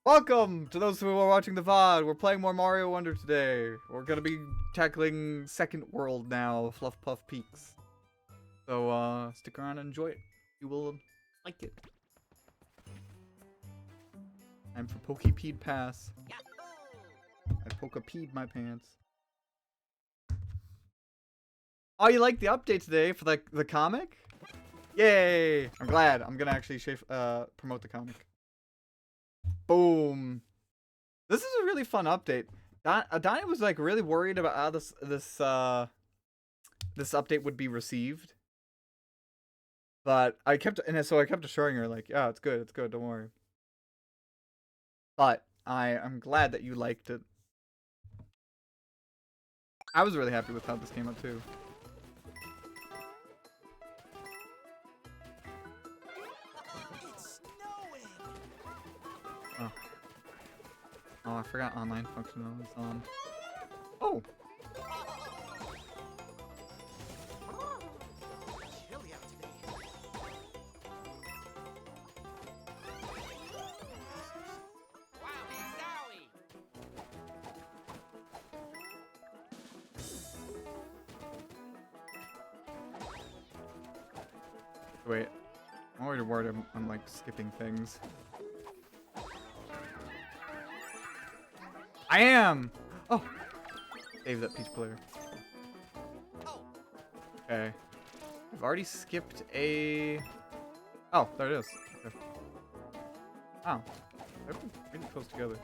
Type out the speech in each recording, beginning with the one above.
Welcome to those who are watching the VOD. We're playing more Mario Wonder today. We're gonna be tackling Second World now, Fluff Puff Peaks. So stick around and enjoy it. You will like it. Time for Pokepeed Pass. I Pokepeed my pants. Oh, you like the update today for the comic? Yay! I'm glad. I'm gonna actually promote the comic. Boom. This is a really fun update. Donnie was like really worried about how this update would be received. But I kept assuring her like, yeah, it's good, don't worry. But I'm glad that you liked it. I was really happy with how this came out too. Oh. Oh, I forgot online function was on. Oh! Wait. I'm already worried I'm like skipping things. I am! Oh! Save that peach player. Okay. I've already skipped a... Oh, there it is. Okay. Oh. They're pretty close together.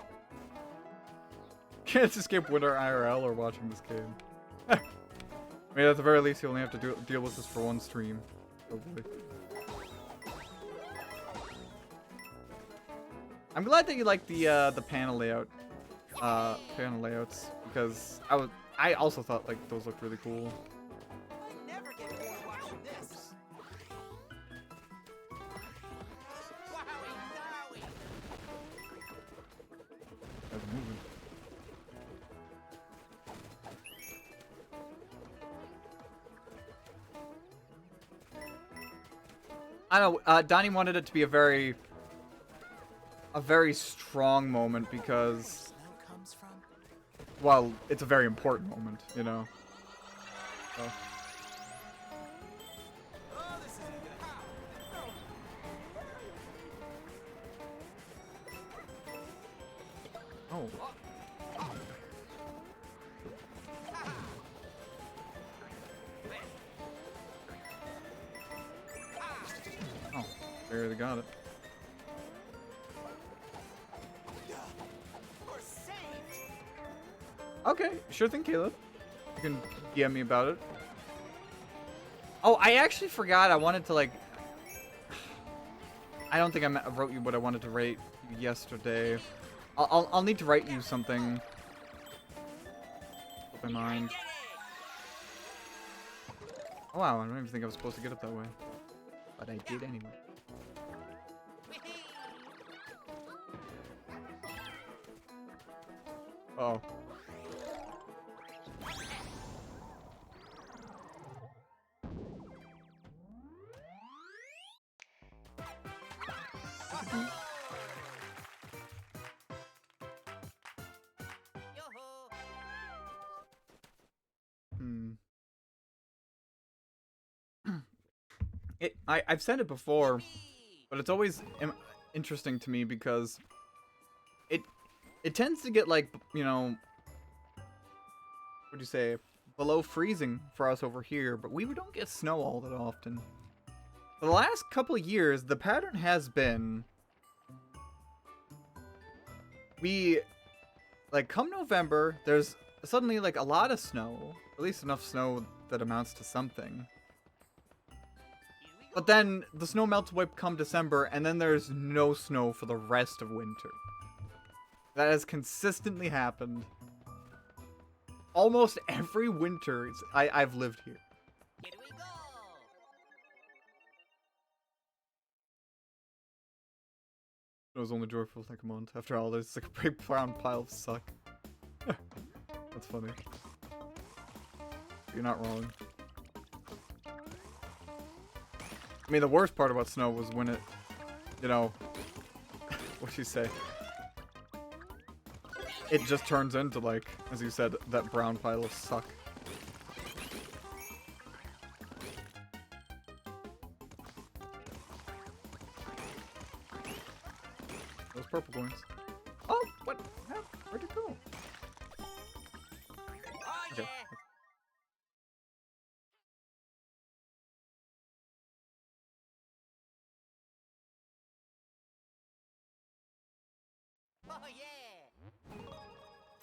Can't escape Winter IRL or watching this game. I mean, at the very least, you only have to deal with this for one stream. Hopefully. I'm glad that you like the panel layout. Panel layouts, because I also thought like those looked really cool. Oops. That's moving. I don't know, Donnie wanted it to be a very strong moment because, well, it's a very important moment, you know. So. Oh. Oh, barely got it. Okay, sure thing, Caleb. You can DM me about it. Oh, I actually forgot. I wanted to like. I don't think I wrote you what I wanted to rate you yesterday. I'll need to write you something. Flip my mind. Oh wow, I don't even think I was supposed to get it that way, but I did anyway. Uh oh. I've said it before, but it's always interesting to me because it tends to get like, you know, what do you say, below freezing for us over here, but we don't get snow all that often. For the last couple of years, the pattern has been like come November, there's suddenly like a lot of snow, at least enough snow that amounts to something. But then the snow melts away come December, and then there's no snow for the rest of winter. That has consistently happened. Almost every winter I've lived here. Here we go. It was only joyful like a month. After all, there's like a big brown pile of suck. That's funny. You're not wrong. I mean, the worst part about snow was when it, you know, what'd you say? it just turns into, like, as you said, that brown pile of suck. Those purple coins. Oh, what? Where'd it go? Okay.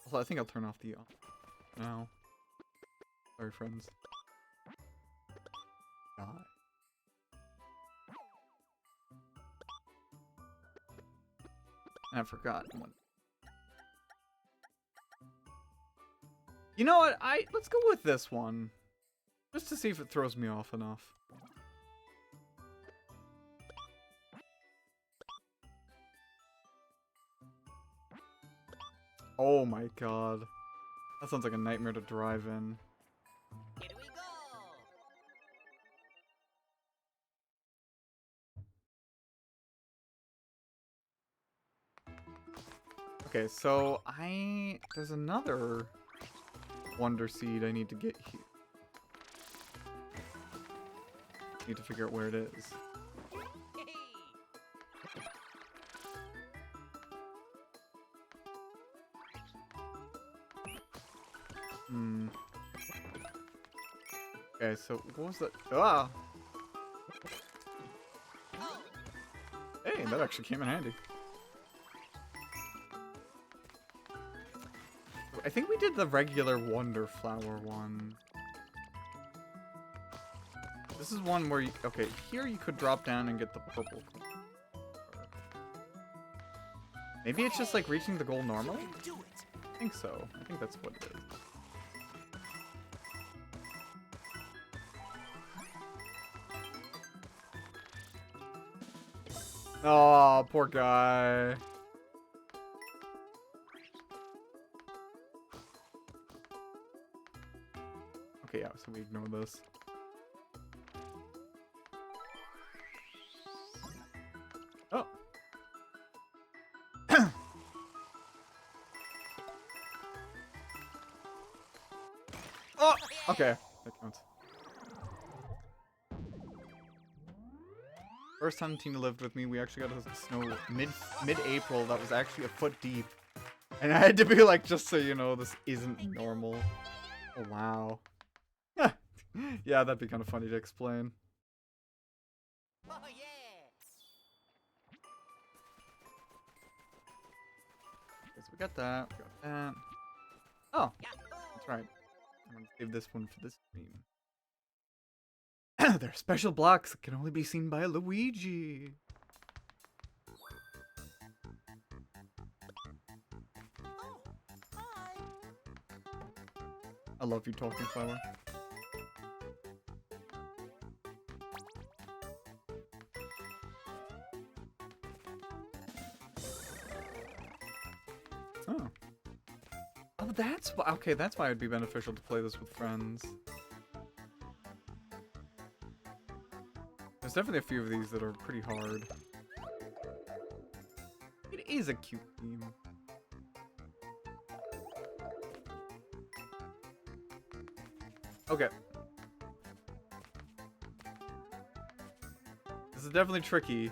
Also, I think I'll turn off the now. Sorry, friends. Die. I've forgotten one. You know what? Let's go with this one. Just to see if it throws me off enough. Oh my god. That sounds like a nightmare to drive in. Here we go. Okay, so there's another Wonder Seed I need to get here. Need to figure out where it is. Okay, so what was that? Ah! Hey, that actually came in handy. I think we did the regular Wonder Flower one. This is one where you, okay, here you could drop down and get the purple. Maybe it's just like reaching the goal normally? I think so. I think that's what it is. Oh, poor guy. Okay, yeah, so we ignore this. Oh. Oh, okay. That counts. First time Tina lived with me, we actually got a snow mid-April that was actually a foot deep. And I had to be like, just so you know, this isn't normal. Oh, wow. Yeah, that'd be kind of funny to explain. Oh yeah. Okay, so we got that, we got that. Oh, that's right. I'm gonna save this one for this stream. There are special blocks that can only be seen by Luigi. Oh, hi. I love you, Talking Flower. Oh. Oh, that's why. Okay, that's why it'd be beneficial to play this with friends. There's definitely a few of these that are pretty hard. It is a cute theme. Okay. This is definitely tricky.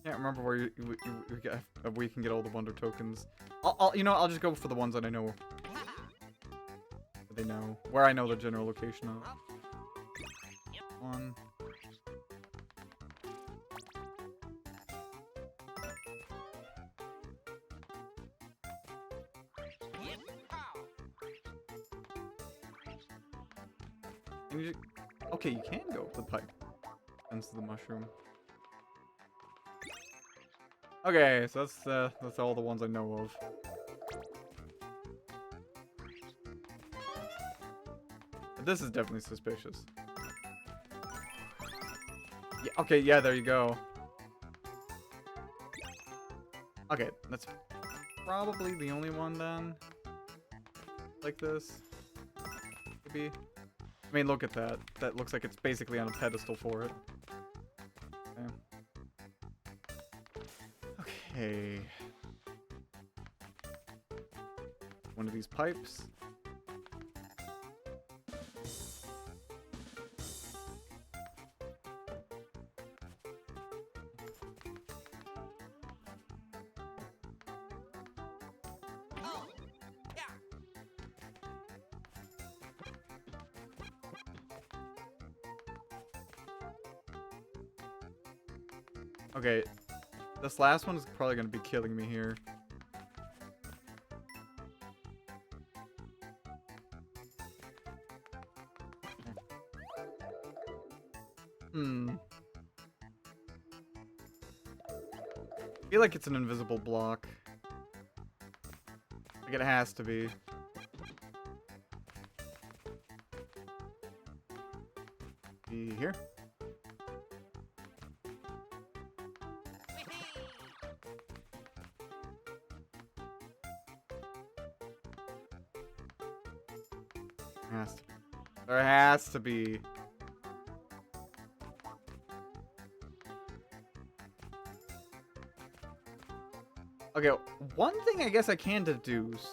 Can't remember where we can get all the wonder tokens. I'll just go for the ones that I know. That they know where I know the general location of. One. And you okay, you can go up the pipe. Ends to the mushroom. Okay, so that's all the ones I know of. But this is definitely suspicious. Yeah, okay, yeah, there you go. Okay, that's probably the only one then. Like this. Maybe. I mean, look at that. That looks like it's basically on a pedestal for it. Okay. One of these pipes. Oh, yeah. Okay. This last one is probably going to be killing me here. Hmm. I feel like it's an invisible block. Like it has to be. Be here. Has to be. There has to be. Okay, one thing I guess I can deduce.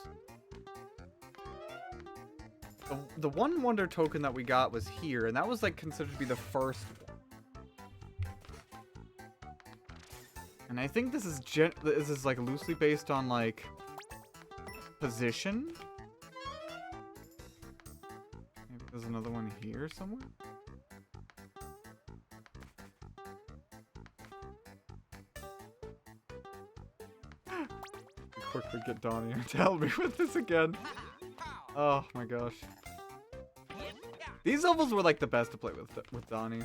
The one wonder token that we got was here, and that was like considered to be the first one. And I think this is like loosely based on like position. Maybe there's another one here somewhere. Quickly get Donnie to help me with this again. Oh my gosh. These levels were like the best to play with Donnie.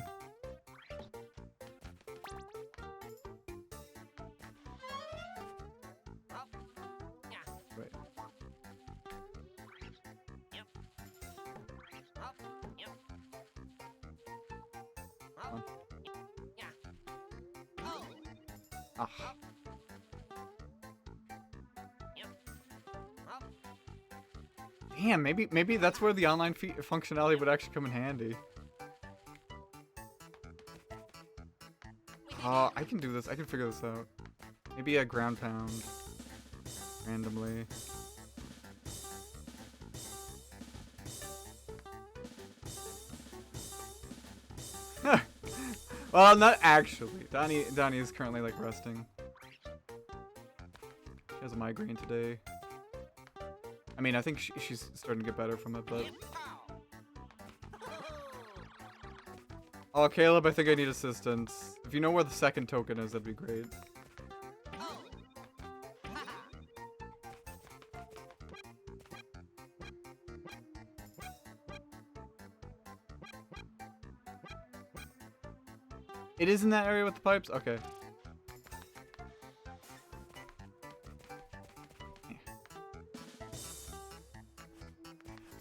Wait. Ah. Damn, maybe that's where the online functionality would actually come in handy. I can do this. I can figure this out. Maybe a ground pound randomly. Well, not actually. Donnie is currently like resting. She has a migraine today. I mean, I think she's starting to get better from it, but... Oh, Caleb, I think I need assistance. If you know where the second token is, that'd be great. It is in that area with the pipes? Okay.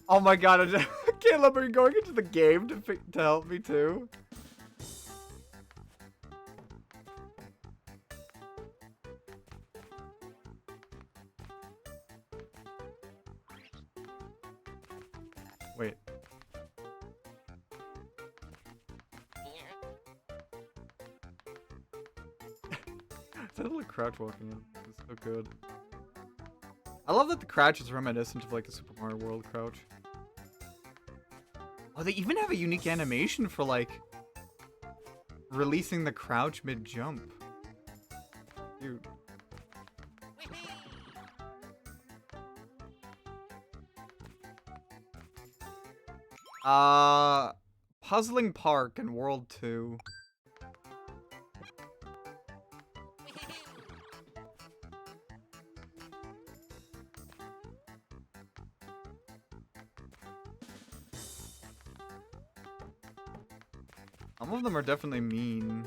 Oh my god, Caleb, are you going into the game to help me too? Wait. That little crouch walking in is so good. I love that the crouch is reminiscent of like the Super Mario World crouch. Oh, they even have a unique animation for like releasing the crouch mid-jump. Dude. Puzzling Park and World 2. Some of them are definitely mean.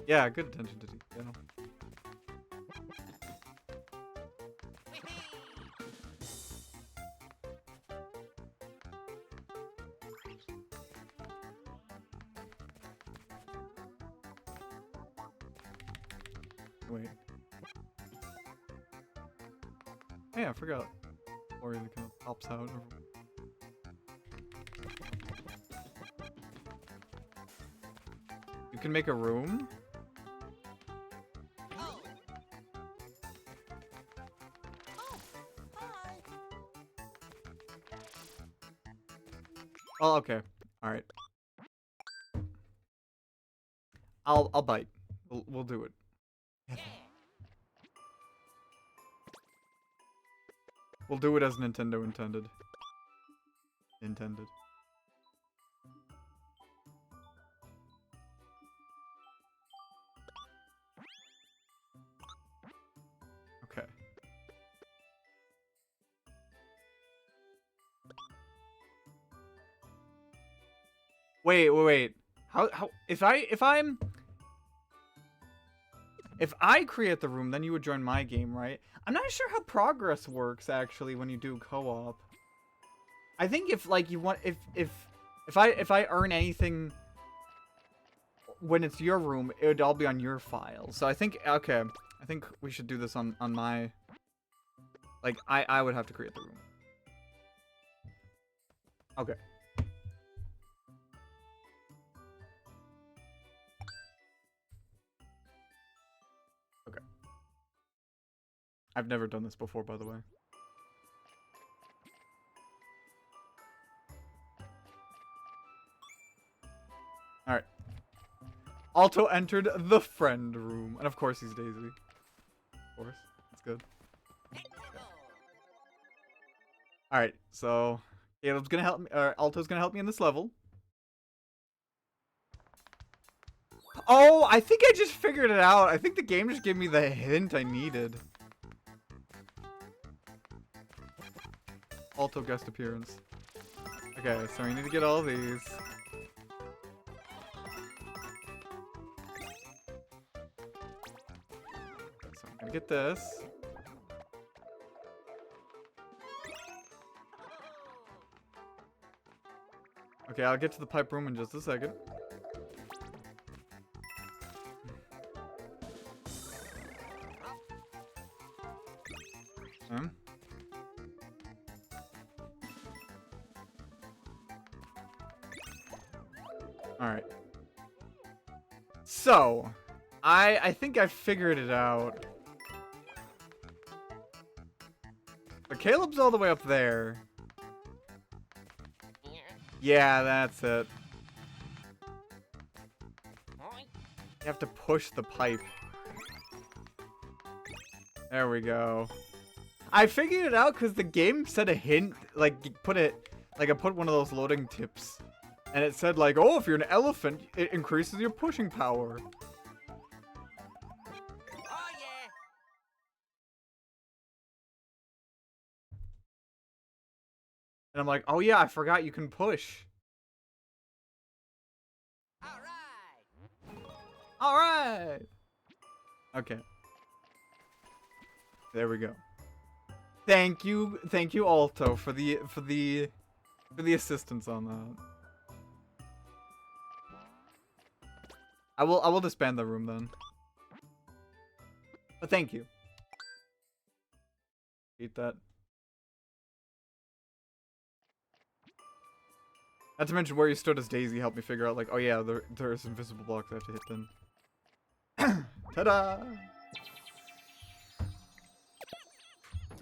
Yeah, good attention to detail. Wait. Hey, I forgot. Or it kind of pops out. You can make a room? Oh. Oh. Hi. Oh, okay. All right. I'll bite. We'll do it. Yeah. We'll do it as Nintendo intended. Intended. Okay. Wait. How if I create the room, then you would join my game, right? I'm not sure how progress works actually when you do co-op. I think if like you want if I earn anything when it's your room, it would all be on your file. So I think okay, I think we should do this on my like I would have to create the room. Okay. Okay. I've never done this before, by the way. Alright. Alto entered the friend room. And of course he's Daisy. Of course. That's good. Alright, so Caleb's gonna help me, or Alto's gonna help me in this level. Oh, I think I just figured it out. I think the game just gave me the hint I needed. Alto guest appearance. Okay, so we need to get all these. So I'm gonna get this. Okay, I'll get to the pipe room in just a second. Alright. So, I think I figured it out. But Caleb's all the way up there. Yeah, that's it. You have to push the pipe. There we go. I figured it out because the game said a hint, like, put it, like, I put one of those loading tips. And it said, like, oh, if you're an elephant, it increases your pushing power. Oh yeah. And I'm like, oh yeah, I forgot you can push. All right. Alright! Okay. There we go. Thank you, Alto, for the assistance on that. I will disband the room then. But thank you. Eat that. Not to mention where you stood as Daisy helped me figure out, like, oh yeah, there's invisible blocks I have to hit then. Ta-da!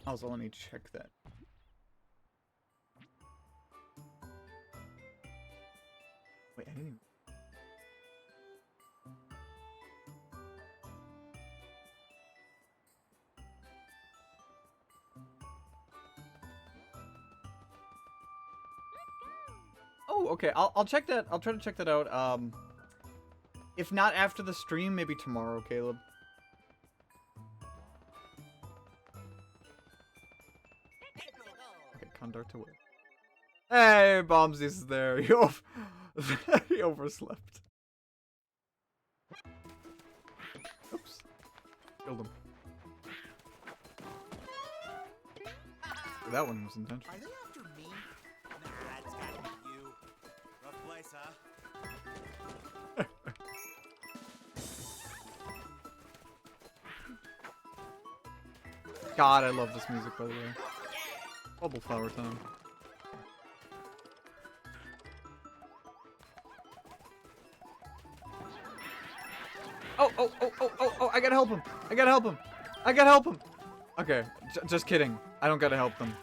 Also, let me check that. Wait, I didn't even... Oh, okay. I'll check that. I'll try to check that out. If not after the stream, maybe tomorrow, Caleb. Okay, conduct away. Hey, Bombsies is there. He overslept. Oops. Killed him. That one was intentional. Are they after me? Nah, it's gotta be you. Rough place, huh? God, I love this music, by the way. Bubble flower time. Oh, oh, oh, oh, oh, oh, I gotta help him. I gotta help him. I gotta help him. Okay, just kidding. I don't gotta help them.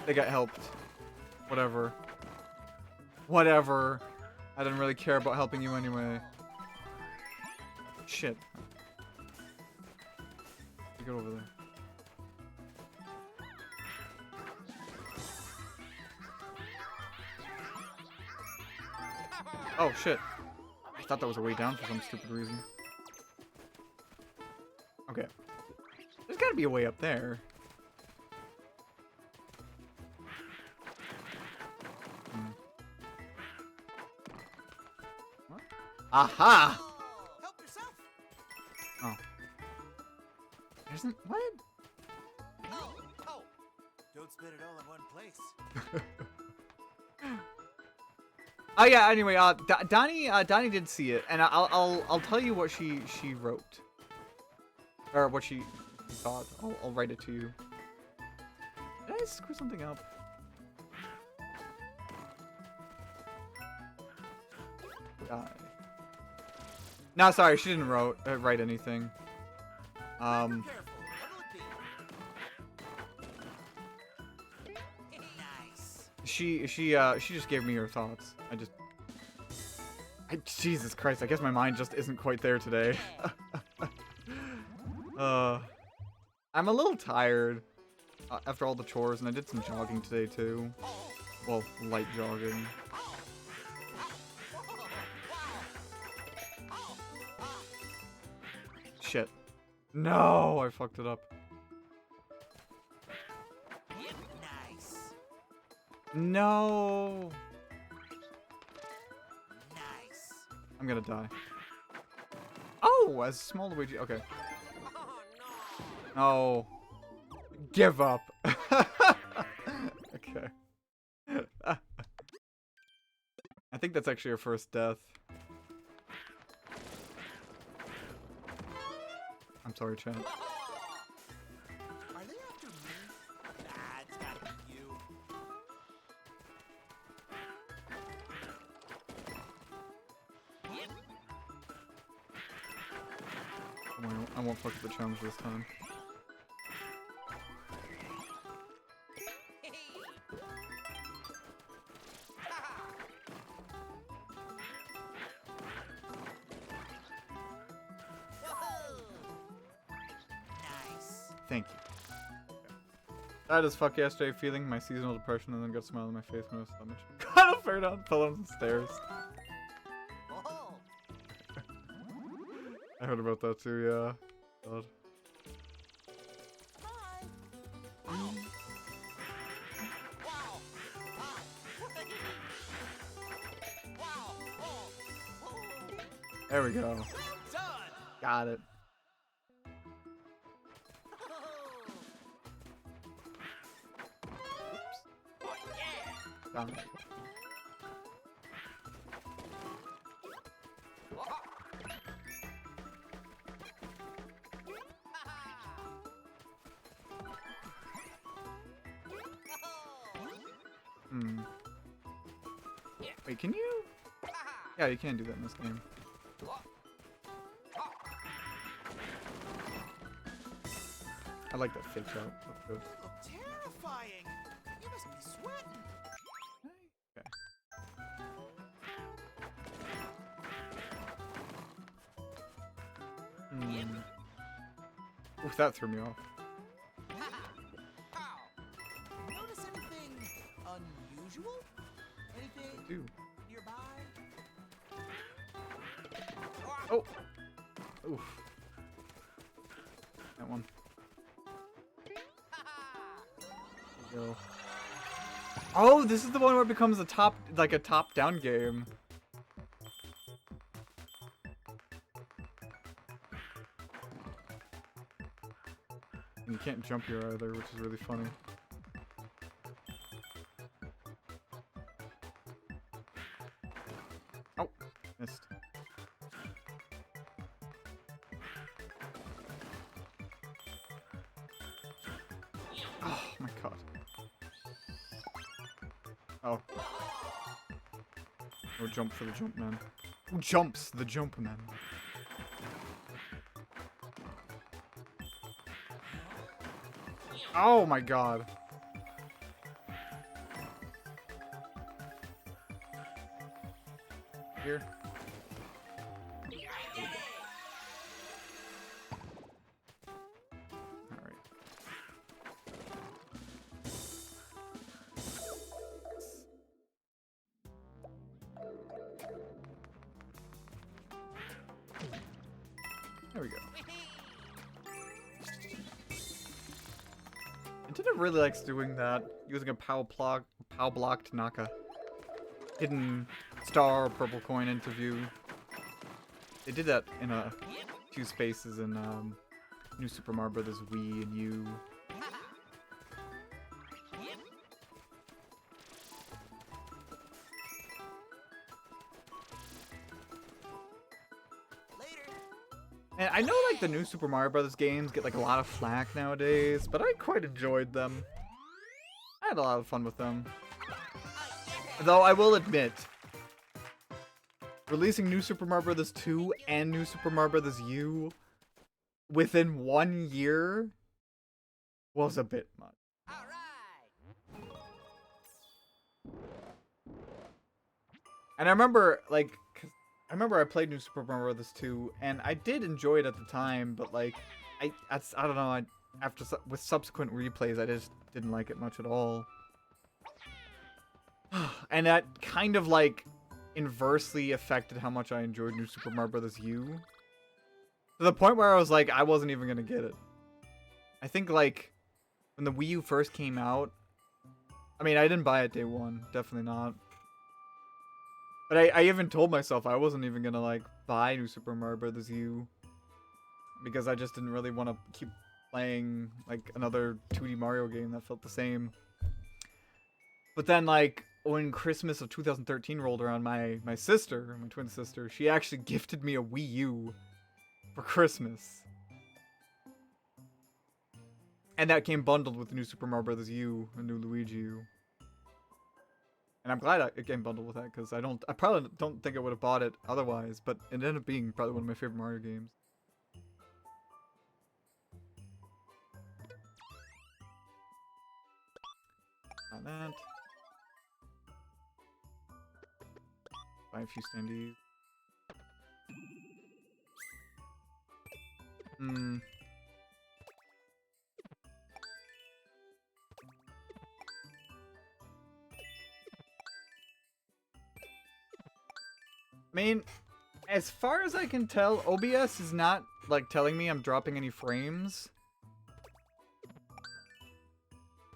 They got helped. Whatever. Whatever. I didn't really care about helping you anyway. Shit. You go over there. Oh, shit. I thought that was a way down for some stupid reason. Okay. There's gotta be a way up there. What? Aha! Help yourself. Oh. Isn't what? Oh. Don't spit it all in one place. Oh yeah. Anyway, Donnie did see it, and I'll tell you what she wrote, or what she thought. I'll write it to you. Did I screw something up? No, sorry, she didn't write anything. Careful. What'll it be? Nice. She just gave me her thoughts. Jesus Christ, I guess my mind just isn't quite there today. I'm a little tired after all the chores, and I did some jogging today too. Well, light jogging. Shit. No, I fucked it up. Nice. No. Nice. I'm gonna die. Oh, as small Luigi. Okay. Oh no. Oh. Give up. Okay. I think that's actually her first death. I'm sorry, chat. Are they after me? Nah, it's gotta be you. Don't worry, I won't fuck up the challenge this time. Nice. Thank you. That is fuck yesterday feeling my seasonal depression and then got a smile on my face when I was so much. Got a fair down, fell down the stairs. Oh. I heard about that too, yeah. God. Bye. Wow. Wow. Oh. There we go. Done. Got it. Oh yeah. Done. Hmm. Wait, can you? Yeah, you can do that in this game. I like that fake out. That's good. You look terrifying. You must be sweating. Okay. Hmm. Oof, that threw me off. Notice anything unusual? Anything Dude. nearby? Oh. Oof. That one. There we go. Oh, this is the one where it becomes a top-down game. And you can't jump here either, which is really funny. Oh, missed. Oh my god. Oh. No jump for the jump man. Who jumps the jump man? Oh my god. Here. Alright. There we go. Nintendo really likes doing that, using a POW block to knock a hidden star or purple coin into view. They did that in a few spaces in New Super Mario Bros. Wii and U. And I know like the new Super Mario Bros. Games get like a lot of flack nowadays, but I quite enjoyed them. I had a lot of fun with them. Though I will admit, releasing New Super Mario Bros. 2 and New Super Mario Bros. U within 1 year was a bit much. And I remember, like, I played New Super Mario Bros. 2, and I did enjoy it at the time, but like, I don't know, with subsequent replays, I just didn't like it much at all. And that kind of like inversely affected how much I enjoyed New Super Mario Bros. U. To the point where I was like, I wasn't even gonna get it. I think like when the Wii U first came out, I mean, I didn't buy it day one, definitely not. But I even told myself I wasn't even gonna like buy New Super Mario Bros. U because I just didn't really want to keep playing like another 2D Mario game that felt the same. But then like when Christmas of 2013 rolled around, my sister, my twin sister, she actually gifted me a Wii U for Christmas. And that came bundled with the New Super Mario Bros. U and New Luigi U. And I'm glad it came bundled with that, because I probably don't think I would have bought it otherwise, but it ended up being probably one of my favorite Mario games. Not that. Buy a few standees. I mean, as far as I can tell, OBS is not like telling me I'm dropping any frames.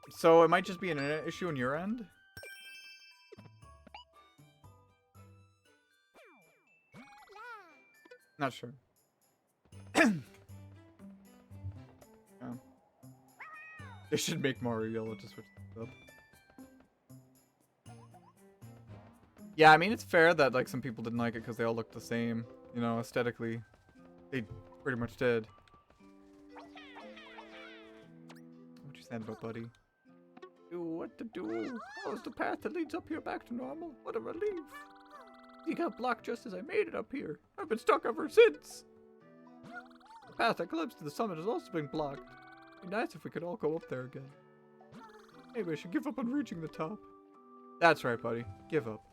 So it might just be an internet issue on your end. Not sure. Yeah. They should make Mario Yellow to switch it up. Yeah, I mean, it's fair that like some people didn't like it because they all looked the same. You know, aesthetically. They pretty much did. What you saying about, buddy? What to do? How's the path that leads up here back to normal? What a relief. You got blocked just as I made it up here. I've been stuck ever since. The path that climbs to the summit has also been blocked. It'd be nice if we could all go up there again. Maybe I should give up on reaching the top. That's right, buddy. Give up.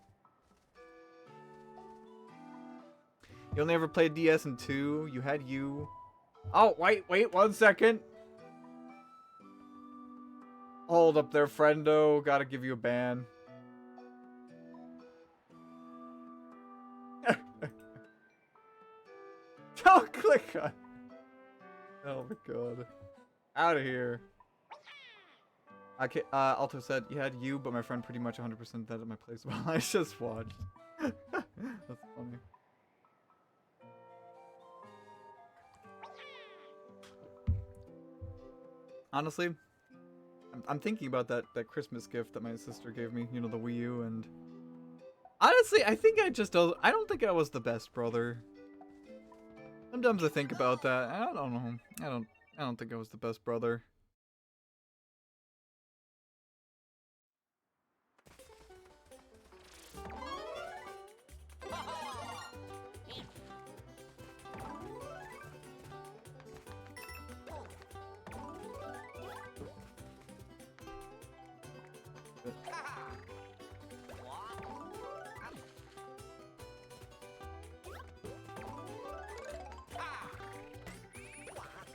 You only ever played DS in 2. You had U. Oh, wait 1 second. Hold up there, friendo. Gotta give you a ban. Don't click on. Oh my god. Out of here. Okay, Alto said you had U, but my friend pretty much 100% that at my place while I just watched. That's funny. Honestly, I'm thinking about that Christmas gift that my sister gave me, you know, the Wii U, and honestly, I think I don't think I was the best brother. Sometimes I think about that. I don't know. I don't think I was the best brother.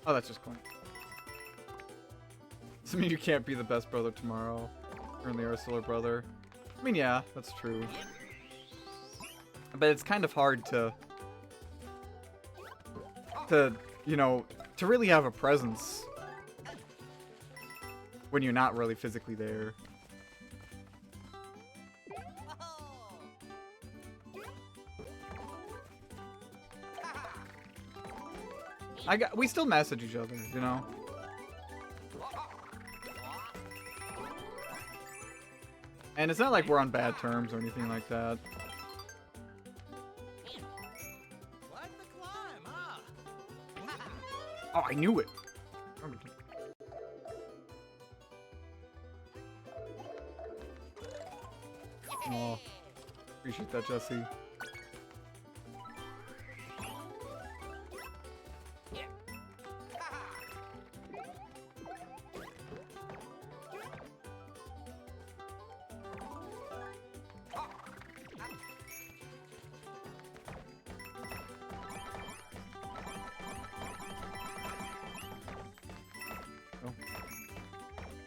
Oh, that's just coin. Does it mean you can't be the best brother tomorrow? Currently our solar brother. I mean, yeah, that's true. But it's kind of hard to, you know, to really have a presence when you're not really physically there. We still message each other, you know? And it's not like we're on bad terms or anything like that. Quite the climb, huh? Oh, I knew it! Oh, appreciate that, Jesse.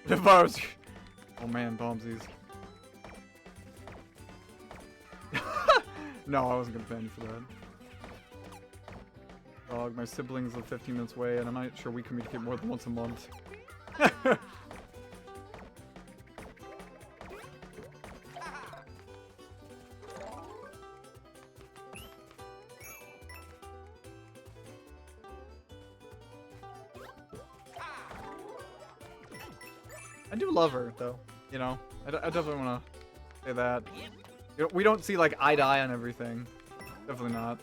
Devours. Oh man, bombsies. No, I wasn't gonna ban you for that. Dog, my siblings live 15 minutes away, and I'm not sure we communicate more than once a month. I do love her, though. You know, I definitely want to say that. You know, we don't see like eye to eye on everything. Definitely not.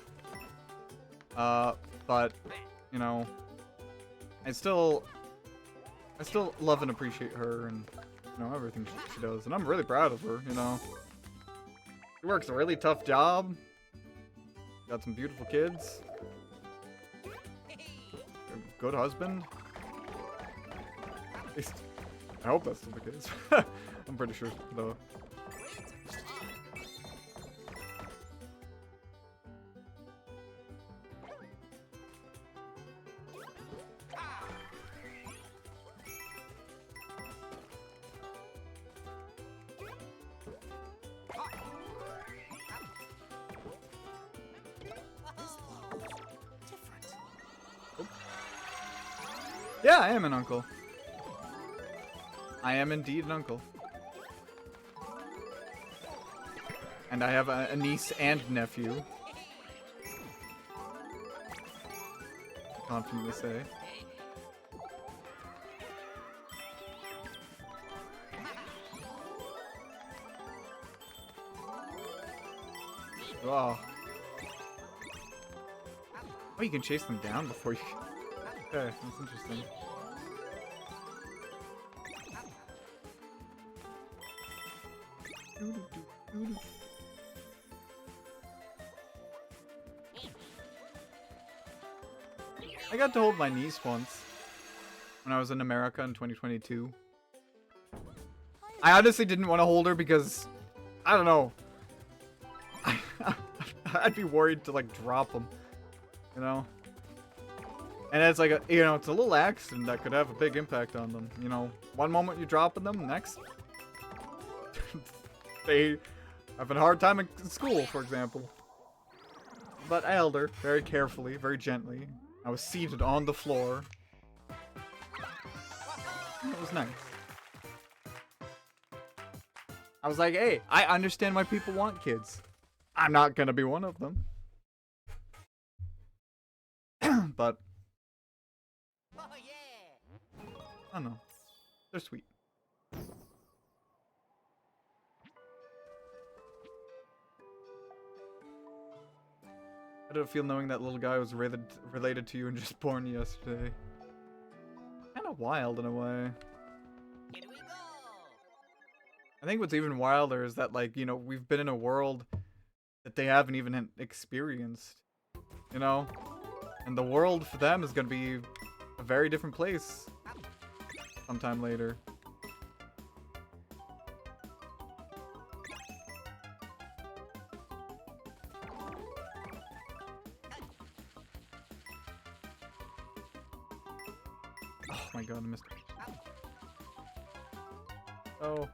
But you know, I still love and appreciate her, and you know everything she does, and I'm really proud of her. You know, she works a really tough job. Got some beautiful kids. A good husband. At least, I hope that's still the case. I'm pretty sure, though. Yeah, I am an uncle. I am indeed an uncle. And I have a niece and nephew. Confidently say. Wow. Oh, you can chase them down before you... Okay, that's interesting. I got to hold my niece once when I was in America in 2022. I honestly didn't want to hold her because, I don't know, I'd be worried to like drop them, you know? And it's like, you know, it's a little accident that could have a big impact on them, you know? One moment you're dropping them, next they have a hard time in school, for example. But I held her very carefully, very gently. I was seated on the floor. It was nice. I was like, hey, I understand why people want kids. I'm not gonna be one of them. But Oh yeah. I don't know. They're sweet. How did it feel knowing that little guy was related to you and just born yesterday? Kind of wild in a way. Here we go. I think what's even wilder is that, like, you know, we've been in a world that they haven't even experienced. You know? And the world for them is going to be a very different place sometime later. Oh my god, I missed. Oh.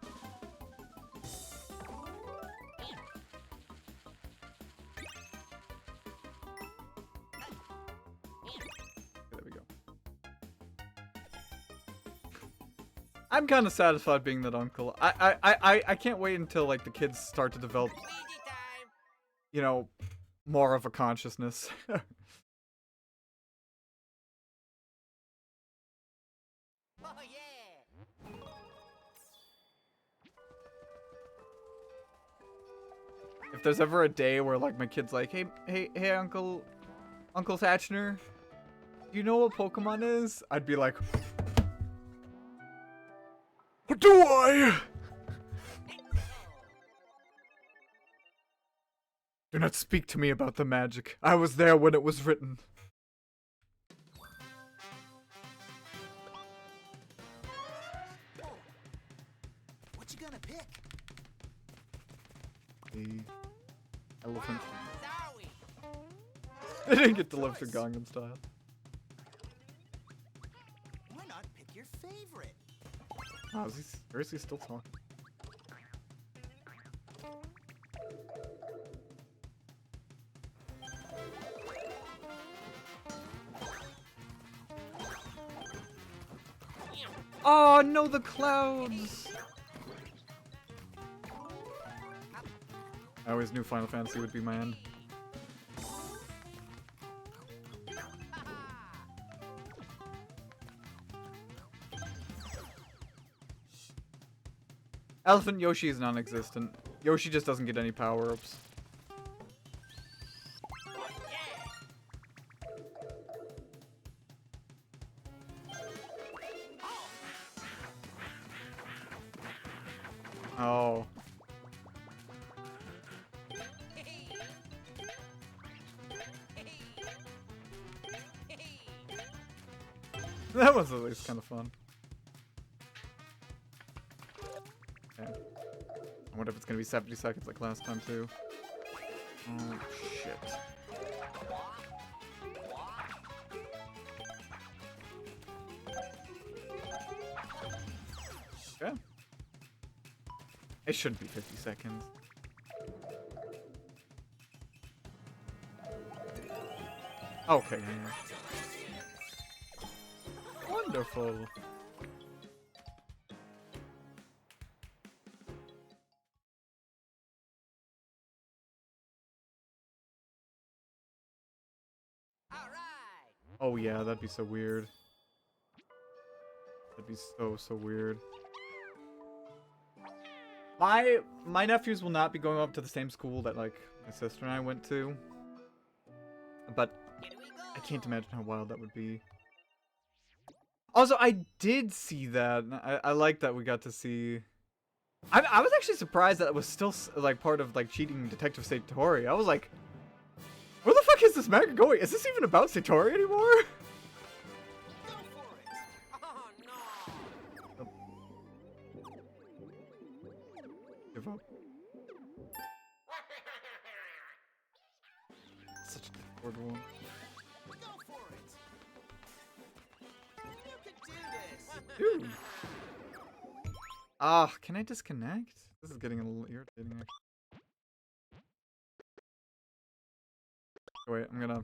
There we go. I'm kind of satisfied being that uncle. I can't wait until like the kids start to develop, you know, more of a consciousness. Oh yeah. If there's ever a day where like my kid's like, hey, Uncle Thatchner, do you know what Pokemon is? I'd be like, do I? Do not speak to me about the magic. I was there when it was written. Whoa. What you gonna pick? The elephant. Sorry. I didn't get to live through Gangnam Style. Why not pick your favorite? Oh, or is he still talking? Oh no, the clouds! I always knew Final Fantasy would be my end. Elephant Yoshi is non-existent. Yoshi just doesn't get any power-ups. Oh. That was at least kind of fun. Okay. I wonder if it's gonna be 70 seconds like last time too. Oh shit. Okay. It shouldn't be 50 seconds. Okay. Yeah. Wonderful. Oh yeah, that'd be so weird. That'd be so weird. My nephews will not be going up to the same school that like my sister and I went to. But I can't imagine how wild that would be. Also, I did see that. I like that we got to see. I was actually surprised that it was still like part of like cheating Detective Satori. I was like, where the fuck is this manga going? Is this even about Satori anymore? Go for it. Oh no. Give up. Such a horrible one. Go for it. You can do this. Dude. Ah, can I disconnect? This is getting a little irritating. Actually. Wait, I'm gonna.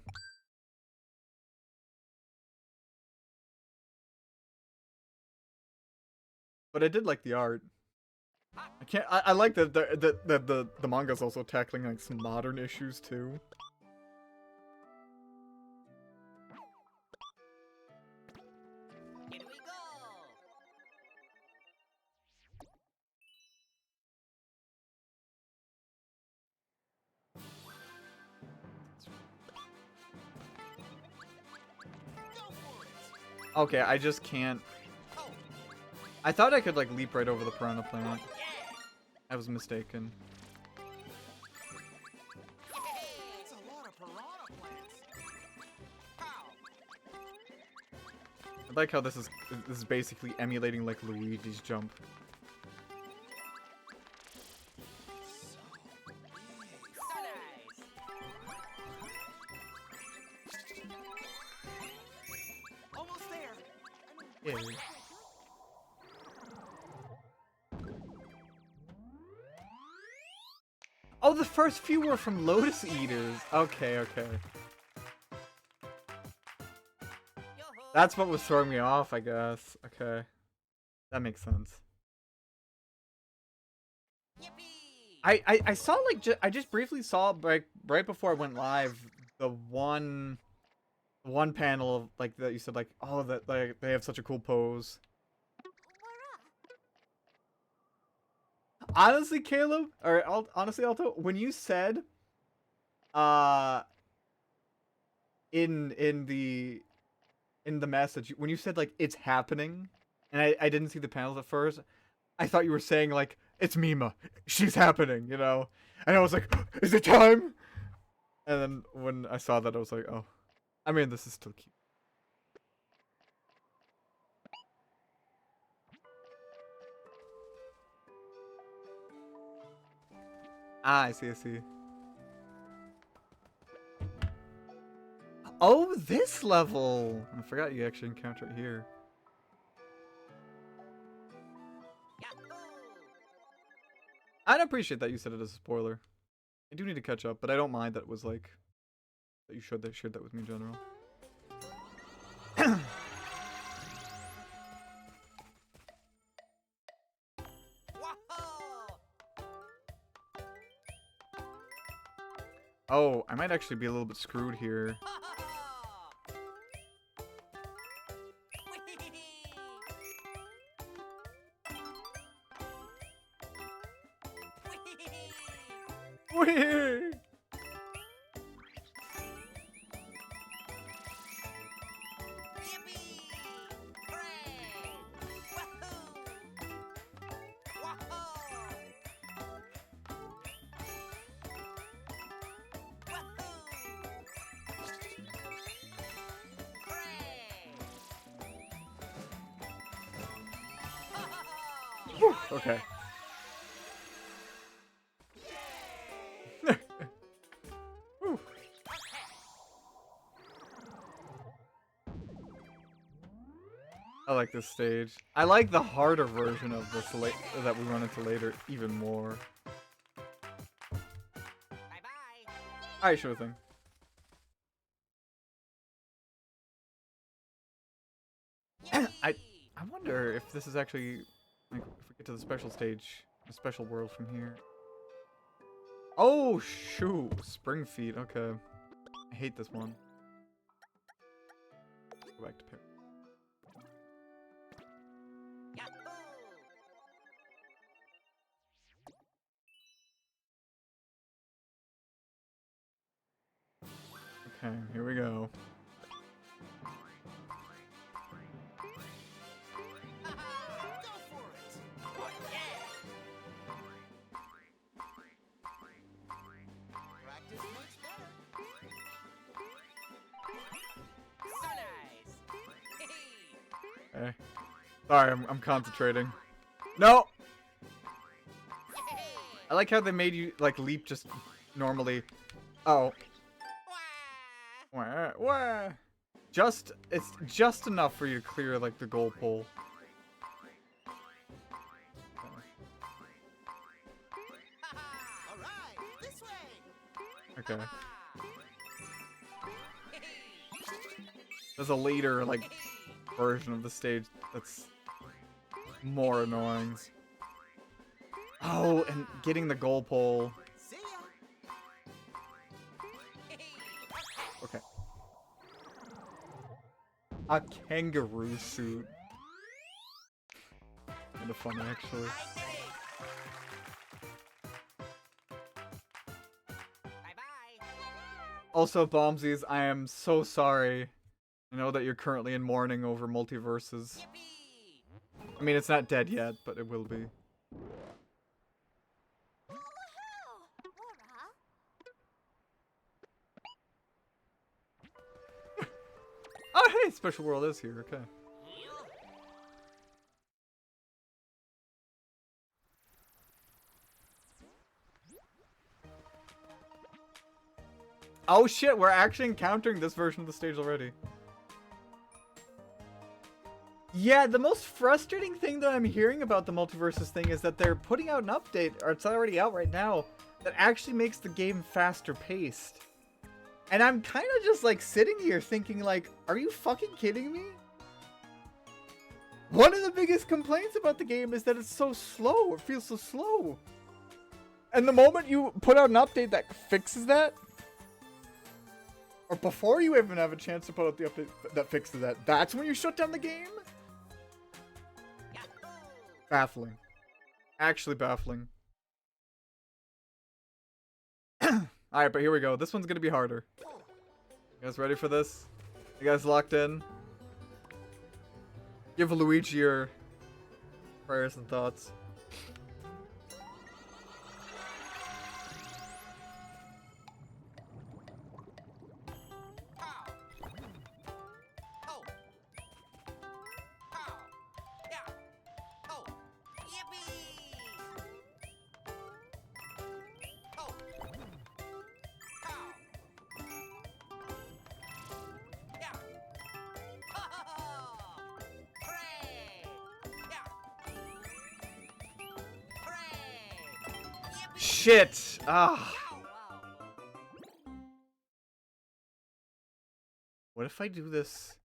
But I did like the art. I can't. I like that the manga's also tackling like some modern issues too. Here we go. Go for it. Okay, I just can't. Oh, I thought I could like leap right over the piranha plant. yeah. I was mistaken. That's a lot of piranha plants. Pow. I like how this is basically emulating like Luigi's jump. So nice. Almost there. Yeah. Oh, the first few were from Lotus Eaters. Okay, okay. That's what was throwing me off, I guess. Okay. That makes sense. I saw like I just briefly saw right before I went live the one panel of like that you said like, oh, that like they have such a cool pose. Honestly, Caleb, or honestly, Alto, when you said uh in the message when you said like it's happening, and I didn't see the panels at first, I thought you were saying like it's Mima, she's happening, you know, and I was like, is it time? And then when I saw that, I was like, oh, I mean, this is still cute. Ah, I see, I see. Oh, this level! I forgot you actually encounter it here. I'd appreciate that you said it as a spoiler. I do need to catch up, but I don't mind that it was like that you shared that with me in general. Oh, I might actually be a little bit screwed here. Whee! Whew, okay. Whew. I like this stage. I like the harder version of this that we run into later even more. Alright, sure thing. I wonder if this is actually like if we get to the special stage, the special world from here. Oh shoot, Spring Feet. Okay, I hate this one. Let's go back to Paris. Okay, here we go. Okay. Sorry, I'm concentrating. No! I like how they made you like leap just normally. Oh. Wah, wah. It's just enough for you to clear like the goal pole. Okay. There's a later like version of the stage that's more annoying. Oh, and getting the goal pole. Okay. A kangaroo suit. Kinda funny, actually. Also, Bombsies, I am so sorry. I know that you're currently in mourning over multiverses. I mean, it's not dead yet, but it will be. Oh, hey, Special World is here. Okay. Oh shit, we're actually encountering this version of the stage already. Yeah, the most frustrating thing that I'm hearing about the Multiverses thing is that they're putting out an update, or it's already out right now, that actually makes the game faster paced. And I'm kind of just like sitting here thinking like, are you fucking kidding me? One of the biggest complaints about the game is that it's so slow. It feels so slow. And the moment you put out an update that fixes that, or before you even have a chance to put out the update that fixes that, that's when you shut down the game? Baffling. Actually baffling. Alright, but here we go. This one's gonna be harder. You guys ready for this? You guys locked in? Give Luigi your prayers and thoughts. Shit! Ah. What if I do this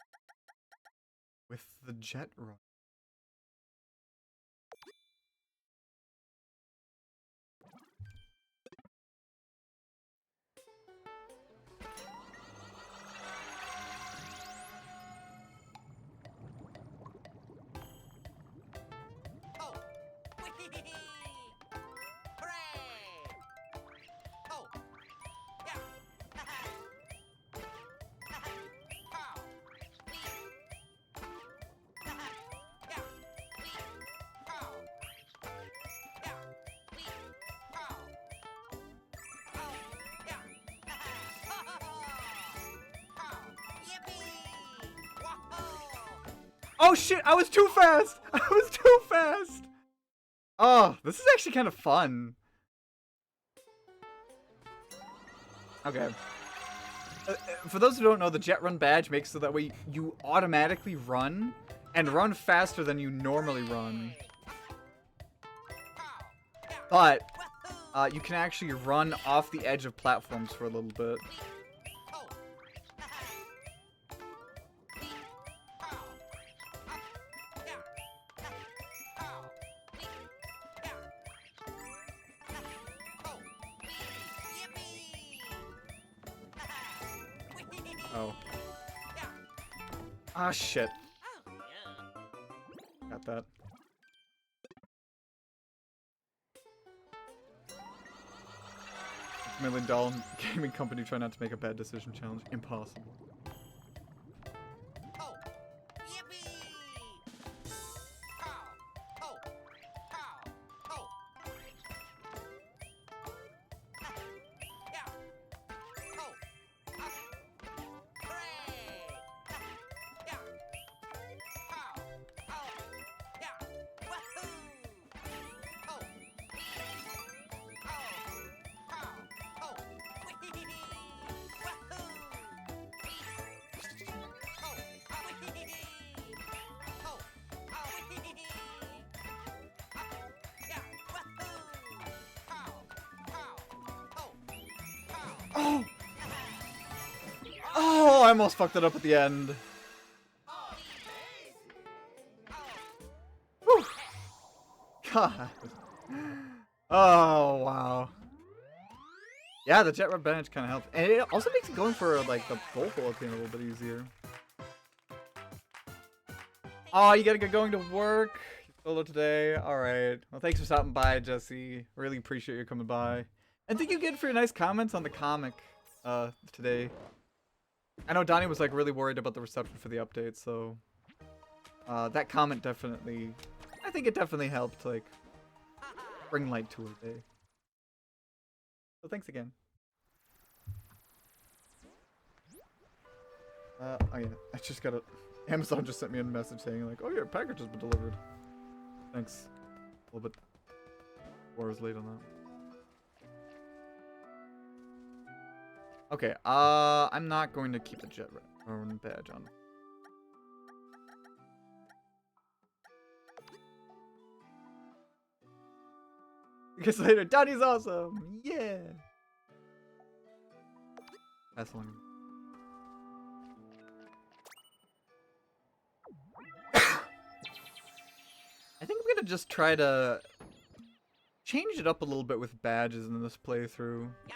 with the jet run? Oh shit, I was too fast! I was too fast! Oh, this is actually kind of fun. Okay. For those who don't know, the Jet Run badge makes so that way you automatically run, and run faster than you normally run. But, you can actually run off the edge of platforms for a little bit. Oh. Ah, shit. Got that. $1 million gaming company try not to make a bad decision challenge. Impossible. Oh! Oh, I almost fucked it up at the end. Whew. God. Oh, wow. Yeah, the jet run badge kind of helps. And it also makes it going for, like, the goal hole thing a little bit easier. Oh, you gotta get going to work. Solo today. Alright. Well, thanks for stopping by, Jesse. Really appreciate you coming by. And thank you again for your nice comments on the comic today. I know Donnie was like really worried about the reception for the update, so that comment definitely, I think it definitely helped like bring light to her day. So thanks again. Oh yeah, I just got Amazon just sent me a message saying like, oh your package has been delivered. Thanks. A little bit 4 hours late on that. Okay, I'm not going to keep the jet run badge on. Because later, Donnie's awesome. Yeah. That's long. I think I'm gonna just try to change it up a little bit with badges in this playthrough. I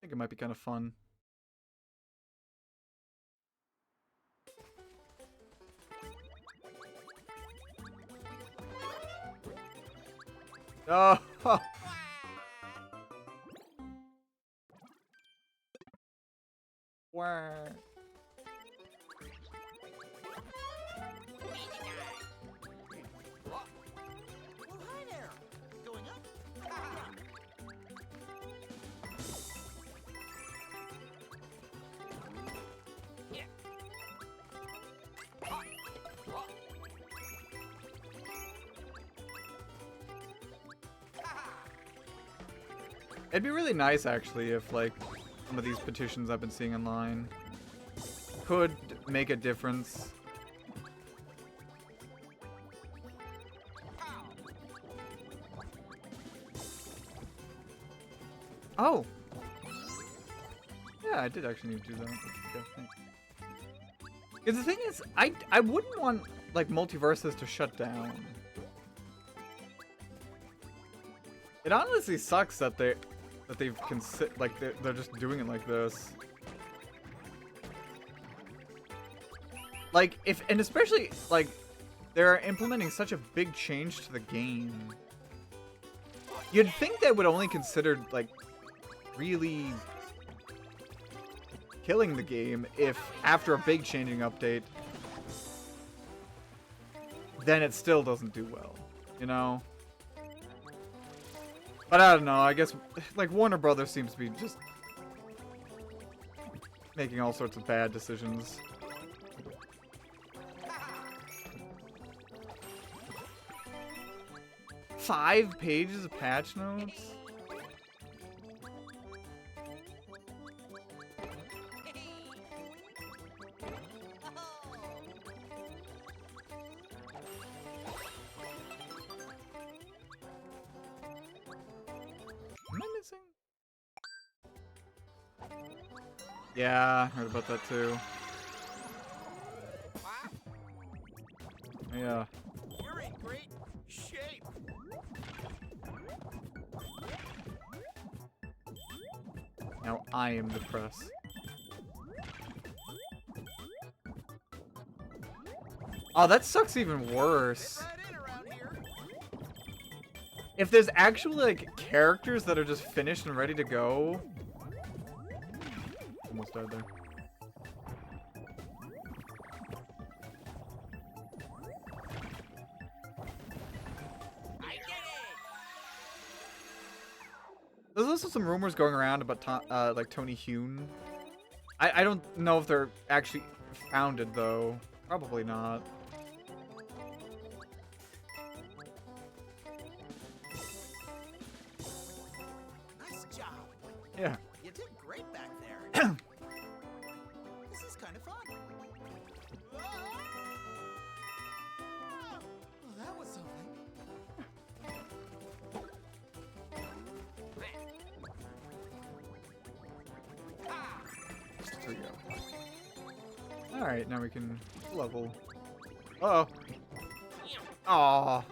think it might be kind of fun. Oh! Wah. Oh, hi there. Going up? Ah. Yeah. Ah. Ah. Ah. It'd be really nice, actually, if, like, some of these petitions I've been seeing online could make a difference. Oh! Yeah, I did actually need to do that. Because the thing is, I wouldn't want, like, multiverses to shut down. It honestly sucks that they've like they're just doing it like this. Like, and especially like they're implementing such a big change to the game. You'd think they would only consider like really killing the game if after a big changing update, then it still doesn't do well, you know? But I don't know, I guess, like, Warner Brothers seems to be just making all sorts of bad decisions. Five pages of patch notes? Am I missing? Yeah, I heard about that too. Yeah. You're in great shape. Now I am the press. Oh, that sucks even worse. If there's actually, like, characters that are just finished and ready to go. Almost died there. I did it. There's also some rumors going around about like Tony Hune. I don't know if they're actually founded though. Probably not. Nice job. Yeah. You did great back there. This is kind of fun. Well, that was something. There we go. Alright, now we can level. Uh-oh. Aww.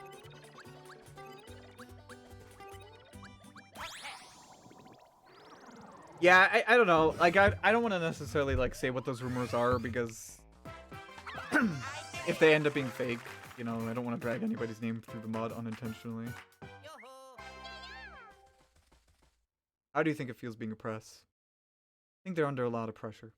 Yeah, I don't know. Like, I don't want to necessarily, like, say what those rumors are, because if they end up being fake, you know, I don't want to drag anybody's name through the mud unintentionally. How do you think it feels being a press? I think they're under a lot of pressure.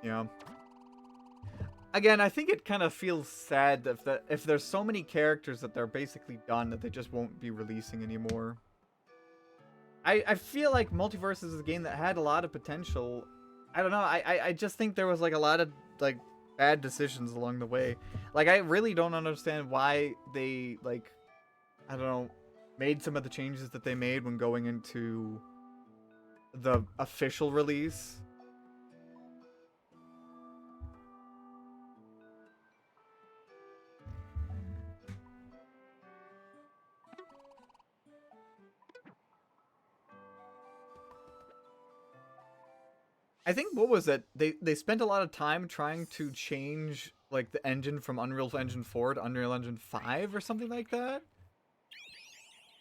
Yeah. Again, I think it kind of feels sad if there's so many characters that they're basically done that they just won't be releasing anymore. I feel like Multiverse is a game that had a lot of potential. I don't know. I just think there was like a lot of like bad decisions along the way. Like, I really don't understand why they, like, I don't know, made some of the changes that they made when going into the official release. I think, what was it? They spent a lot of time trying to change like the engine from Unreal Engine 4 to Unreal Engine 5 or something like that.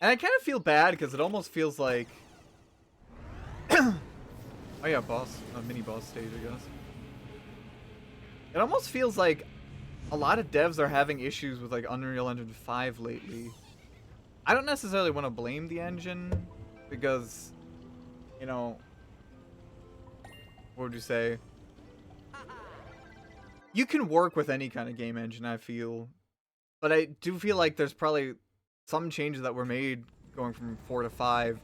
And I kind of feel bad because it almost feels like oh yeah, mini boss stage, I guess. It almost feels like a lot of devs are having issues with like Unreal Engine 5 lately. I don't necessarily want to blame the engine because, you know, what would you say? You can work with any kind of game engine, I feel. But I do feel like there's probably some changes that were made going from 4 to 5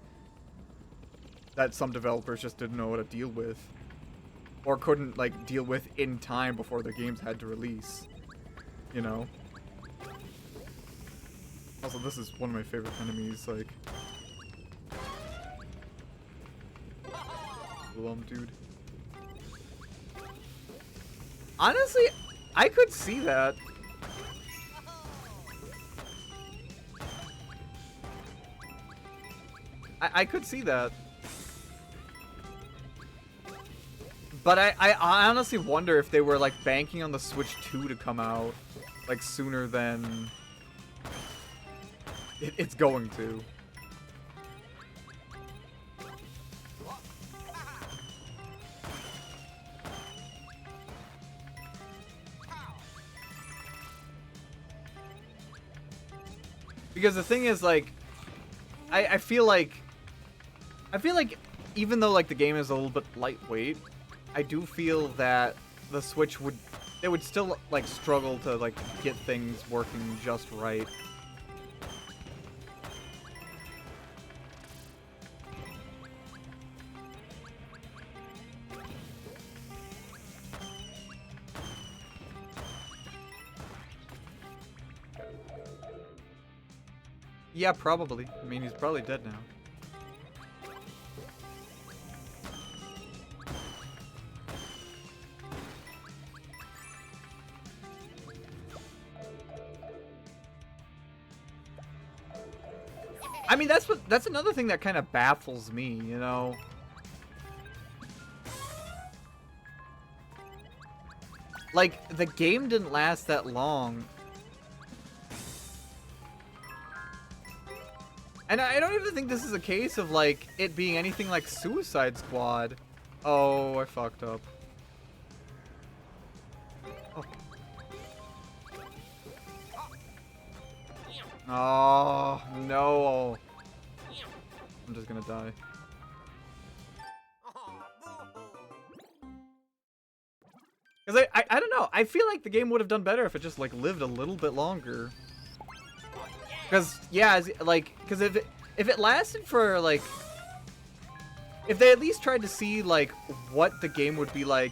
that some developers just didn't know what to deal with. Or couldn't, like, deal with in time before their games had to release. You know? Also, this is one of my favorite enemies, like... dude. Honestly, I could see that. I could see that. But I honestly wonder if they were like banking on the Switch 2 to come out like sooner than it's going to. Because the thing is, like, I feel like even though like the game is a little bit lightweight, I do feel that the Switch would still like struggle to like get things working just right. Yeah, probably. I mean, he's probably dead now. I mean, that's another thing that kind of baffles me, you know. Like, the game didn't last that long. And I don't even think this is a case of, like, it being anything like Suicide Squad. Oh, I fucked up. Oh, oh no. I'm just gonna die. Because I don't know. I feel like the game would have done better if it just, like, lived a little bit longer. Because, yeah, because if it lasted for, like... If they at least tried to see, like, what the game would be like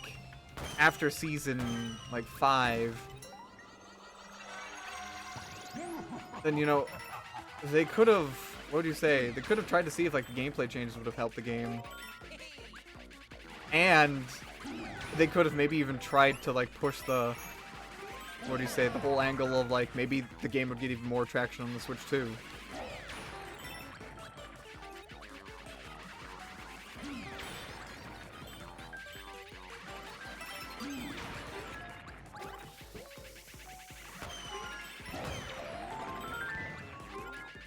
after season, like, 5... Then, you know, they could have... What do you say? They could have tried to see if, like, the gameplay changes would have helped the game. And... they could have maybe even tried to, like, push the... What do you say? The whole angle of, like, maybe the game would get even more traction on the Switch too.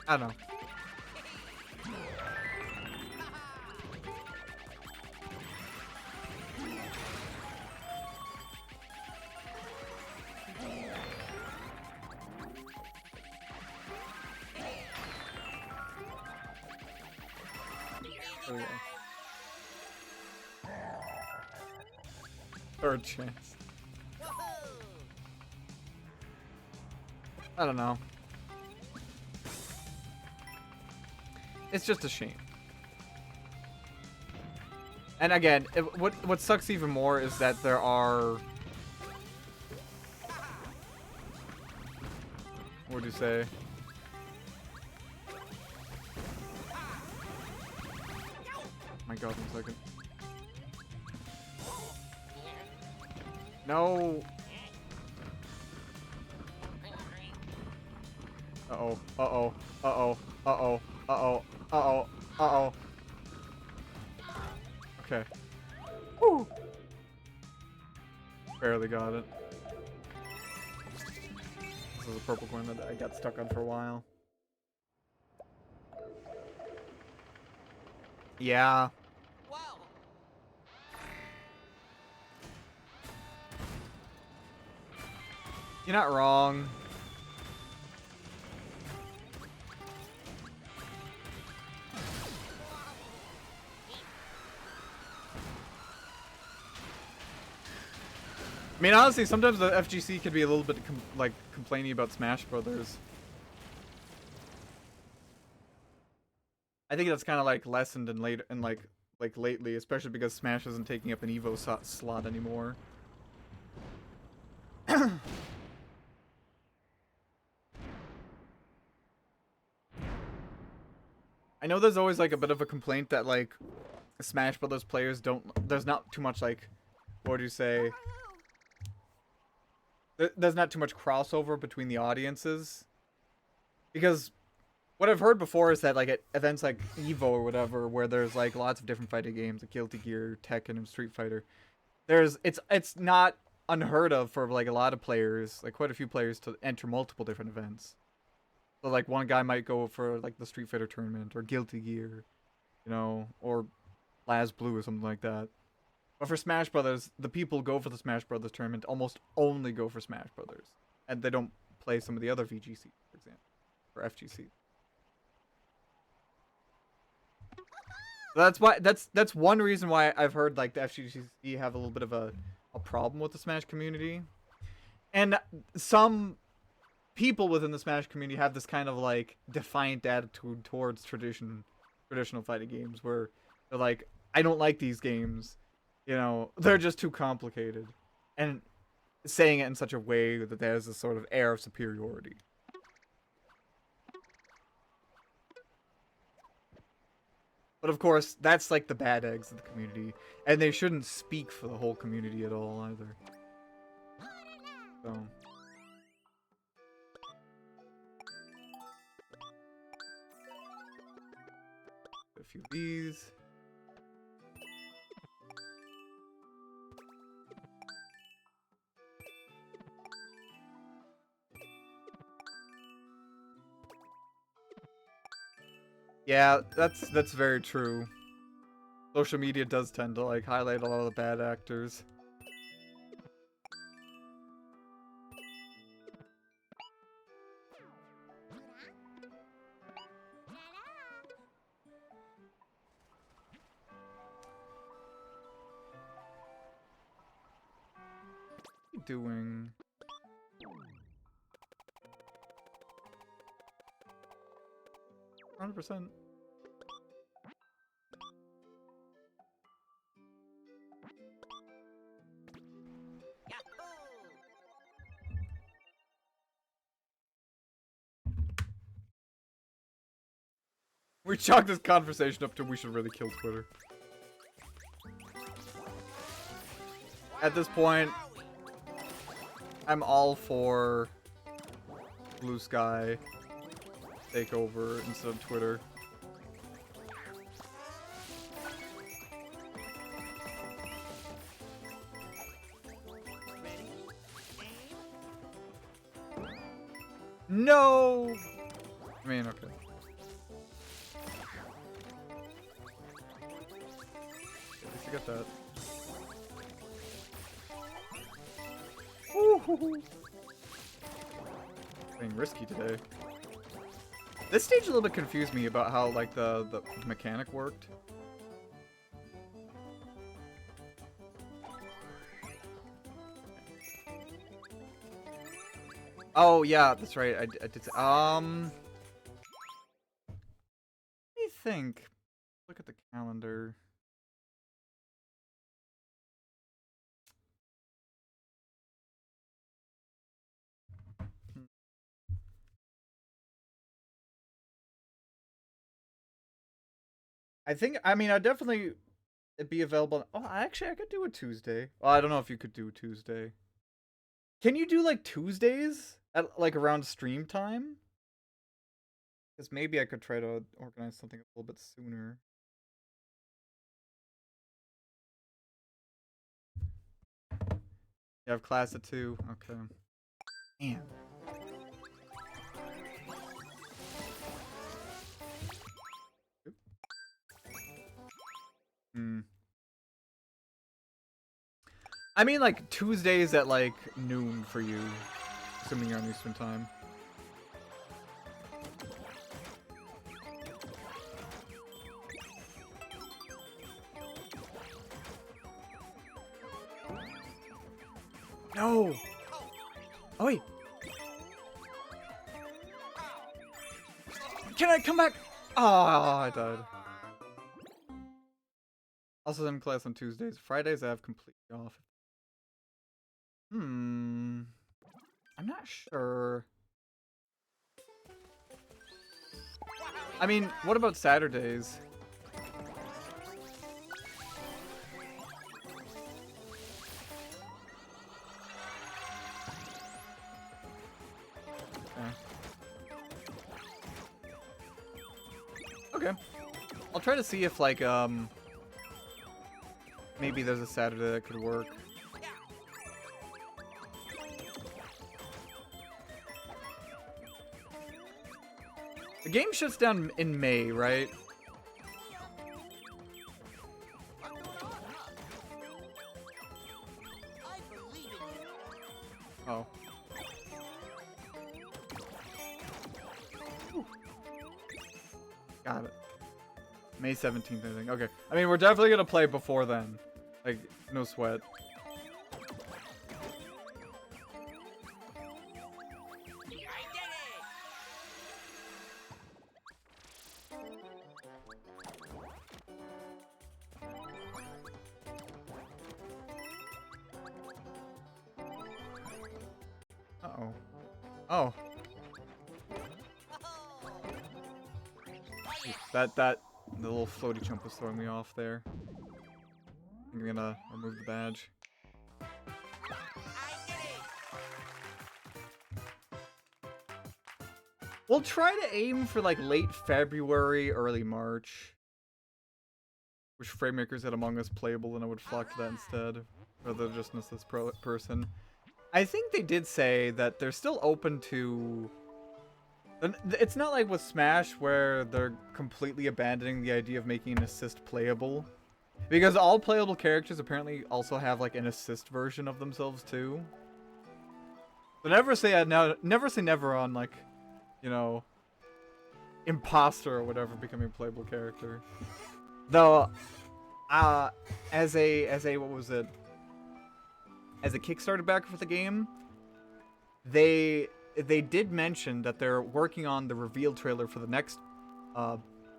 I don't know. There we go. Third chance. I don't know. It's just a shame. And again, what sucks even more is that there are... What would you say? My my god, 1 second. No. Uh-oh. Uh-oh. Uh-oh. Uh-oh. Uh-oh. Uh-oh. Uh-oh. Okay. Woo. Barely got it. This is a purple coin that I got stuck on for a while. Yeah. Wow. You're not wrong. I mean, honestly, sometimes the FGC can be a little bit complaining about Smash Brothers. I think that's kind of like lessened in late and like lately, especially because Smash isn't taking up an Evo slot anymore. I know there's always like a bit of a complaint that like Smash Brothers players don't. There's not too much like, what do you say? There's not too much crossover between the audiences, because what I've heard before is that like at events like Evo or whatever, where there's like lots of different fighting games, like Guilty Gear, Tekken, and Street Fighter, it's not unheard of for like a lot of players, like quite a few players, to enter multiple different events. So like one guy might go for like the Street Fighter tournament or Guilty Gear, you know, or Laz Blue or something like that. But for Smash Brothers, the people who go for the Smash Brothers tournament almost only go for Smash Brothers, and they don't play some of the other VGC, for example, or FGC. That's why that's one reason why I've heard like the FGC have a little bit of a problem with the Smash community, and some people within the Smash community have this kind of like defiant attitude towards traditional fighting games, where they're like, I don't like these games, you know, they're just too complicated, and saying it in such a way that there's this sort of air of superiority. But of course, that's like the bad eggs of the community, and they shouldn't speak for the whole community at all either. So. A few of these. Yeah, that's very true. Social media does tend to like highlight a lot of the bad actors. What are you doing? %. We chalked this conversation up to we should really kill Twitter. At this point, I'm all for Blue Sky takeover instead of Twitter. No! I mean, okay. At least I got that. Ooh. Being risky today. This stage a little bit confused me about how like the mechanic worked. Oh yeah, that's right. I did. Let me think. Look at the calendar. I think, I mean, I'd definitely be available. Oh, actually, I could do a Tuesday. Well, I don't know if you could do Tuesday. Can you do like Tuesdays at like around stream time? Because maybe I could try to organize something a little bit sooner. You have class at 2? Okay. Damn. Hmm. I mean, like, Tuesdays at, like, noon for you. Assuming you're on Eastern time. No! Oh, wait! Can I come back? Oh, I died. Also, I'm in class on Tuesdays. Fridays I have completely off. I'm not sure. I mean, what about Saturdays? Okay. I'll try to see if, like, maybe there's a Saturday that could work. The game shuts down in May, right? Oh. Whew. Got it. May 17th, I think. Okay. I mean, we're definitely gonna play before then. Like, no sweat. Uh-oh. Oh. The little floaty chump was throwing me off there. I'm gonna remove the badge. We'll try to aim for like late February, early March. Wish Framemakers had Among Us playable and I would flock to that instead. Rather than just miss this person. I think they did say that they're still open to... It's not like with Smash where they're completely abandoning the idea of making an assist playable. Because all playable characters apparently also have like an assist version of themselves too. But never say never say never on like, you know, imposter or whatever becoming a playable character. Though, as a what was it? As a Kickstarter backer for the game, they did mention that they're working on the reveal trailer for the next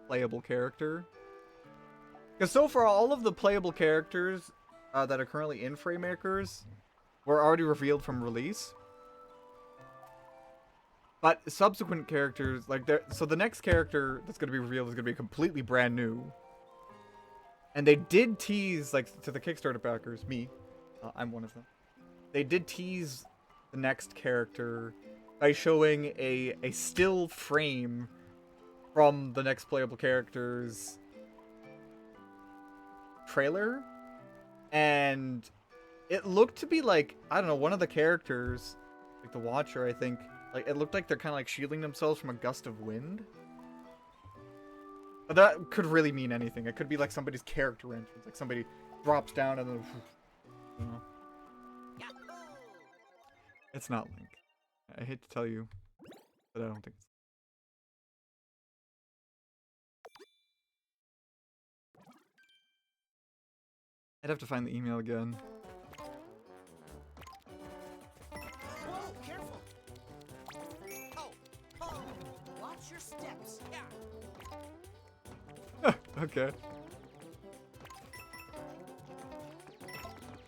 playable character. Because so far, all of the playable characters that are currently in Framemakers were already revealed from release. But subsequent characters, like so the next character that's going to be revealed is going to be completely brand new. And they did tease, like, to the Kickstarter backers, me, I'm one of them. They did tease the next character by showing a still frame from the next playable character's trailer. And it looked to be like, I don't know, one of the characters, like the Watcher, I think, like it looked like they're kind of like shielding themselves from a gust of wind. But that could really mean anything. It could be like somebody's character entrance, like somebody drops down and then, you know. It's not Link. I hate to tell you, but I don't think it's... I'd have to find the email again. Whoa, careful. Oh, watch your steps. Yeah. Okay.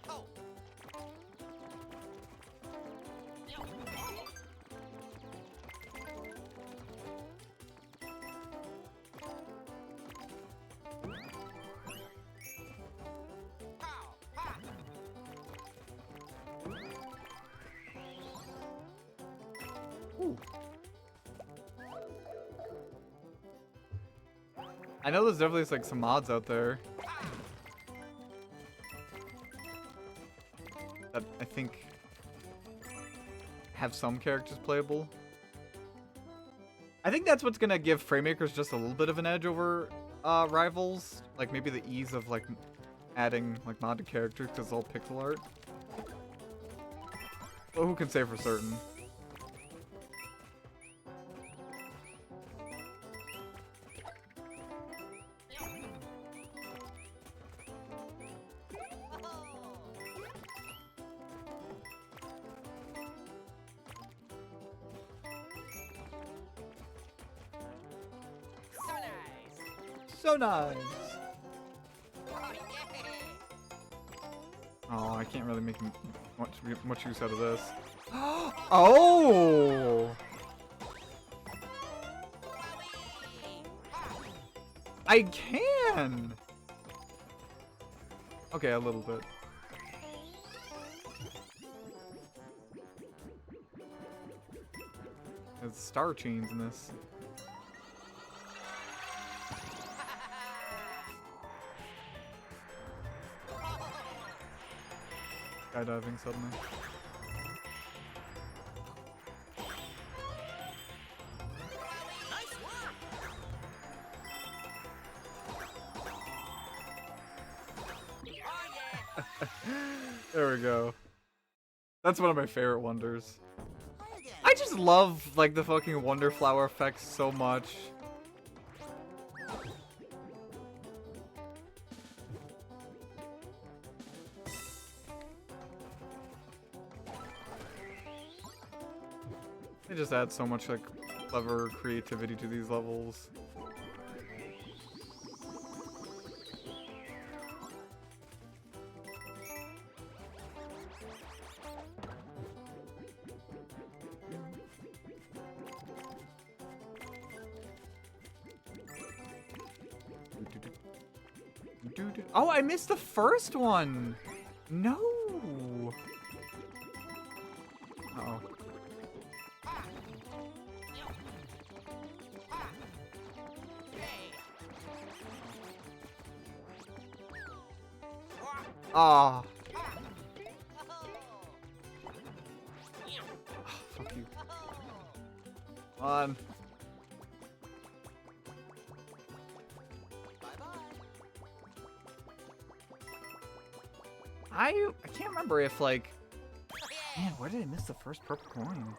Oh. Ooh. I know there's definitely like some mods out there that I think have some characters playable. I think that's what's gonna give Framemakers just a little bit of an edge over rivals. Like maybe the ease of like adding like modded characters because it's all pixel art. But who can say for certain? So nice. Oh, I can't really make much use out of this. Oh! I can! Okay, a little bit. There's star chains in this. Skydiving suddenly. There we go. That's one of my favorite wonders. I just love like the fucking wonder flower effects so much. They just add so much like clever creativity to these levels. Oh, I missed the first one. No. Uh-oh. Ah. Fuck you. Come on. I can't remember if like, man, where did I miss the first purple coin?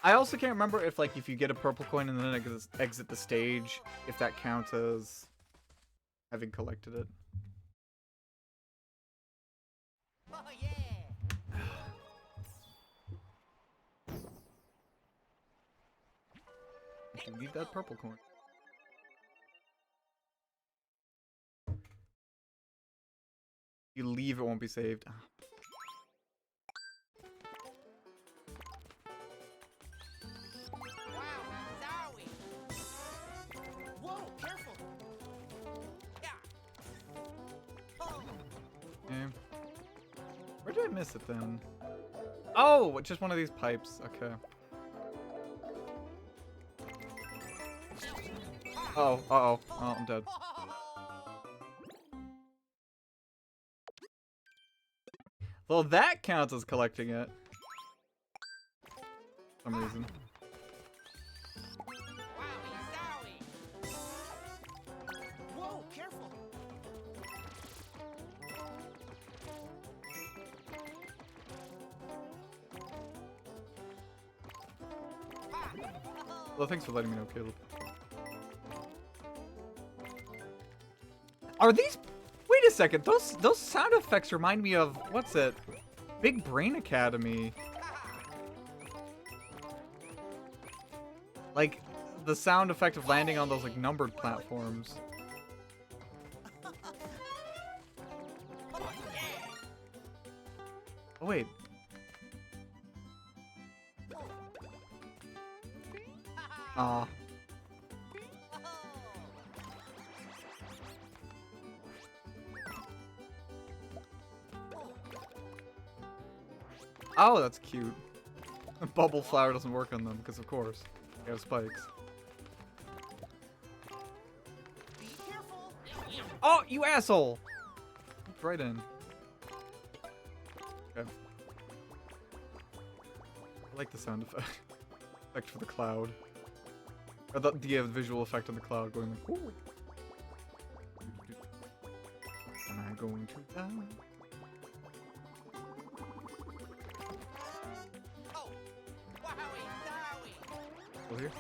I also can't remember if like if you get a purple coin and then exit the stage, if that counts as having collected it. Oh yeah. You need that purple coin. You leave, it won't be saved. Ah. Whoa, careful. Yeah. Oh. Okay. Where did I miss it then? Oh, just one of these pipes. Okay. Oh, uh-oh. Oh, I'm dead. Well, that counts as collecting it. For some reason. Whoa, careful. Well, thanks for letting me know, Caleb. Are these... Wait a second. Those sound effects remind me of... What's it? Big Brain Academy. Like, the sound effect of landing on those, like, numbered platforms. Oh, wait. Aw. Oh, that's cute. Bubble flower doesn't work on them because, of course, they have spikes. Be careful. Oh, you asshole! Looked right in. Okay. I like the sound effect for the cloud. Or the visual effect of the cloud going like, ooh. Am I going to die? Oh, wowie zowie. Still here?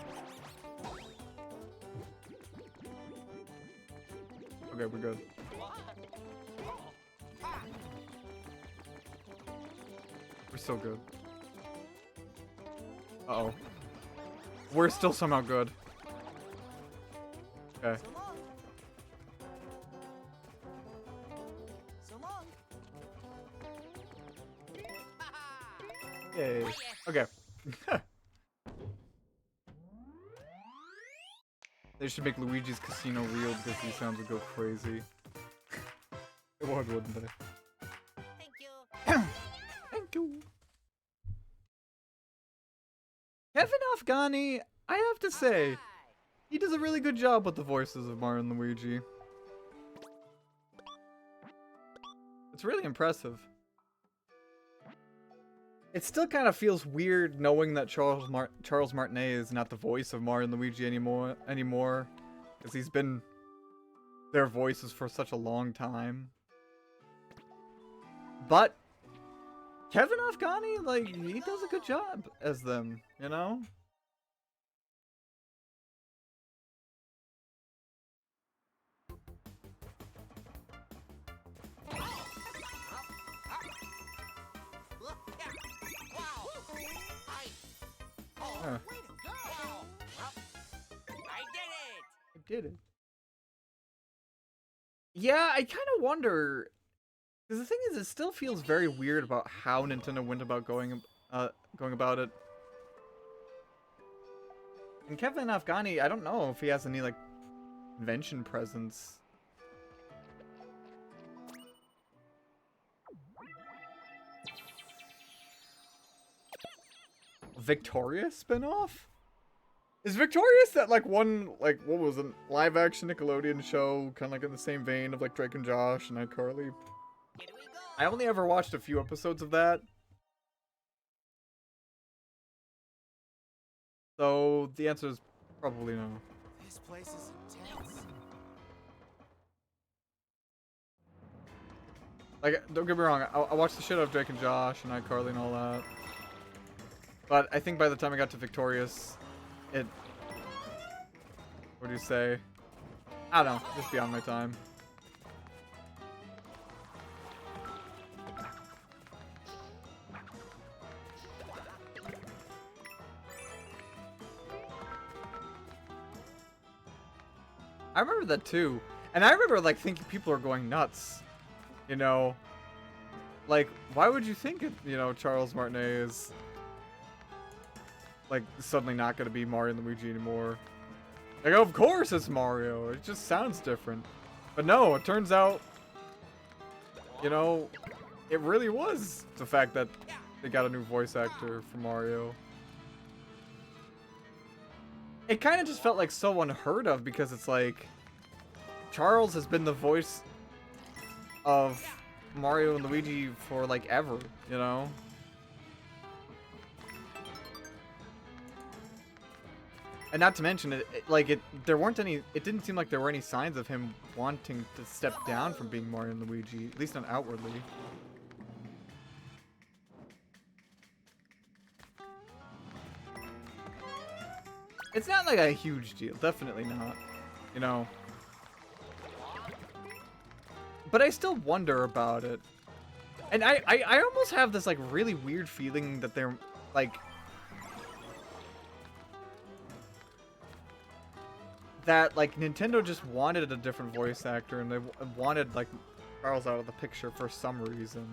Okay, we're good. We're still good. Uh-oh. We're still somehow good. Okay. So long. So long. Yay. Okay. They should make Luigi's Casino real because these sounds would go crazy. It would, wouldn't they? Thank you. Thank you. Kevin Afghani, I have to say, he does a really good job with the voices of Mario and Luigi. It's really impressive. It still kind of feels weird knowing that Charles Martinet is not the voice of Mario and Luigi anymore, because he's been their voices for such a long time. But Kevin Afghani, like, he does a good job as them, you know? Look, yeah. Wow. I. Oh, Huh. way to go. Wow. I did it. I did it. Yeah, I kind of wonder, because the thing is, it still feels very weird about how Nintendo went about going about it. And Kevin Afghani, I don't know if he has any, like, convention presence. Victorious spinoff? Is Victorious that, like, one, like, what was it, live action Nickelodeon show, kind of like in the same vein of, like, Drake and Josh and iCarly? Here we go. I only ever watched a few episodes of that. So, the answer is probably no. This place is intense. Like, don't get me wrong, I watched the shit out of Drake and Josh and iCarly and all that. But I think by the time I got to Victorious, it... What do you say? I don't know, just beyond my time. I remember that too. And I remember, like, thinking people are going nuts. You know? Like, why would you think it, you know, Charles Martinet is, like, suddenly not going to be Mario and Luigi anymore? Like, of course it's Mario. It just sounds different. But no, it turns out, you know, it really was the fact that they got a new voice actor for Mario. It kind of just felt like so unheard of because it's like, Charles has been the voice of Mario and Luigi for, like, ever, you know? And not to mention, there weren't any, it didn't seem like there were any signs of him wanting to step down from being Mario and Luigi, at least not outwardly. It's not like a huge deal, definitely not, you know? But I still wonder about it. And I almost have this, like, really weird feeling that they're, like... that, like, Nintendo just wanted a different voice actor, and they wanted, like, Charles out of the picture for some reason.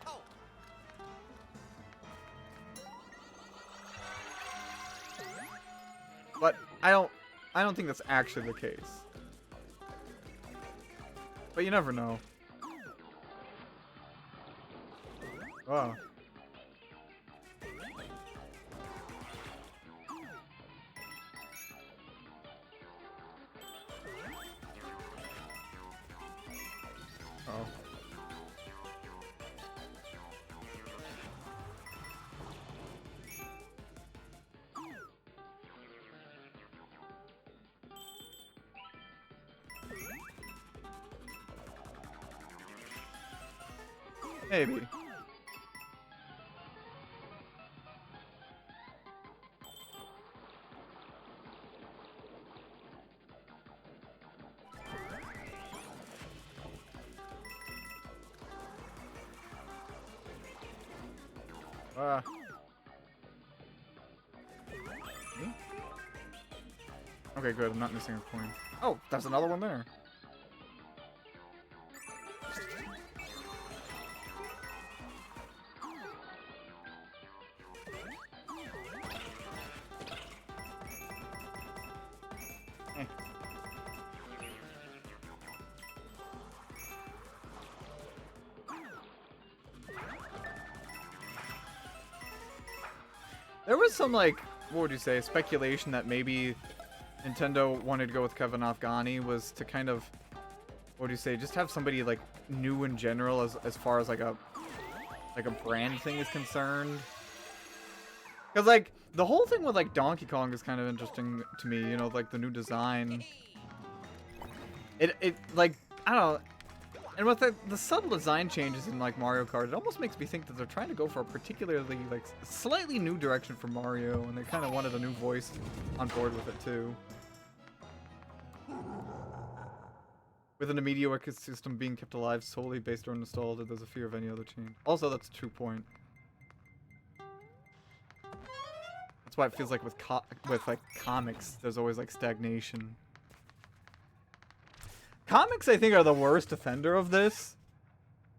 Oh. But I don't think that's actually the case. But you never know. Oh. Oh. Maybe. Me? Okay, good. I'm not missing a coin. Oh, there's another one there. Eh. There was some, like, what would you say, speculation that maybe Nintendo wanted to go with Kevin Afghani was to kind of, what do you say, just have somebody, like, new in general as far as, like a brand thing is concerned. Because, like, the whole thing with, like, Donkey Kong is kind of interesting to me, you know, like, the new design. It like, I don't know. And with the subtle design changes in, like, Mario Kart, it almost makes me think that they're trying to go for a particularly, like, slightly new direction for Mario, and they kind of wanted a new voice on board with it, too. With an immediate ecosystem being kept alive solely based on nostalgia, there's a fear of any other change. Also, that's a true point. That's why it feels like with like comics, there's always like stagnation. Comics, I think, are the worst offender of this.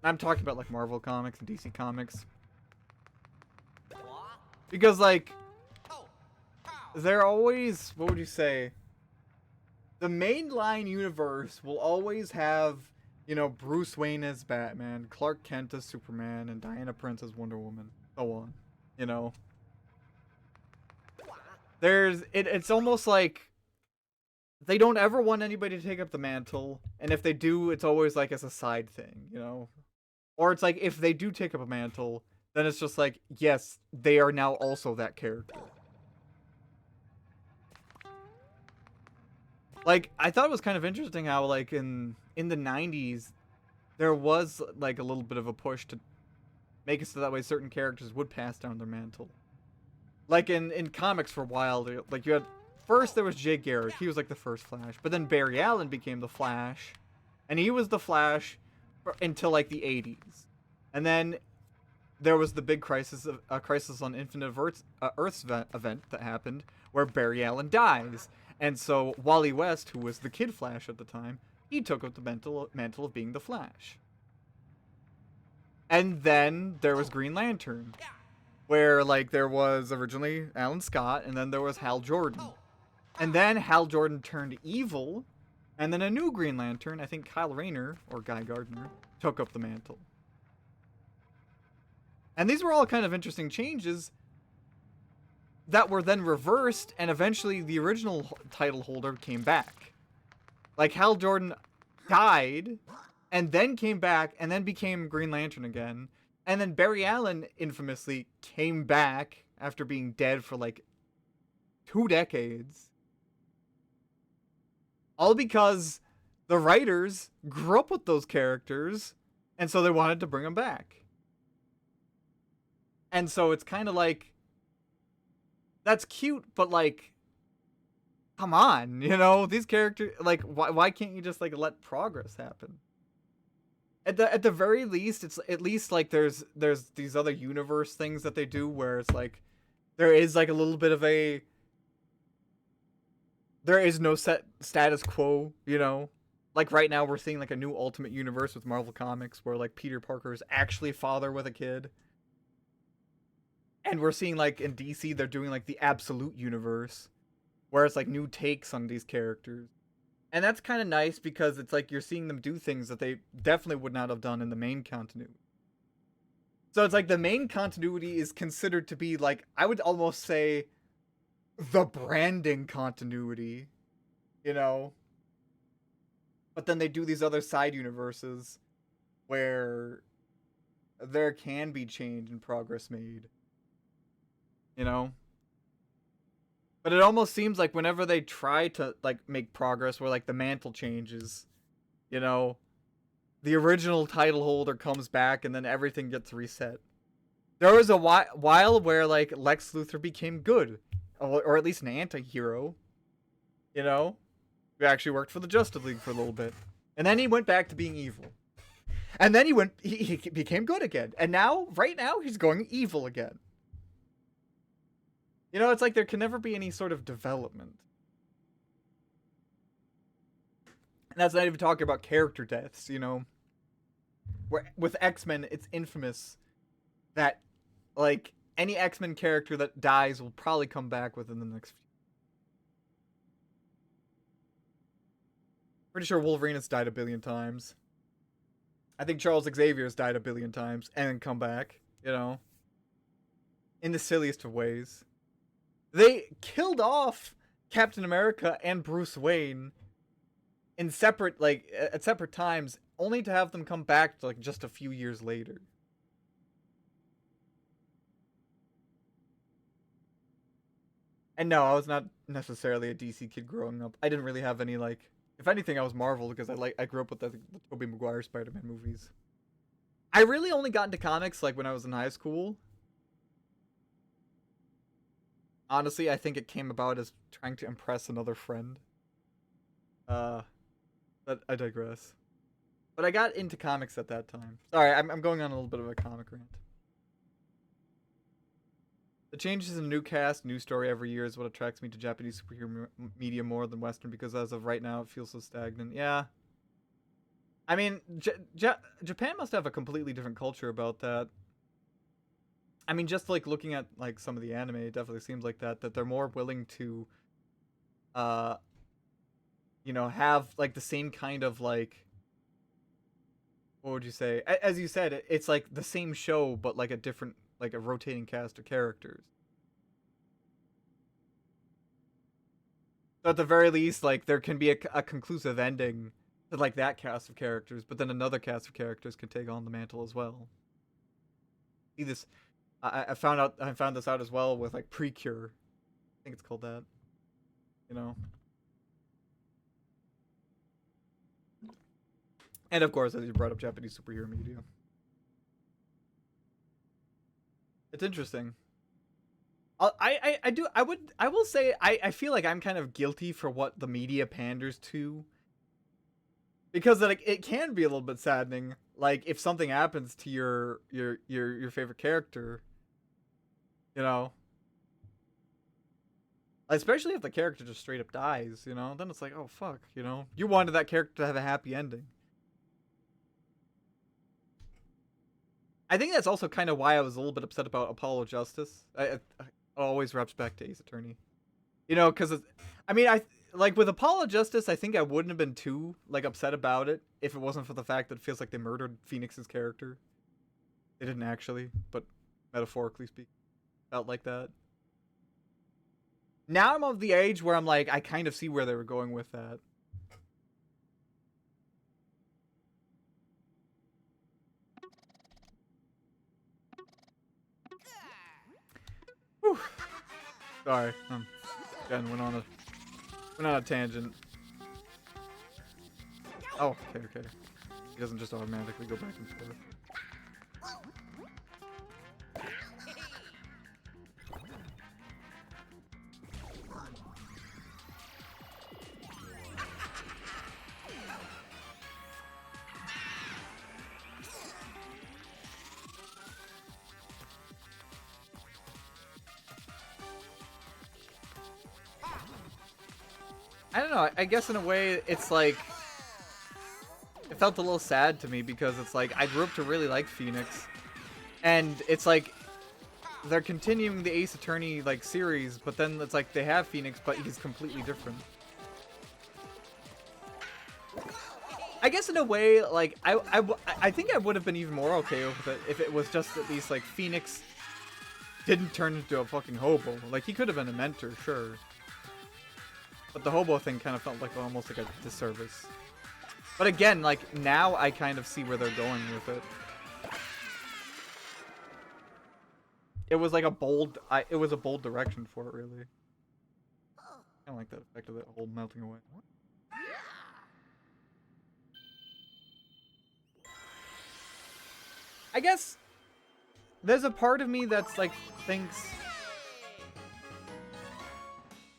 I'm talking about like Marvel comics and DC comics. Because like, they're always, what would you say? The mainline universe will always have, you know, Bruce Wayne as Batman, Clark Kent as Superman, and Diana Prince as Wonder Woman. So on. You know? It's almost like they don't ever want anybody to take up the mantle, and if they do, it's always like as a side thing, you know? Or it's like if they do take up a mantle, then it's just like, yes, they are now also that character. Like, I thought it was kind of interesting how, like, in the 90s, there was, like, a little bit of a push to make it so that way certain characters would pass down their mantle. Like, in comics for a while, like, you had... First, there was Jay Garrick. He was, like, the first Flash. But then Barry Allen became the Flash. And he was the Flash until, like, the 80s. And then there was the big Crisis on Infinite Earths event that happened, where Barry Allen dies. And so Wally West, who was the Kid Flash at the time, he took up the mantle of being the Flash. And then there was Green Lantern, where, like, there was originally Alan Scott, and then there was Hal Jordan. And then Hal Jordan turned evil, and then a new Green Lantern, I think Kyle Rayner, or Guy Gardner, took up the mantle. And these were all kind of interesting changes that were then reversed, and eventually the original title holder came back. Like, Hal Jordan died, and then came back, and then became Green Lantern again. And then Barry Allen infamously came back after being dead for like 2 decades. All because the writers grew up with those characters, and so they wanted to bring them back. And so it's kind of like, that's cute, but like, come on, you know, these characters, like, why can't you just like let progress happen? At the very least, it's at least like there's these other universe things that they do where it's like there is like a little bit of there is no set status quo, you know? Like right now we're seeing like a new Ultimate Universe with Marvel Comics where like Peter Parker is actually father with a kid. And we're seeing like in DC they're doing like the Absolute Universe where it's like new takes on these characters. And that's kind of nice because it's like you're seeing them do things that they definitely would not have done in the main continuity. So it's like the main continuity is considered to be like, I would almost say, the branding continuity, you know? But then they do these other side universes where there can be change and progress made, you know? But it almost seems like whenever they try to like make progress where like the mantle changes, you know, the original title holder comes back and then everything gets reset. There was a while where like Lex Luthor became good, or at least an anti-hero, you know? He actually worked for the Justice League for a little bit. And then he went back to being evil. And then he became good again. And now, right now, he's going evil again. You know, it's like there can never be any sort of development. And that's not even talking about character deaths, you know? Where with X-Men, it's infamous that, like, any X-Men character that dies will probably come back within the next few. Pretty sure Wolverine has died a billion times. I think Charles Xavier has died a billion times and then come back, you know? In the silliest of ways. They killed off Captain America and Bruce Wayne in separate, like, at separate times, only to have them come back, like, just a few years later. And no, I was not necessarily a DC kid growing up. I didn't really have any, like... If anything, I was Marvel because I grew up with the Tobey Maguire Spider-Man movies. I really only got into comics, like, when I was in high school. Honestly, I think it came about as trying to impress another friend. But I digress. But I got into comics at that time. Sorry, I'm going on a little bit of a comic rant. The changes in new cast, new story every year is what attracts me to Japanese superhero media more than Western, because as of right now, it feels so stagnant. Yeah. I mean, Japan must have a completely different culture about that. I mean, just like looking at like some of the anime, it definitely seems like that they're more willing to, you know, have like the same kind of like, what would you say? As you said, it's like the same show, but like a different, like a rotating cast of characters. So at the very least, like there can be a conclusive ending to like that cast of characters, but then another cast of characters can take on the mantle as well. See this? I found this out as well with like Precure. I think it's called that. You know. And of course, as you brought up, Japanese superhero media. It's interesting. I will say I feel like I'm kind of guilty for what the media panders to, because like it can be a little bit saddening. Like if something happens to your favorite character, you know, especially if the character just straight up dies, you know, then it's like, oh fuck, you know, you wanted that character to have a happy ending. I think that's also kind of why I was a little bit upset about Apollo Justice. It always wraps back to Ace Attorney, you know, because I mean, like with Apollo Justice, I think I wouldn't have been too like upset about it if it wasn't for the fact that it feels like they murdered Phoenix's character. They didn't actually, but metaphorically speaking, felt like that. Now I'm of the age where I'm like, I kind of see where they were going with that. Whew. Sorry, again went on a tangent. Oh, okay. He doesn't just automatically go back and forth. I don't know, I guess in a way it's like, it felt a little sad to me because it's like, I grew up to really like Phoenix, and it's like, they're continuing the Ace Attorney like series, but then it's like they have Phoenix, but he's completely different. I guess in a way, like, I think I would have been even more okay with it if it was just at least, like, Phoenix didn't turn into a fucking hobo. Like, he could have been a mentor, sure. But the hobo thing kind of felt like almost like a disservice. But again, like, now I kind of see where they're going with it. It was like a bold, it was a bold direction for it, really. I don't like that effect of that whole melting away. I guess there's a part of me that's like thinks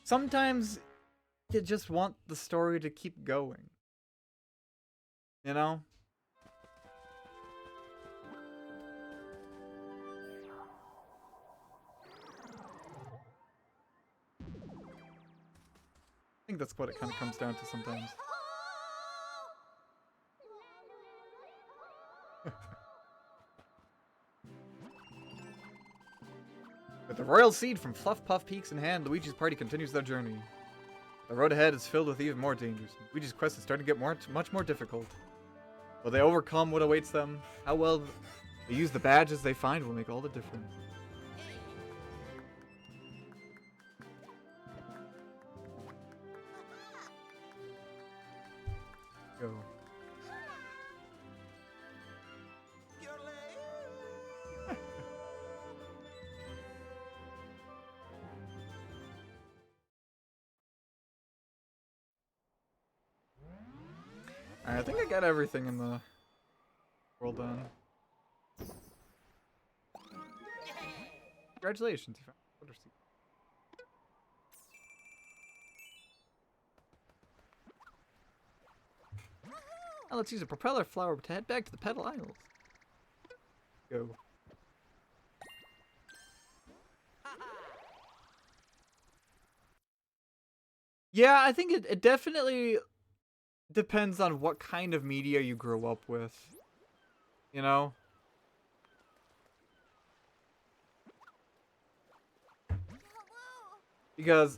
sometimes you just want the story to keep going. You know? I think that's what it kind of comes down to sometimes. With the royal seed from Fluff Puff Peaks in hand, Luigi's party continues their journey. The road ahead is filled with even more dangers. Luigi's quest is starting to get much more difficult. Will they overcome what awaits them? How well they use the badges they find will make all the difference. Go. Alright, I think I got everything in the world done. Congratulations, you found a water seed. Now let's use a propeller flower to head back to the Petal Isles. Go. Yeah, I think it definitely depends on what kind of media you grew up with. You know? Because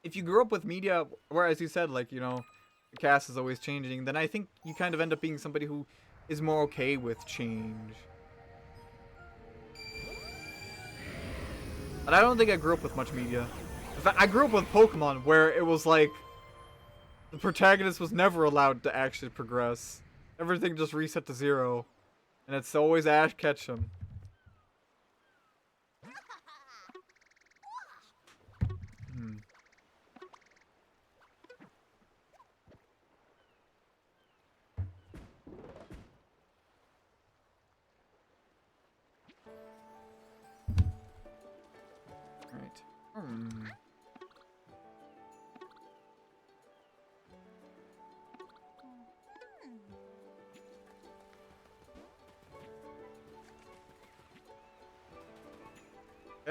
if you grew up with media where, as you said, like, you know, the cast is always changing, then I think you kind of end up being somebody who is more okay with change. But I don't think I grew up with much media. In fact, I grew up with Pokemon where it was like the protagonist was never allowed to actually progress. Everything just reset to 0. And it's always Ash Ketchum.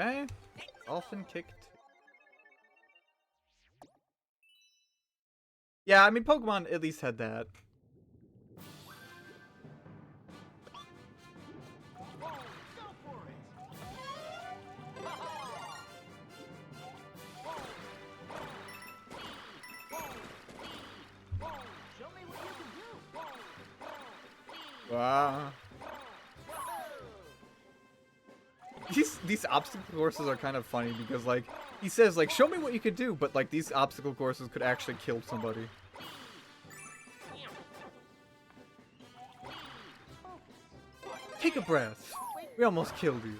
Right. Okay. Dolphin kicked. Yeah, I mean, Pokemon at least had that. Wow. These obstacle courses are kind of funny because, like, he says, like, show me what you could do, but, like, these obstacle courses could actually kill somebody. Take a breath. We almost killed you.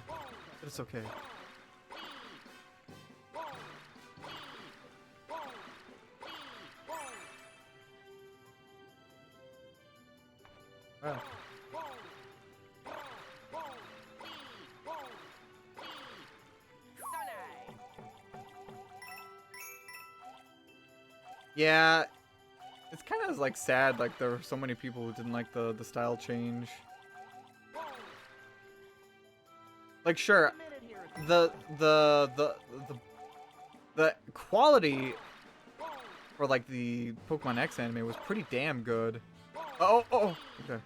But it's okay. Wow. Yeah, it's kind of like sad, like there were so many people who didn't like the style change. Like, sure, the quality for like the Pokemon X anime was pretty damn good. Oh, okay.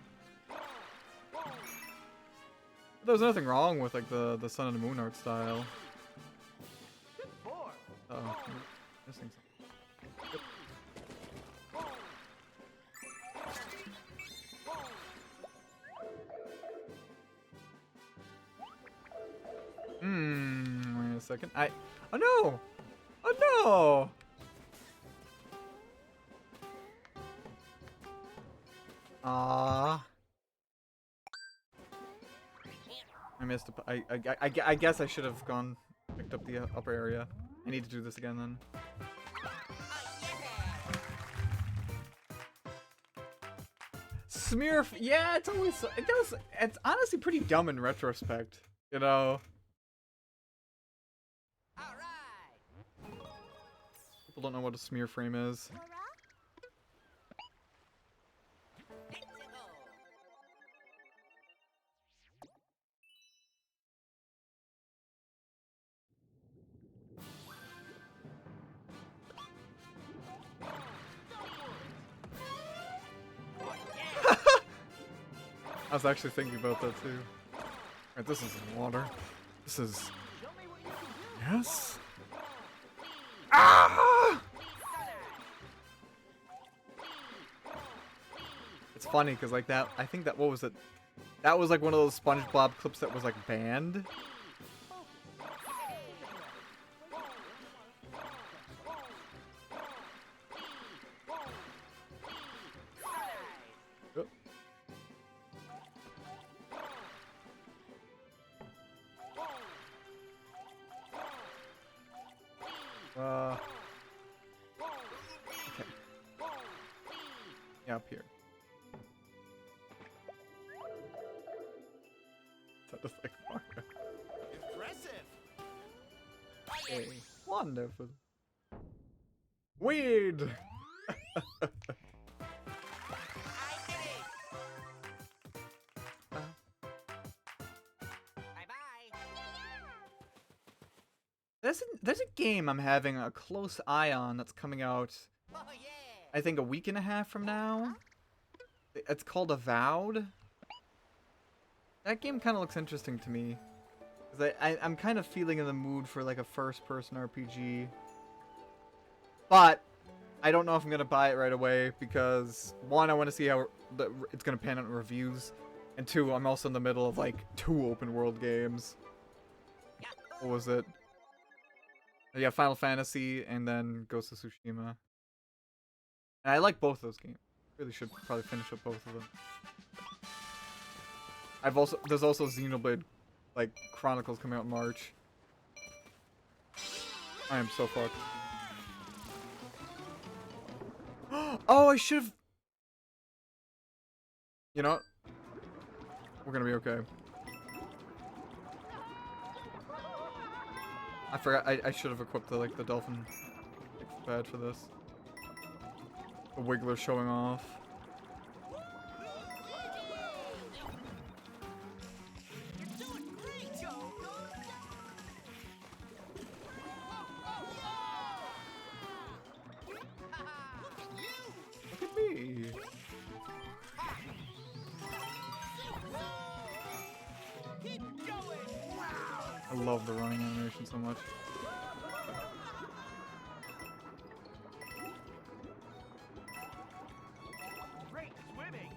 There was nothing wrong with like the Sun and the Moon art style. Uh oh, missing something. second. Oh no! Oh no! Ah. I missed I guess I should have picked up the upper area. I need to do this again then. Smear, yeah, it's honestly pretty dumb in retrospect, you know. People don't know what a smear frame is. I was actually thinking about that too. Alright, this isn't water. This is... Yes? Ah! It's funny because like that, I think that, what was it? That was like one of those SpongeBob clips that was like banned. Okay. Yeah, up here. That is like Mario. Impressive. Okay. Wonderful. Weird. There's a game I'm having a close eye on that's coming out, I think, a week and a half from now. It's called Avowed. That game kind of looks interesting to me. 'Cause I'm kind of feeling in the mood for like a first-person RPG. But I don't know if I'm going to buy it right away because, one, I want to see how it's going to pan out in reviews. And two, I'm also in the middle of like 2 open-world games. What was it? Yeah, Final Fantasy and then Ghost of Tsushima. And I like both those games. Really should probably finish up both of them. There's also Xenoblade, like, Chronicles coming out in March. I am so fucked. Oh, I should've... You know what? We're gonna be okay. I forgot, I should have equipped the, like, the dolphin pad for this. The Wiggler showing off. You're doing great, Joe. Look at you. Look at me. Keep going. Wow. I love the running animation so much. Great swimming.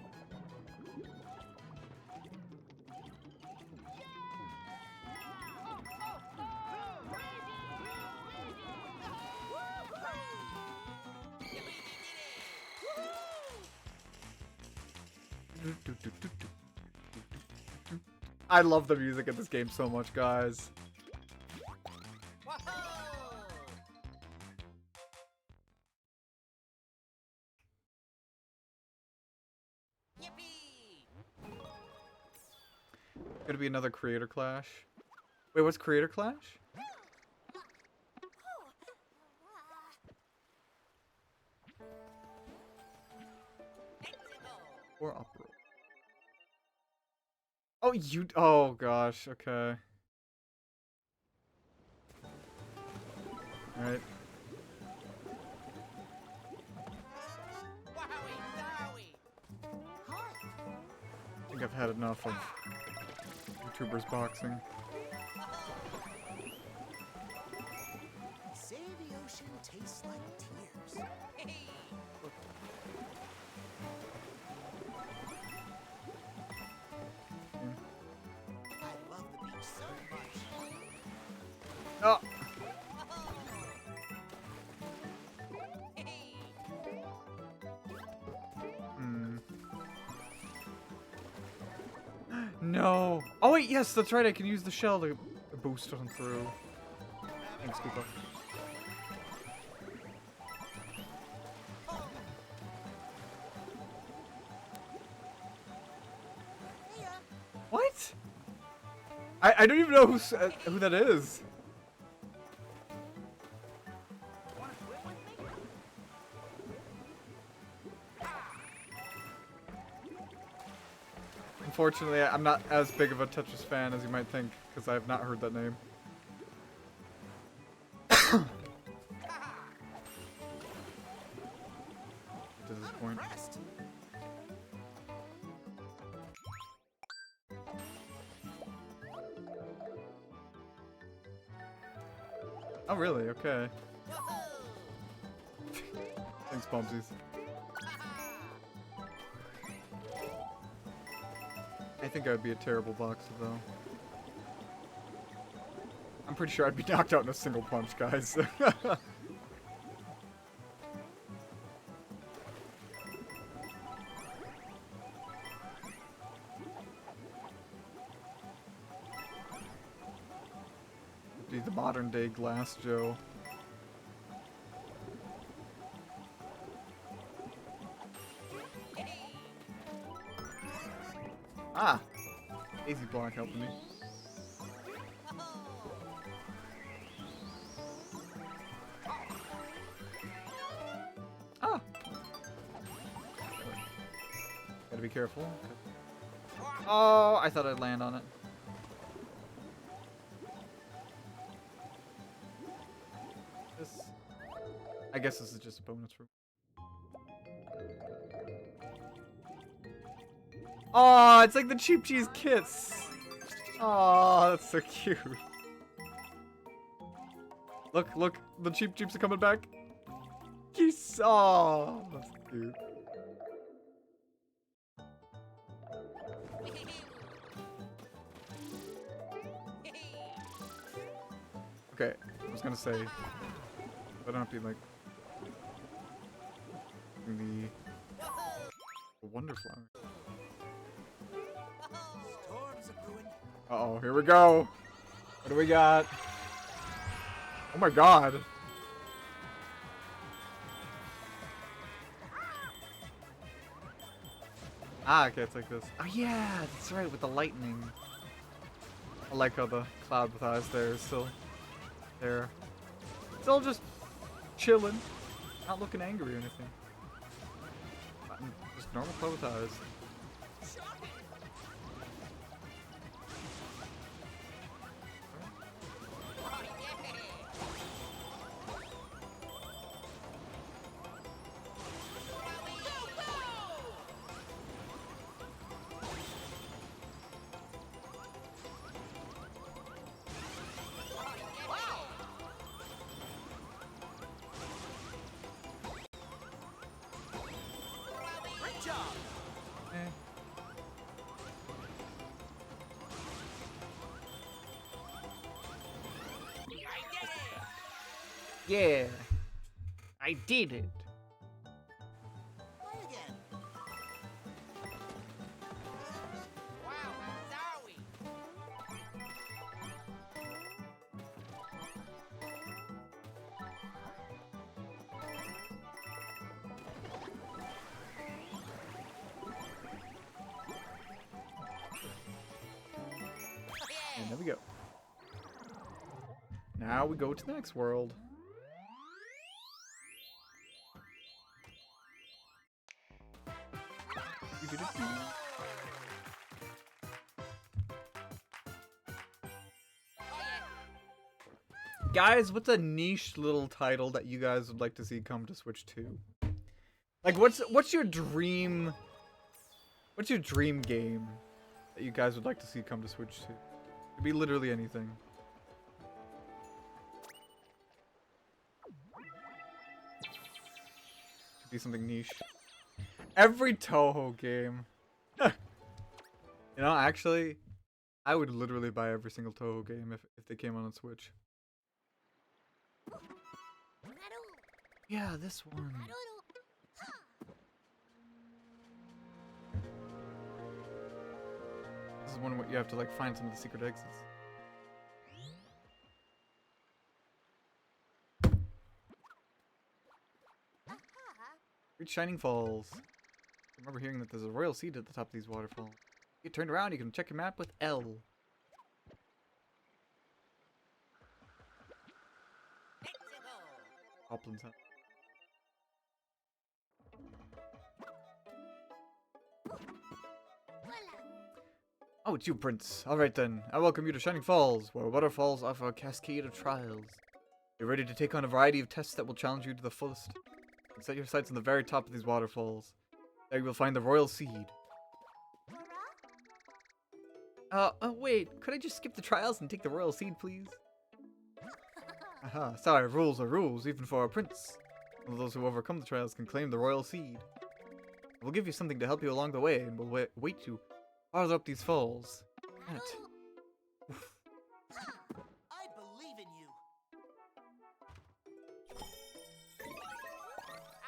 I love the music in this game so much, guys. Gonna be another Creator Clash. Wait, what's Creator Clash? Or Uproar. Oh, oh gosh, okay. Alright. I think I've had enough of YouTubers boxing. Say the ocean tastes like tears. I love the beach so much. Oh. Hmm. No. Oh wait, yes, that's right. I can use the shell to boost on through. Thanks, Koopa. What? I don't even know who that is. Unfortunately, I'm not as big of a Tetris fan as you might think, because I have not heard that name. To this point. Oh, really? Okay. Thanks, Bumpsies. I think I would be a terrible boxer, though. I'm pretty sure I'd be knocked out in a single punch, guys. Be the modern day Glass Joe. Ah! Easy block helping me. Ah! Gotta be careful. Oh, I thought I'd land on it. This... I guess this is just a bonus for... Oh, it's like the Cheap Cheese kits. Oh, that's so cute. Look, look, the Cheap Cheeps are coming back. Yes. Oh, that's cute. Okay, I was gonna say, I don't have to be like the Wonder Flower. Uh-oh, here we go. What do we got? Oh my god. Ah, okay, it's like this. Oh yeah, that's right, with the lightning. I like how the cloud with eyes there is still there. Still just chilling. Not looking angry or anything. Just normal cloud with eyes. Yeah, I did it. Play again. Wow, sorry. And there we go. Now we go to the next world. Guys, what's a niche little title that you guys would like to see come to Switch 2? Like, what's your dream? What's your dream game that you guys would like to see come to Switch 2? It could be literally anything. Could be something niche. Every Toho game. You know, actually, I would literally buy every single Toho game if they came on Switch. Yeah, this one. This is one where you have to like find some of the secret exits. Reach Shining Falls. I remember hearing that there's a royal seed at the top of these waterfalls. You turn around, you can check your map with L. Hoplin's Hut. Oh, it's you, Prince. Alright then, I welcome you to Shining Falls, where waterfalls offer a cascade of trials. You're ready to take on a variety of tests that will challenge you to the fullest. Set your sights on the very top of these waterfalls. There you will find the royal seed. Wait, could I just skip the trials and take the royal seed, please? Aha, sorry, rules are rules, even for a prince. Only those who overcome the trials can claim the royal seed. We'll give you something to help you along the way, and we'll wait you farther up these falls. That. I believe in you.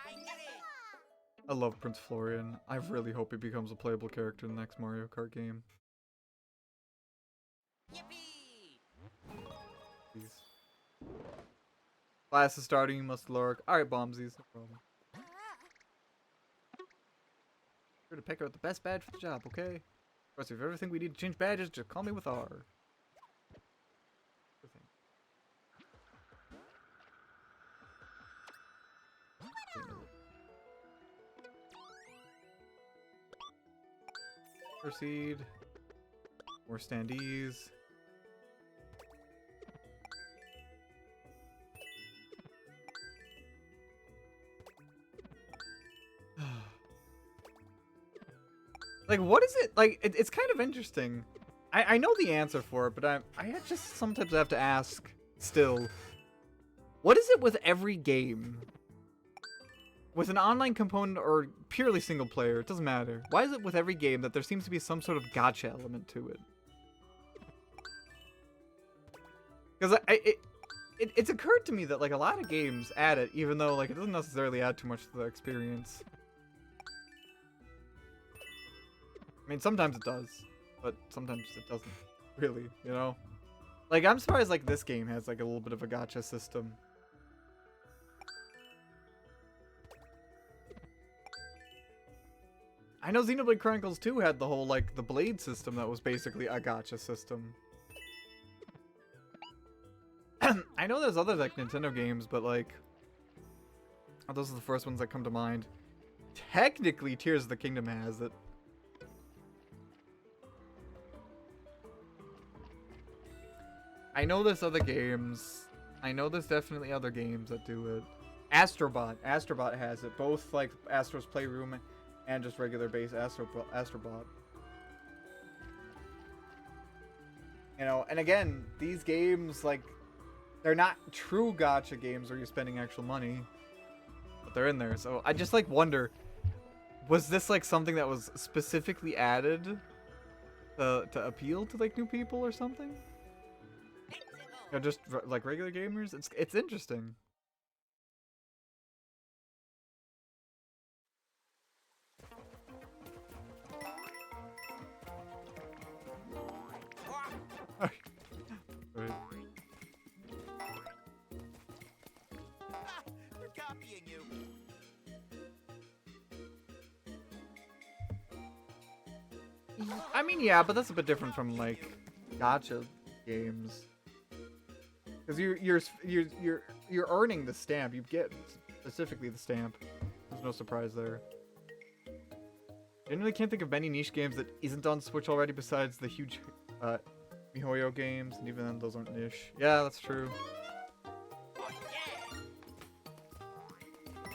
I did it. I love Prince Florian. I really hope he becomes a playable character in the next Mario Kart game. Yippee! Please. Class is starting, you must lurk. Alright, Bombsies, no problem. Sure to pick out the best badge for the job, okay? Of course, if you ever think we need to change badges, just call me with R. Sure thing. Proceed. More standees. Like, what is it? Like, it's kind of interesting. I know the answer for it, but I just sometimes have to ask still. What is it with every game? With an online component or purely single player, it doesn't matter. Why is it with every game that there seems to be some sort of gacha element to it? Because it's occurred to me that like a lot of games add it, even though like it doesn't necessarily add too much to the experience. I mean, sometimes it does, but sometimes it doesn't really, you know? Like, I'm surprised like this game has like a little bit of a gacha system. I know Xenoblade Chronicles 2 had the whole like the blade system that was basically a gacha system. I know there's other like Nintendo games, but like those are the first ones that come to mind. Technically, Tears of the Kingdom has it. I know there's other games. I know there's definitely other games that do it. Astrobot. Astrobot has it. Both like Astro's Playroom and just regular base Astrobot. You know, and again, these games, like, they're not true gacha games where you're spending actual money. But they're in there. So I just like wonder, was this like something that was specifically added to appeal to like new people or something? Or just like regular gamers? It's interesting. Right. We're copying you. I mean, yeah, but that's a bit different from like gacha games. Because you're earning the stamp. You get specifically the stamp. There's no surprise there. I really can't think of many niche games that isn't on Switch already besides the huge MiHoYo games, and even then those aren't niche. Yeah, that's true. Oh,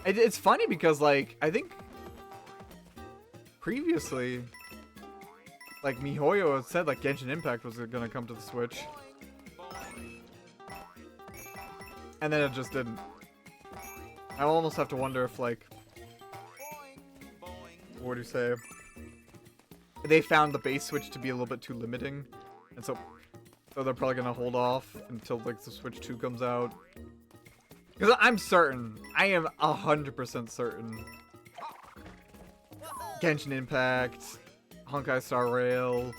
yeah. It's funny because like I think previously like MiHoYo had said like Genshin Impact was gonna come to the Switch. And then it just didn't. I almost have to wonder if, like, what do you say? They found the base Switch to be a little bit too limiting, and so they're probably gonna hold off until like the Switch 2 comes out. Because I'm certain, I am 100% certain. Genshin Impact, Honkai Star Rail,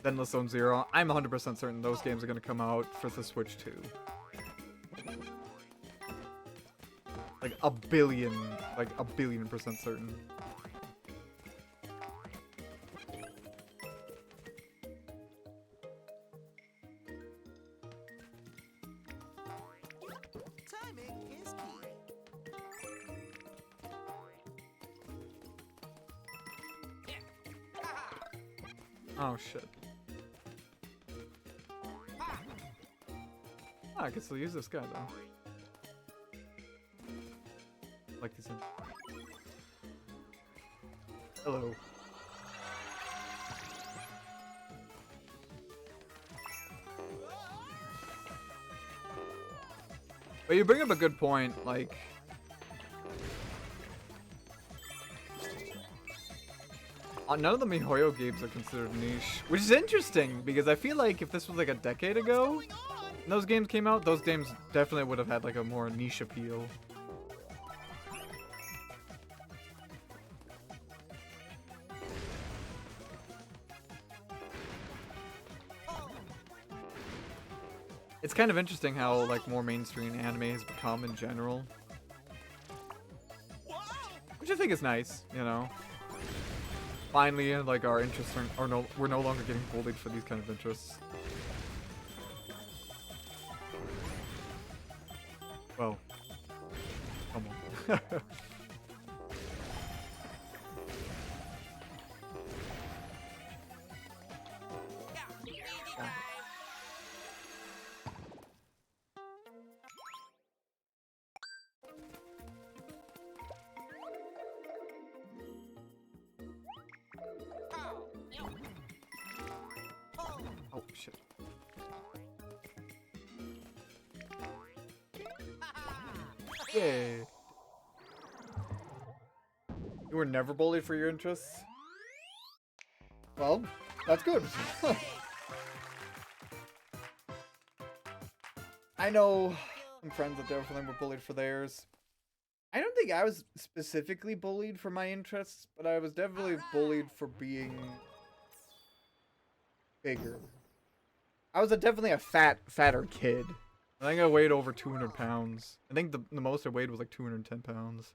Zenless Zone Zero. I'm 100% certain those games are going to come out for the Switch too. Like a billion percent certain. Timing is key. Oh shit. I can still use this guy though. Like these in. Hello. But you bring up a good point, like none of the MiHoYo games are considered niche, which is interesting because I feel like if this was like a decade ago and those games came out, those games definitely would have had like a more niche appeal. It's kind of interesting how like more mainstream anime has become in general, which I think is nice, you know. Finally, like our interests we're no longer getting bullied for these kind of interests. Well, come on. Oh shit. Yay. You were never bullied for your interests? Well, that's good. I know some friends that definitely were bullied for theirs. I don't think I was specifically bullied for my interests, but I was definitely bullied for being bigger. I was definitely a fatter kid. I think I weighed over 200 pounds. I think the most I weighed was like 210 pounds.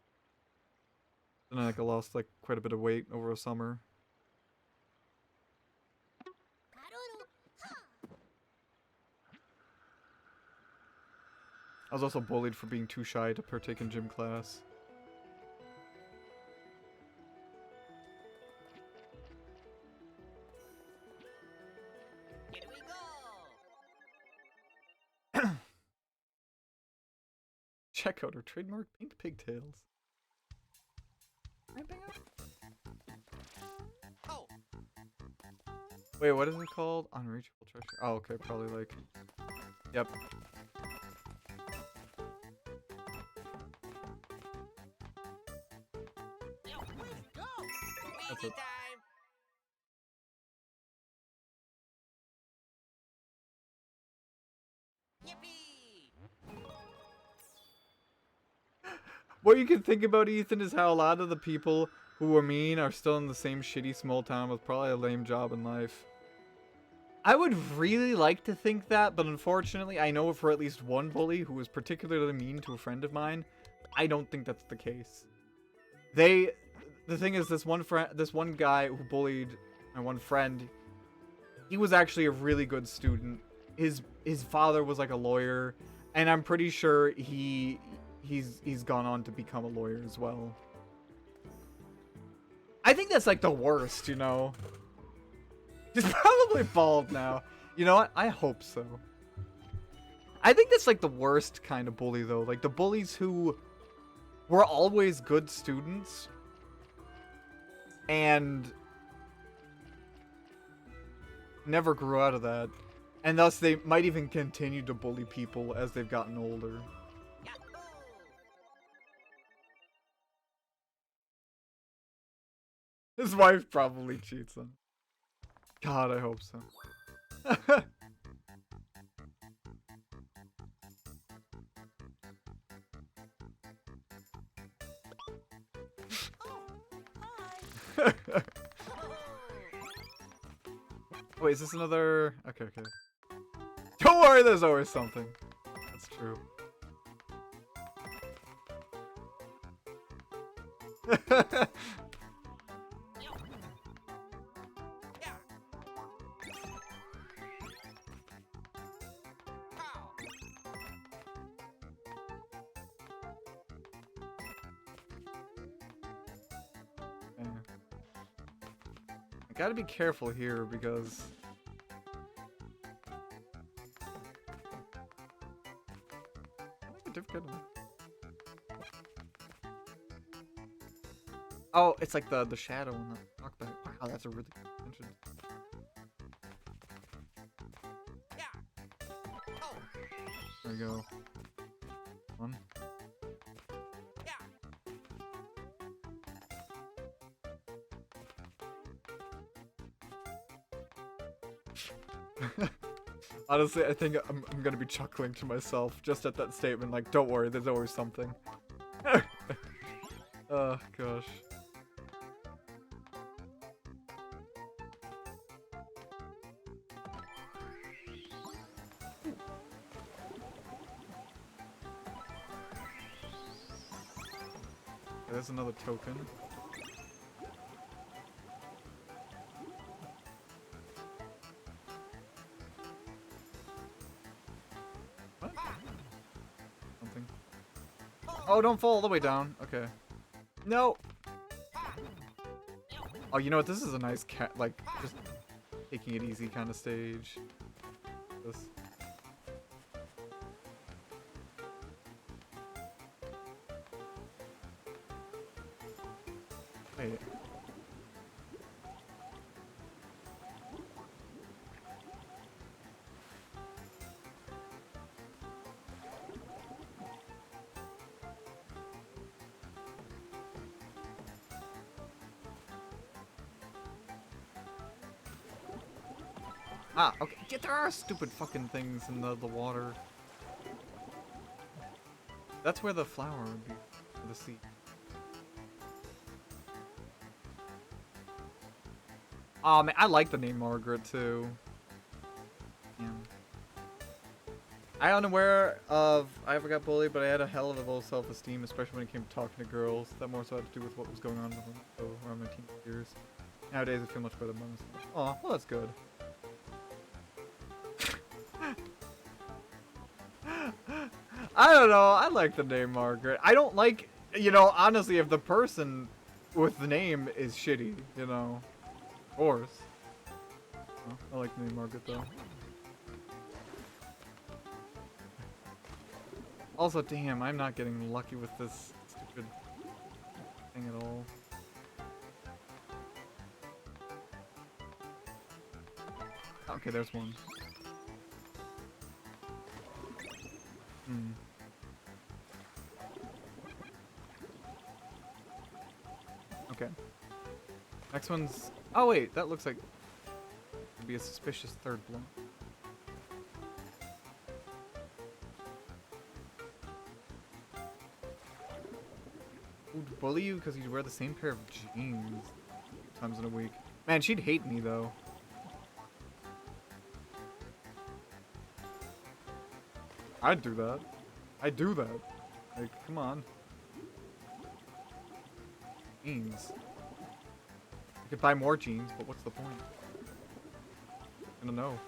And I lost like quite a bit of weight over a summer. I was also bullied for being too shy to partake in gym class. Here we go. Check out her trademark pink pigtails. Oh, Wait, what is it called? Unreachable treasure. Oh, okay, probably like. Yep. let's go. That's it. Time. Yippee! What you can think about, Ethan, is how a lot of the people who were mean are still in the same shitty small town with probably a lame job in life. I would really like to think that, but unfortunately, I know for at least one bully who was particularly mean to a friend of mine. I don't think that's the case. The thing is, this one guy who bullied my one friend, he was actually a really good student. His father was like a lawyer, and I'm pretty sure he's gone on to become a lawyer as well. I think that's like the worst, you know. He's probably bald now. You know what? I hope so. I think that's like the worst kind of bully though. Like the bullies who were always good students and never grew out of that. And thus they might even continue to bully people as they've gotten older. Yahoo! His wife probably cheats on him. God, I hope so. Wait, is this another? Okay, okay. Don't worry, there's always something. That's true. I gotta be careful here because I think I did good enough. Oh, it's like the shadow and the knockback. Wow, that's a really good entrance. There we go. One. Honestly, I think I'm gonna be chuckling to myself just at that statement. Like, don't worry, there's always something. Oh gosh. There's another token. What? Something. Oh, don't fall all the way down. Okay. No. Oh, you know what? This is a nice cat, like, just taking it easy kind of stage. This. Wait. Ah, okay. Yeah, there are stupid fucking things in the water. That's where the flower would be. Or the seed. Oh man, I like the name Margaret too. Yeah. I unaware of I ever got bullied, but I had a hell of a low self-esteem, especially when it came to talking to girls. That more so had to do with what was going on around my teen years. Nowadays, I feel much better about myself. Oh, well, that's good. I don't know. I like the name Margaret. I don't like, you know, honestly, if the person with the name is shitty, you know. Of course. Oh, I like the name Margaret, though. Also, damn, I'm not getting lucky with this stupid thing at all. Okay, there's one. Hmm. Okay. Next one's... Oh, wait, that looks like... It'd be a suspicious third blow. Who'd bully you because you wear the same pair of jeans times in a week? Man, she'd hate me, though. I'd do that. I'd do that. Like, come on. Jeans. You could buy more jeans, but what's the point? I don't know.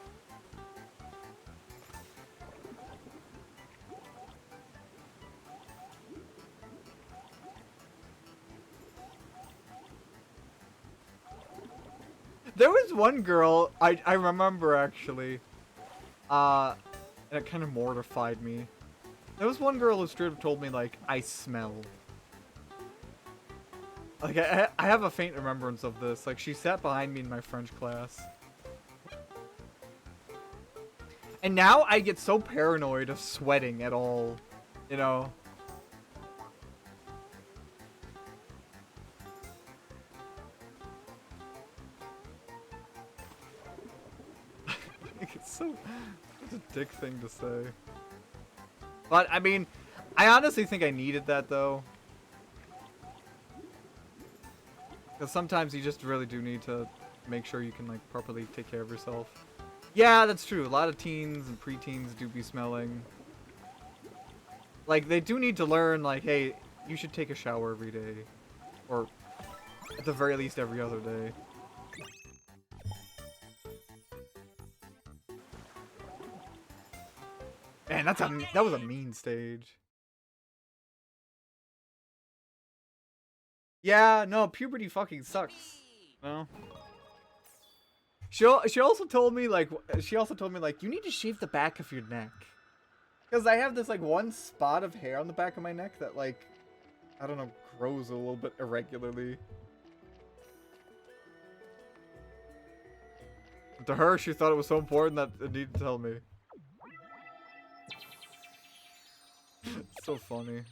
There was one girl I remember actually, and it kind of mortified me. There was one girl who straight up told me like I smell. Like I have a faint remembrance of this. Like she sat behind me in my French class, and now I get so paranoid of sweating at all, you know. It's so such a dick thing to say. But I mean, I honestly think I needed that though. Because sometimes you just really do need to make sure you can like properly take care of yourself. Yeah, that's true. A lot of teens and preteens do be smelling. Like, they do need to learn, like, hey, you should take a shower every day. Or, at the very least, every other day. Man, that was a mean stage. Yeah, no, puberty fucking sucks. No. She also told me like you need to shave the back of your neck. Cuz I have this like one spot of hair on the back of my neck that like I don't know, grows a little bit irregularly. But to her, she thought it was so important that it needed to tell me. It's so funny.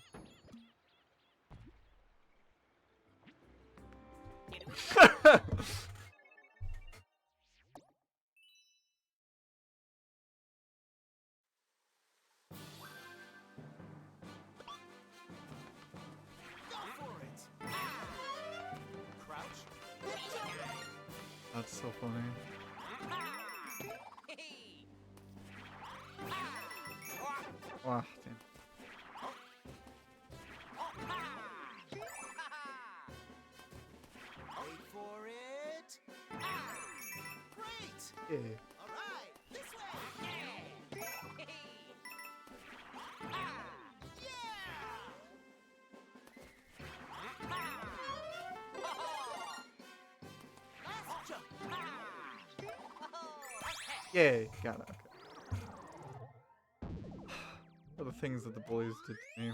That's so funny. Wow, damn. Wait for it. Great. Yeah. All right, this way. Yay, got it. Okay. What are the things that the bullies did to me?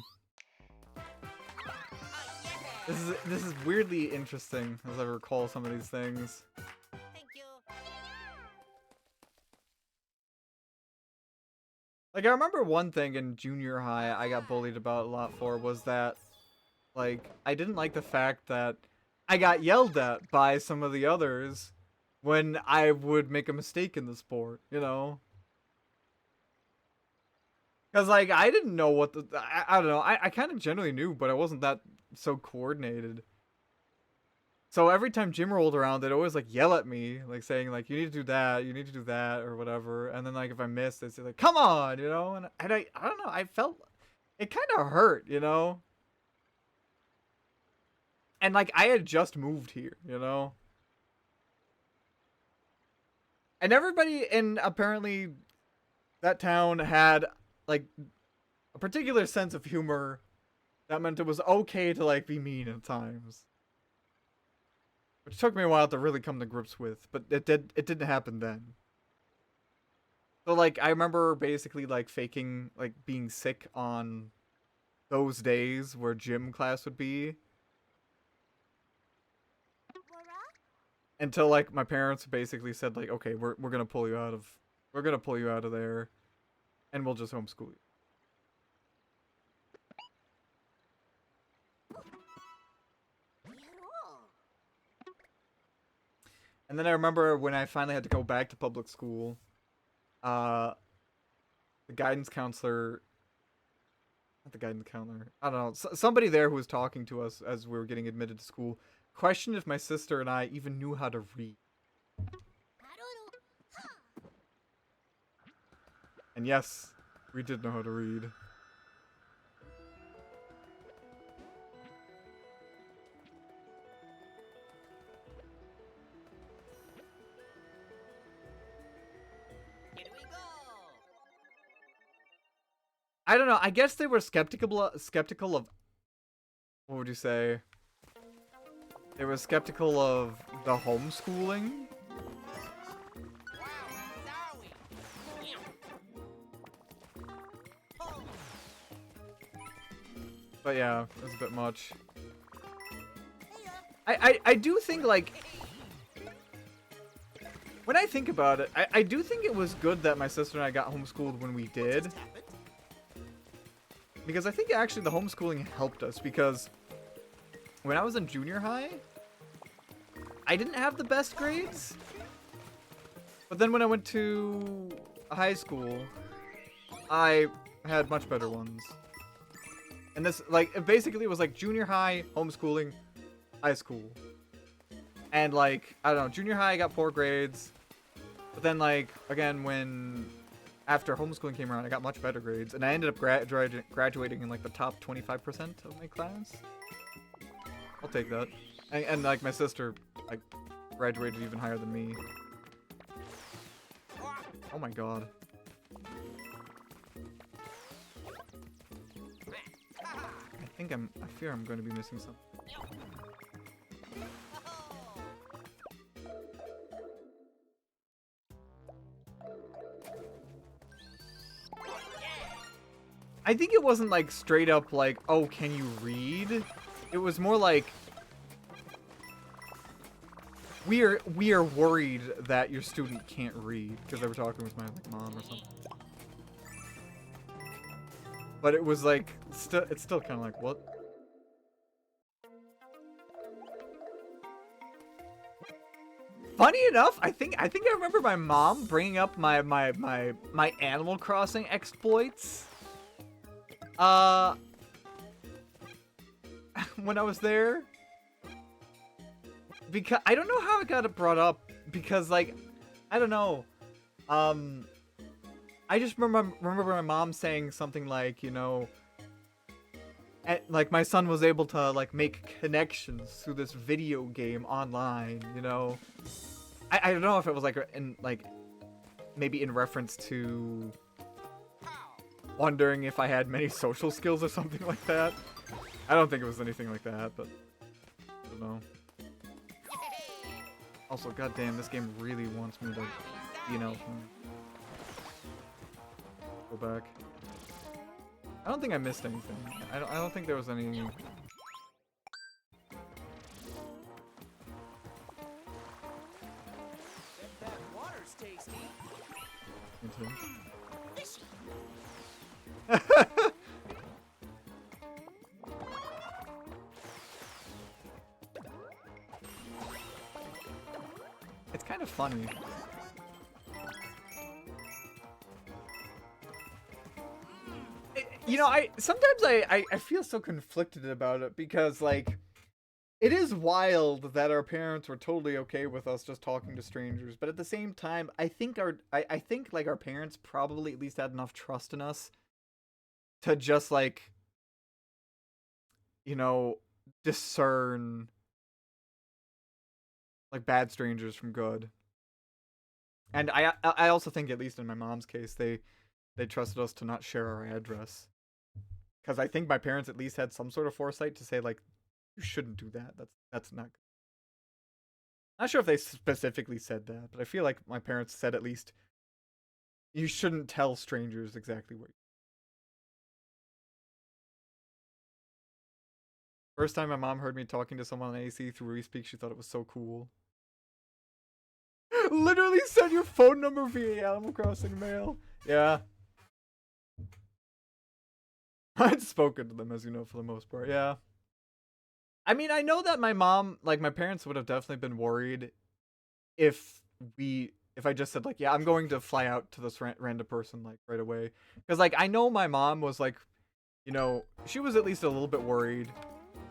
This is weirdly interesting as I recall some of these things. Thank you. Like, I remember one thing in junior high I got bullied about a lot for was that, like, I didn't like the fact that I got yelled at by some of the others when I would make a mistake in the sport, you know? Because, like, I didn't know what the... I don't know. I kind of generally knew, but I wasn't that so coordinated. So every time gym rolled around, they'd always, like, yell at me, like, saying, like, you need to do that, you need to do that, or whatever. And then, like, if I missed, they'd say, like, come on, you know? And I don't know. I felt... It kind of hurt, you know? And, like, I had just moved here, you know? And everybody in, apparently, that town had, like, a particular sense of humor that meant it was okay to, like, be mean at times. Which took me a while to really come to grips with, but it didn't happen then. So, like, I remember basically, like, faking, like, being sick on those days where gym class would be. Until, like, my parents basically said, like, okay, we're gonna pull you out of there, and we'll just homeschool you. And then I remember when I finally had to go back to public school, the guidance counselor, not the guidance counselor, I don't know, somebody there who was talking to us as we were getting admitted to school, questioned if my sister and I even knew how to read. And yes, we did know how to read. I don't know. I guess they were skeptical of, what would you say? They were skeptical of the homeschooling. But yeah, it was a bit much. I do think, like, when I think about it, I do think it was good that my sister and I got homeschooled when we did. Because I think actually the homeschooling helped us, because when I was in junior high, I didn't have the best grades. But then when I went to high school, I had much better ones. And this, like, it basically was like junior high, homeschooling, high school. And like, I don't know, junior high I got poor grades. But then like, again, after homeschooling came around, I got much better grades. And I ended up graduating in like the top 25% of my class. I'll take that. And like my sister, like, graduated even higher than me. Oh my god. I fear I'm going to be missing something. I think it wasn't like straight up like, oh, can you read? It was more like, we are worried that your student can't read, because they were talking with my like, mom or something. But it was like, it's still kind of like, what? Funny enough, I think I remember my mom bringing up my Animal Crossing exploits. When I was there, because I don't know how it got brought up, because like, I don't know. I just remember my mom saying something like, you know, like my son was able to like make connections through this video game online, you know. I don't know if it was like maybe in reference to wondering if I had many social skills or something like that. I don't think it was anything like that, but I don't know. Also, goddamn, this game really wants me to, you know, go back. I don't think I missed anything. I don't think there was any. That water's tasty. It's kind of funny. You know, sometimes I feel so conflicted about it, because like, it is wild that our parents were totally okay with us just talking to strangers, but at the same time, I think I think like our parents probably at least had enough trust in us to just like, you know, discern like bad strangers from good. And I also think, at least in my mom's case, they trusted us to not share our address. Because I think my parents at least had some sort of foresight to say, like, you shouldn't do that. That's not good. Not sure if they specifically said that, but I feel like my parents said at least, you shouldn't tell strangers exactly where you are. First time my mom heard me talking to someone on AC through WeSpeak, she thought it was so cool. Literally send your phone number via Animal Crossing mail. Yeah. I'd spoken to them, as you know, for the most part, yeah. I mean, I know that my mom, like, my parents would have definitely been worried if I just said, like, yeah, I'm going to fly out to this random person, like, right away. Because, like, I know my mom was, like, you know, she was at least a little bit worried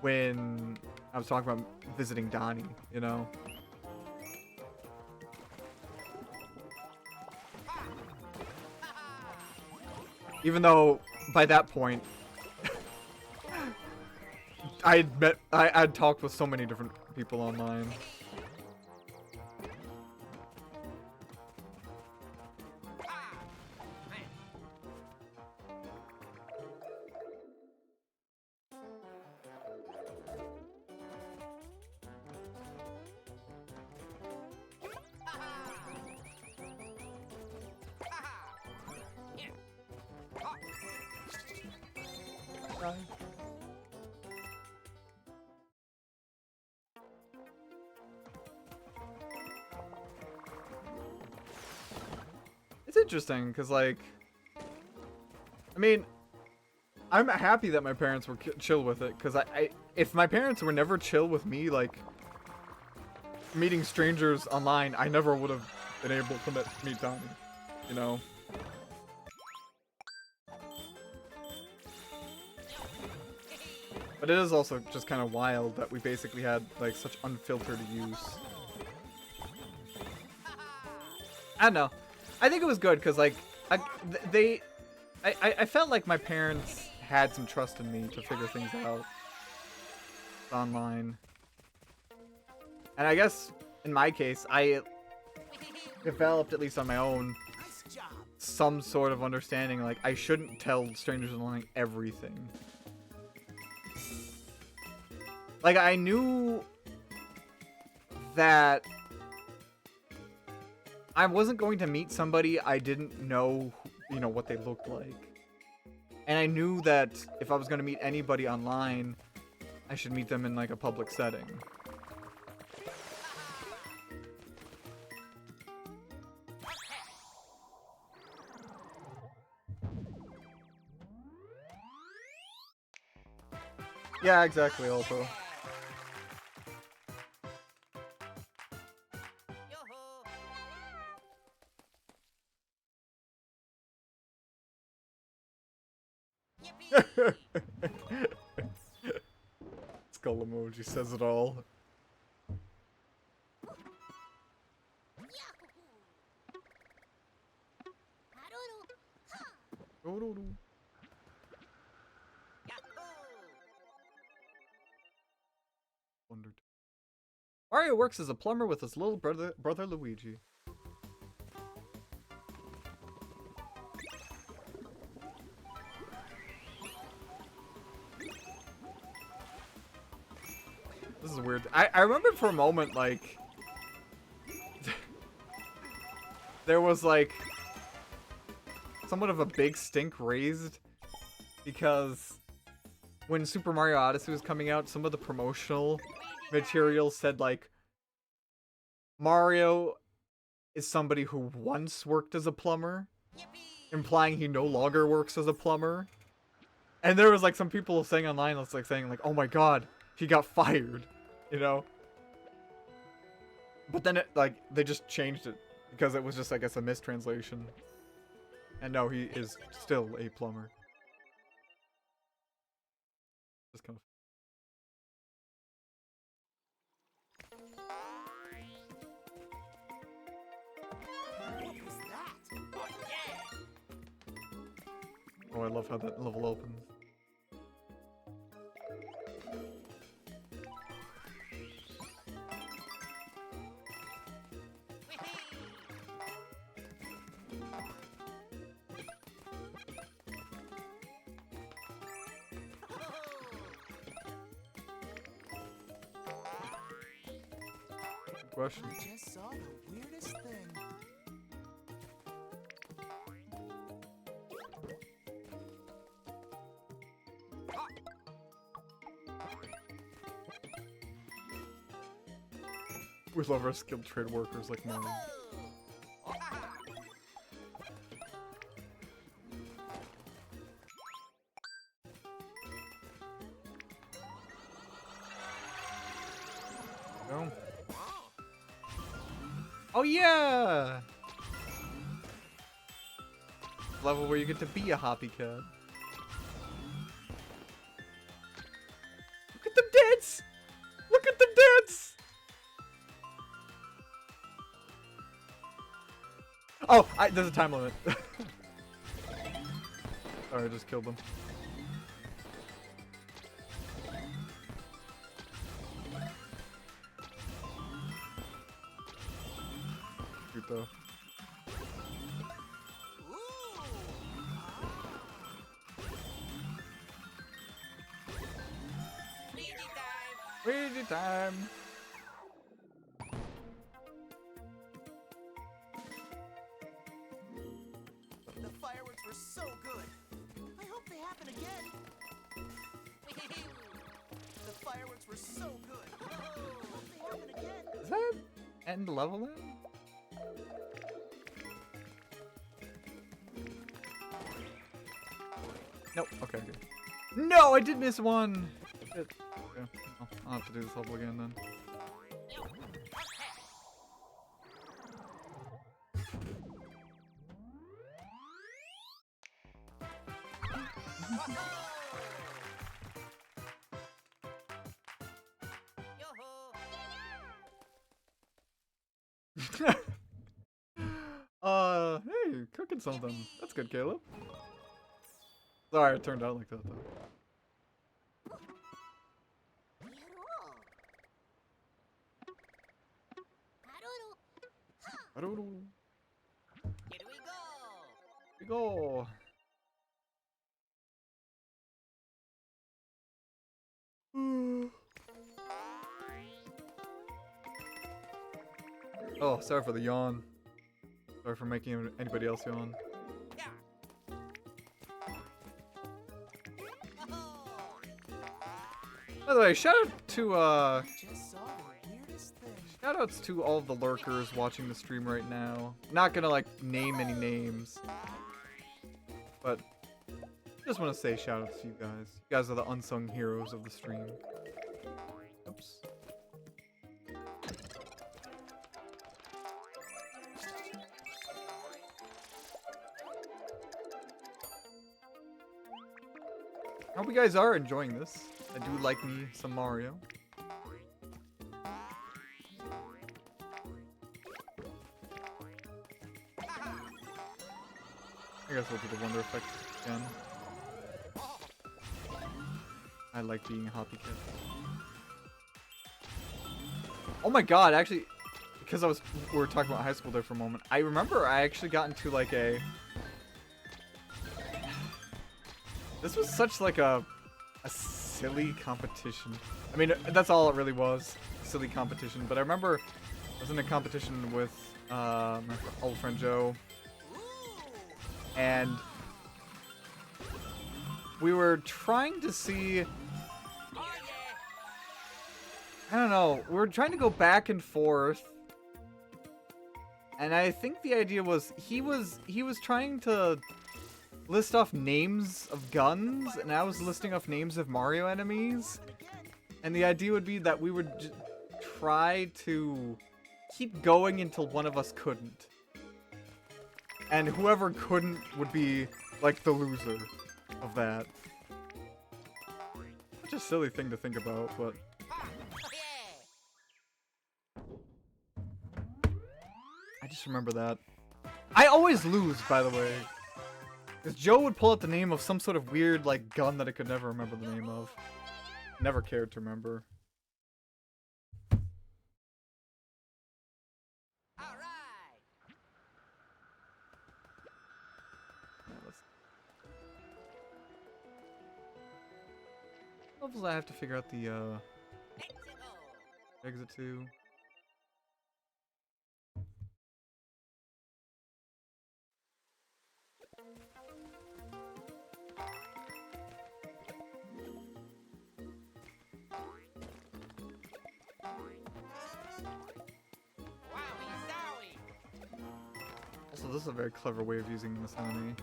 when I was talking about visiting Donnie, you know? Even though, by that point, I'd talked with so many different people online. It's interesting, because, like, I mean, I'm happy that my parents were chill with it, because if my parents were never chill with me, like, meeting strangers online, I never would have been able to meet Donnie, you know? But it is also just kind of wild that we basically had, like, such unfiltered use I don't know. I think it was good because like I felt like my parents had some trust in me to figure things out online. And I guess in my case, I developed, at least on my own, Nice job. some sort of understanding. Like, I shouldn't tell strangers online everything. Like, I knew that I wasn't going to meet somebody I didn't know, you know, what they looked like. And I knew that if I was going to meet anybody online, I should meet them in, like, a public setting. Yeah, exactly, also. Yo-ho. Yippee. Skull emoji says it all. Doo-doo-doo. Wondered. Mario works as a plumber with his little brother Luigi. This is weird. I remember for a moment, like, there was, like, somewhat of a big stink raised because when Super Mario Odyssey was coming out, some of the promotional material said, like, Mario is somebody who once worked as a plumber, implying he no longer works as a plumber. And there was, like, some people saying online, that's like saying, like, oh my god, he got fired, you know? But then it, like, they just changed it because it was just, I guess, a mistranslation. And no, he is still a plumber. Just kind of. What was that? Oh, yeah. Oh, I love how that level opens. Good question. I just saw the weirdest thing. We love our skilled trade workers like Moon. No. Oh yeah! Level where you get to be a Hoppy Cat. Look at them dance! Look at them dance! Oh, there's a time limit. Sorry, I just killed them. Cute though. Luigi time! The fireworks were so good. I hope they happen again. The fireworks were so good. I hope they happen again. Is that end level then? Nope. Okay, good. No, I did miss one! Shit. Okay. Well, I'll have to do this level again then. liking some of them. That's good, Caleb. Sorry, it turned out like that though. Here we go. Oh, sorry for the yawn. Sorry for making anybody else yawn. By the way, shout out to just saw the weirdest thing. shoutouts to all of the lurkers watching the stream right now. Not gonna like name any names, but just want to say shoutouts to you guys. You guys are the unsung heroes of the stream. Oops. I hope you guys are enjoying this. I do like me some Mario. I guess we'll do the Wonder Effect again. I like being a Hoppy Kid. Oh my god, actually, because we were talking about high school there for a moment, I remember I actually got into like a... This was such like a silly competition. I mean, that's all it really was, silly competition. But I remember I was in a competition with my old friend Joe, and we were trying to see, I don't know, we were trying to go back and forth, and I think the idea was he was trying to list off names of guns, and I was listing off names of Mario enemies. And the idea would be that we would try to keep going until one of us couldn't. And whoever couldn't would be, like, the loser of that. Such a silly thing to think about, but... I just remember that. I always lose, by the way. Because Joe would pull out the name of some sort of weird, like, gun that I could never remember the name of. Never cared to remember. Levels I have to figure out the, exit to. Also, this is a very clever way of using this enemy.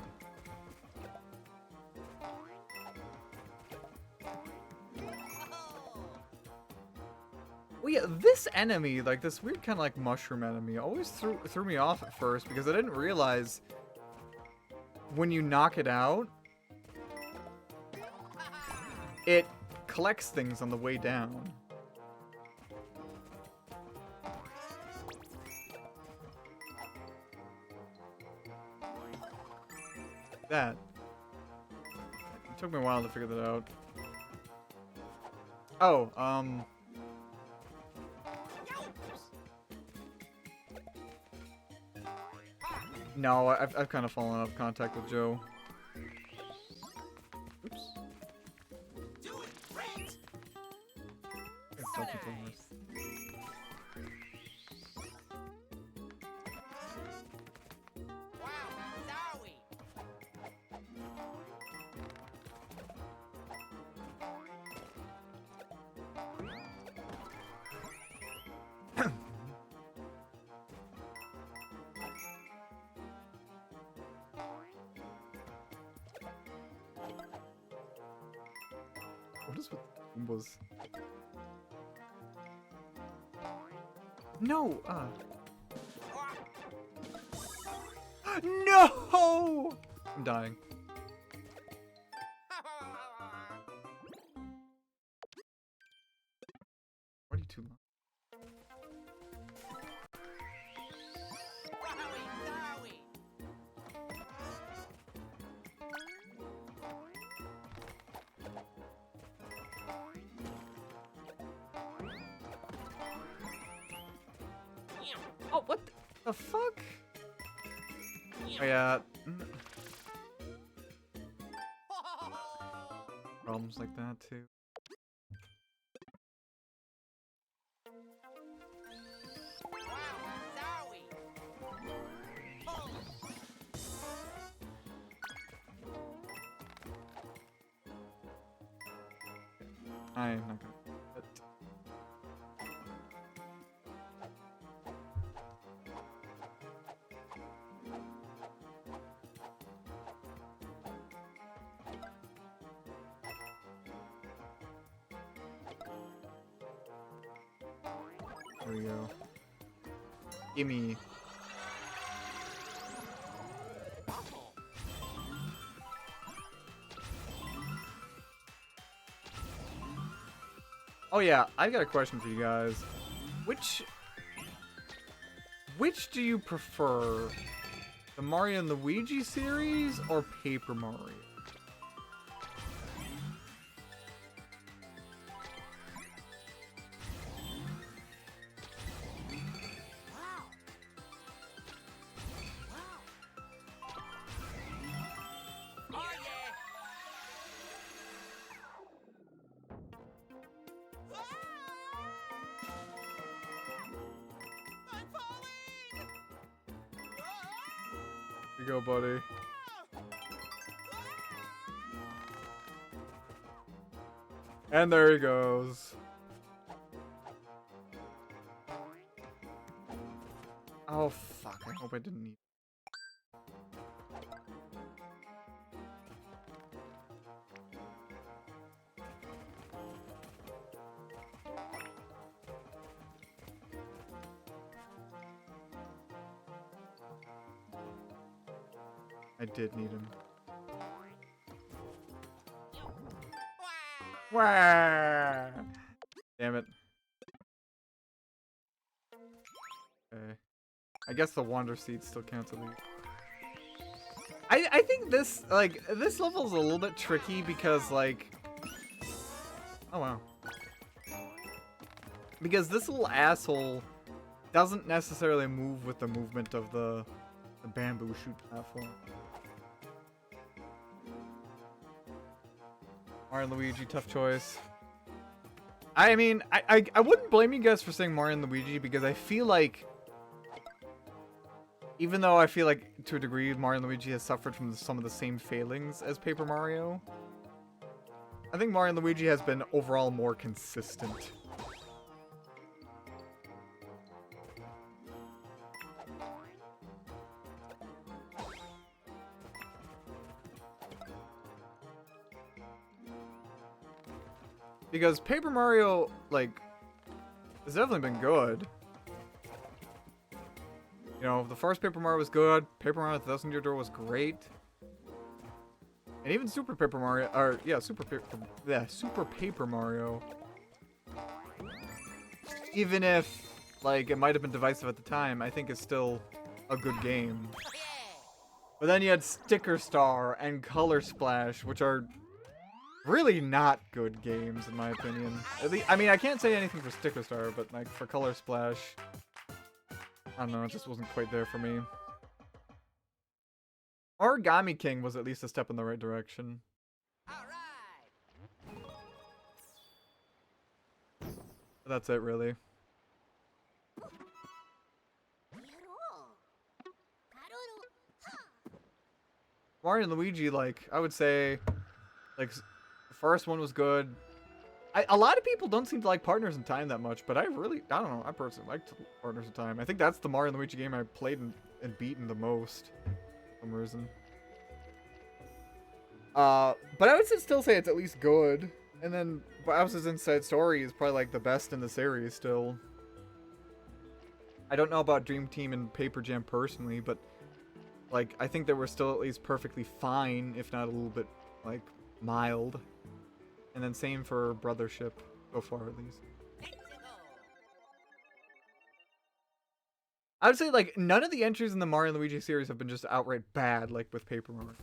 Well, yeah, this enemy, like this weird kind of like mushroom enemy, always threw me off at first because I didn't realize when you knock it out, it collects things on the way down. That. It took me a while to figure that out. Oh, no, I've kind of fallen out of contact with Joe. Oops. Do it, great. It's still people in this. What is with Goombas? No! No! I'm dying. Why are you too long? Oh, what the fuck? Oh, yeah. Problems like that, too. I'm not gonna do it. There we go. Gimme. Oh yeah, I've got a question for you guys. Which do you prefer? The Mario and Luigi series or Paper Mario? Here you go, buddy. And there he goes. Oh, fuck. I hope I didn't need... I did need him. Wah! Damn it. Okay. I guess the Wander Seed still counts at least. I think this, like, this level is a little bit tricky because, like... Oh, wow. Because this little asshole doesn't necessarily move with the movement of the bamboo shoot platform. Mario and Luigi, tough choice. I mean, I wouldn't blame you guys for saying Mario and Luigi because I feel like... Even though I feel like, to a degree, Mario and Luigi has suffered from some of the same failings as Paper Mario, I think Mario and Luigi has been overall more consistent. Because Paper Mario, like, has definitely been good. You know, the first Paper Mario was good. Paper Mario the Thousand Year Door was great. And even Super Paper Mario, or yeah, Super Paper Mario. Even if, like, it might have been divisive at the time, I think it's still a good game. But then you had Sticker Star and Color Splash, which are really not good games, in my opinion. At least, I mean, I can't say anything for Sticker Star, but, like, for Color Splash... I don't know, it just wasn't quite there for me. Origami King was at least a step in the right direction. But that's it, really. Mario and Luigi, like, I would say, like, the first one was good. A lot of people don't seem to like Partners in Time that much, but I don't know, I personally liked Partners in Time. I think that's the Mario and Luigi game I played and beaten the most, for some reason. But I would still say it's at least good. And then Bowser's Inside Story is probably like the best in the series still. I don't know about Dream Team and Paper Jam personally, but like I think they were still at least perfectly fine, if not a little bit like mild. And then same for Brothership, so far at least. I would say like none of the entries in the Mario and Luigi series have been just outright bad, like with Paper Mario.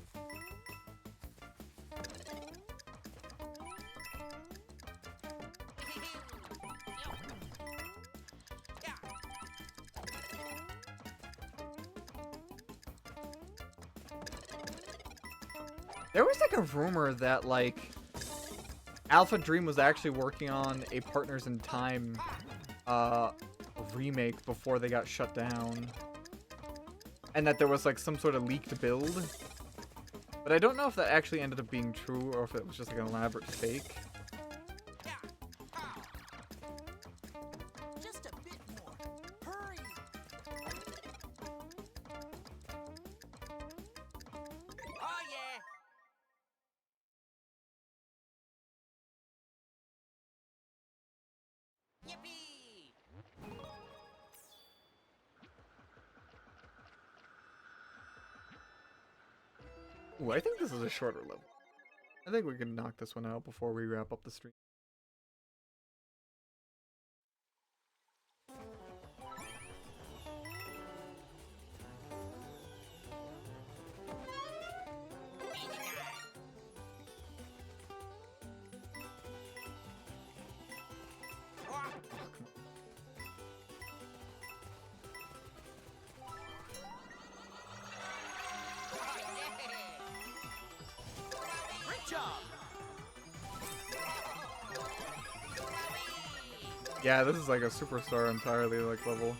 There was like a rumor that like Alpha Dream was actually working on a Partners in Time remake before they got shut down. And that there was like some sort of leaked build. But I don't know if that actually ended up being true or if it was just like an elaborate fake. Just a bit more. Hurry! Oh yeah! Yippee! Ooh, I think this is a shorter level. I think we can knock this one out before we wrap up the stream. Great job! Yeah, this is like a superstar entirely like level.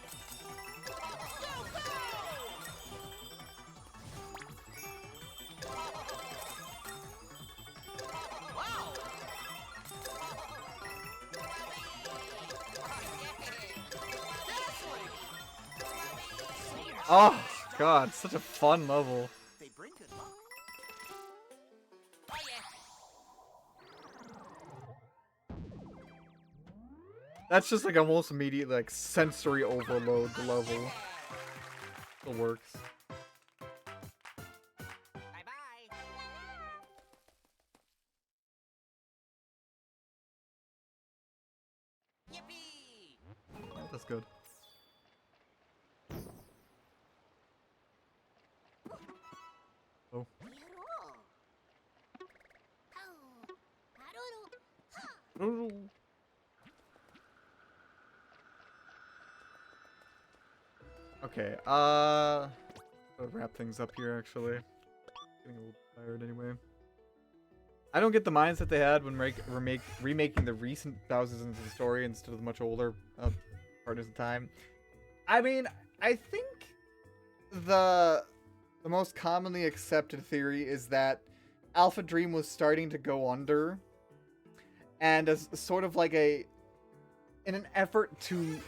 Wow! Dazzling! Oh god, such a fun level. They bring good luck. That's just like almost immediate like sensory overload the level. It works. Bye-bye. Yippee! Yeah, that's good. Oh. Okay, I'll wrap things up here actually. Getting a little tired anyway. I don't get the mindset they had when remaking the recent Bowser's into the story instead of the much older Partners in Time. I mean, I think the most commonly accepted theory is that Alpha Dream was starting to go under, and as sort of like in an effort to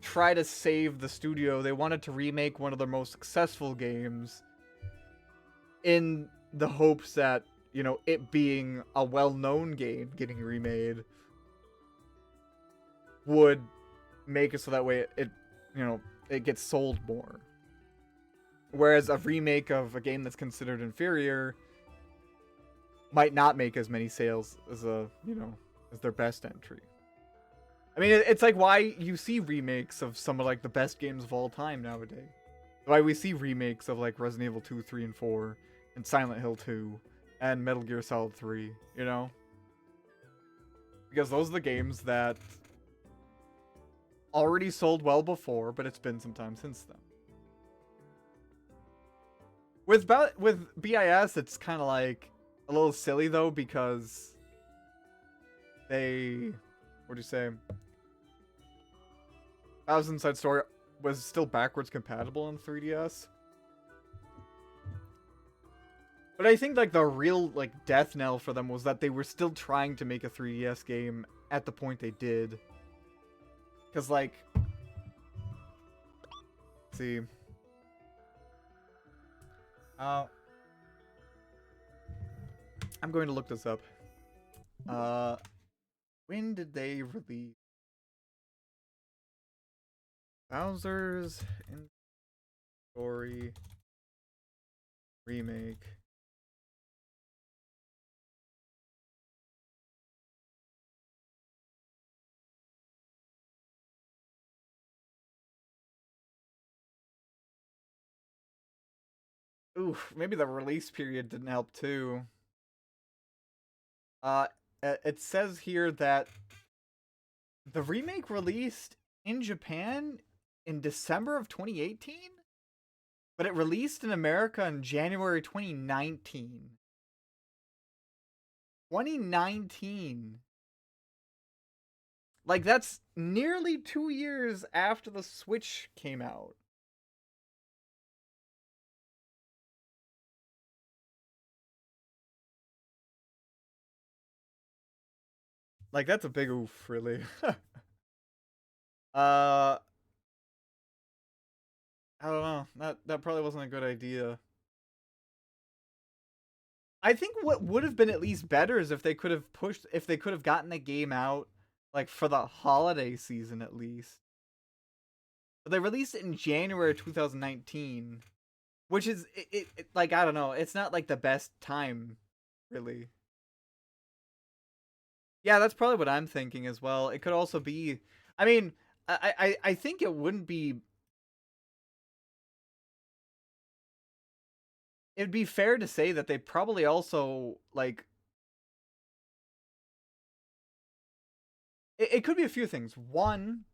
try to save the studio, they wanted to remake one of their most successful games in the hopes that, you know, it being a well-known game getting remade would make it so that way it you know, it gets sold more. Whereas a remake of a game that's considered inferior might not make as many sales as as their best entry. I mean, it's like why you see remakes of some of like the best games of all time nowadays. Why we see remakes of like Resident Evil 2, 3, and 4, and Silent Hill 2, and Metal Gear Solid 3, you know? Because those are the games that already sold well before, but it's been some time since then. With BIS, it's kind of like a little silly though, because they, what do you say? Thousand Side Story was still backwards compatible on 3DS. But I think like the real like death knell for them was that they were still trying to make a 3DS game at the point they did. Cause like, let's see. I'm going to look this up. When did they release Bowser's in Story remake? Oof, maybe the release period didn't help too. It says here that the remake released in Japan in December of 2018, but it released in America in January 2019. 2019. Like, that's nearly 2 years after the Switch came out. Like, that's a big oof, really. I don't know. That probably wasn't a good idea. I think what would have been at least better is if they could have gotten the game out like for the holiday season at least. But they released it in January 2019, which is like, I don't know, it's not like the best time, really. Yeah, that's probably what I'm thinking as well. It could also be, I mean, I think it wouldn't be, it'd be fair to say that they probably also like, it could be a few things. One,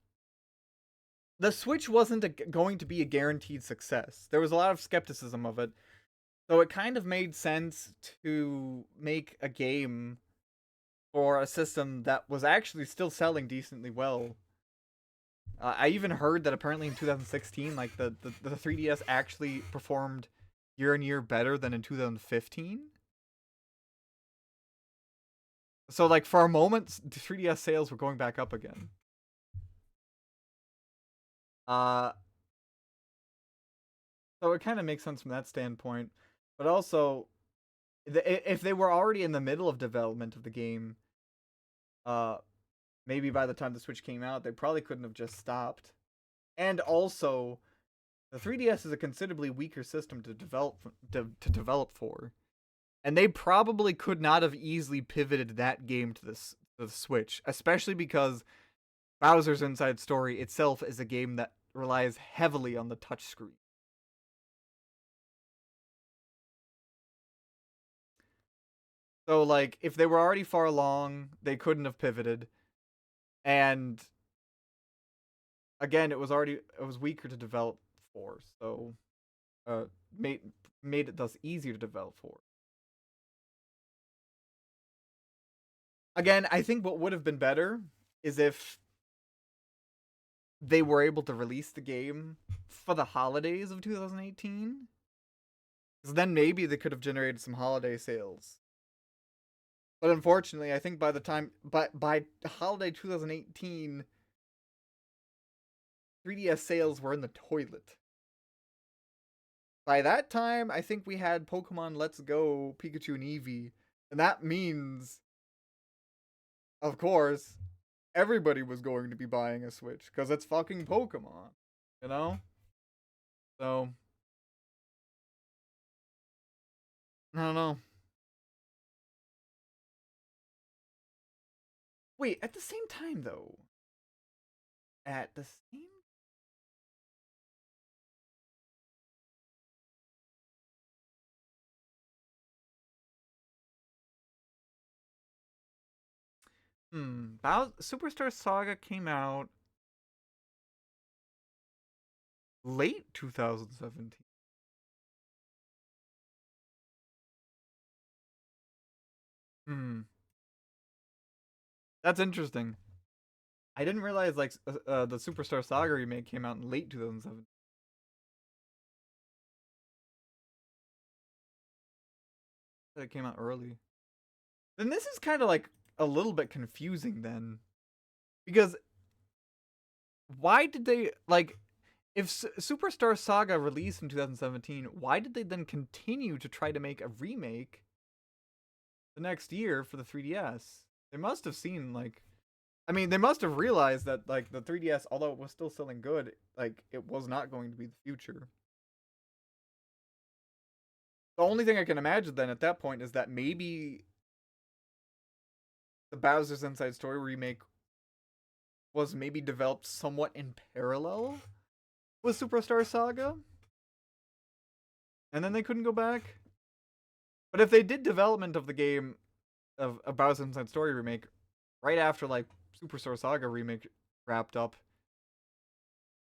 the Switch wasn't going to be a guaranteed success. There was a lot of skepticism of it. So it kind of made sense to make a game for a system that was actually still selling decently well. I even heard that apparently in 2016, like the 3DS actually performed year on year better than in 2015. So like for a moment, the 3DS sales were going back up again. Uh, so it kind of makes sense from that standpoint. But also, if they were already in the middle of development of the game, uh, maybe by the time the Switch came out, they probably couldn't have just stopped. And also, the 3DS is a considerably weaker system to develop for, and they probably could not have easily pivoted that game to the Switch, especially because Bowser's Inside Story itself is a game that relies heavily on the touchscreen. So, like, if they were already far along, they couldn't have pivoted. And again, it was weaker to develop for, so made it thus easier to develop for. Again, I think what would have been better is if they were able to release the game for the holidays of 2018. Because then maybe they could have generated some holiday sales. But unfortunately, I think by holiday 2018, 3DS sales were in the toilet. By that time, I think we had Pokemon Let's Go, Pikachu and Eevee, and that means, of course, everybody was going to be buying a Switch because it's fucking Pokemon, you know? So, I don't know. Wait, at the same time though, at the same, Superstar Saga came out late 2017. Hmm, that's interesting. I didn't realize like the Superstar Saga remake came out in late 2017. It came out early. Then this is kind of like a little bit confusing then, because why did they like, if Superstar Saga released in 2017, why did they then continue to try to make a remake the next year for the 3DS? They must have seen like, I mean, they must have realized that like the 3DS, although it was still selling good, like it was not going to be the future. The only thing I can imagine then at that point is that maybe the Bowser's Inside Story remake was maybe developed somewhat in parallel with Superstar Saga, and then they couldn't go back. But if they did development of the game of a Bowser's Inside Story remake right after like Superstar Saga remake wrapped up,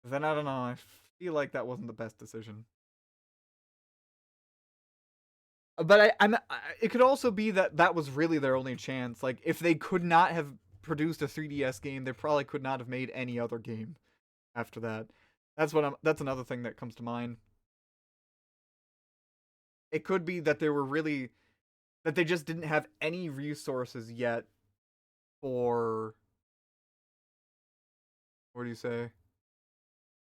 then I don't know. I feel like that wasn't the best decision. But it could also be that that was really their only chance. Like, if they could not have produced a 3DS game, they probably could not have made any other game after that. That's another thing that comes to mind. It could be that that they just didn't have any resources yet for, what do you say?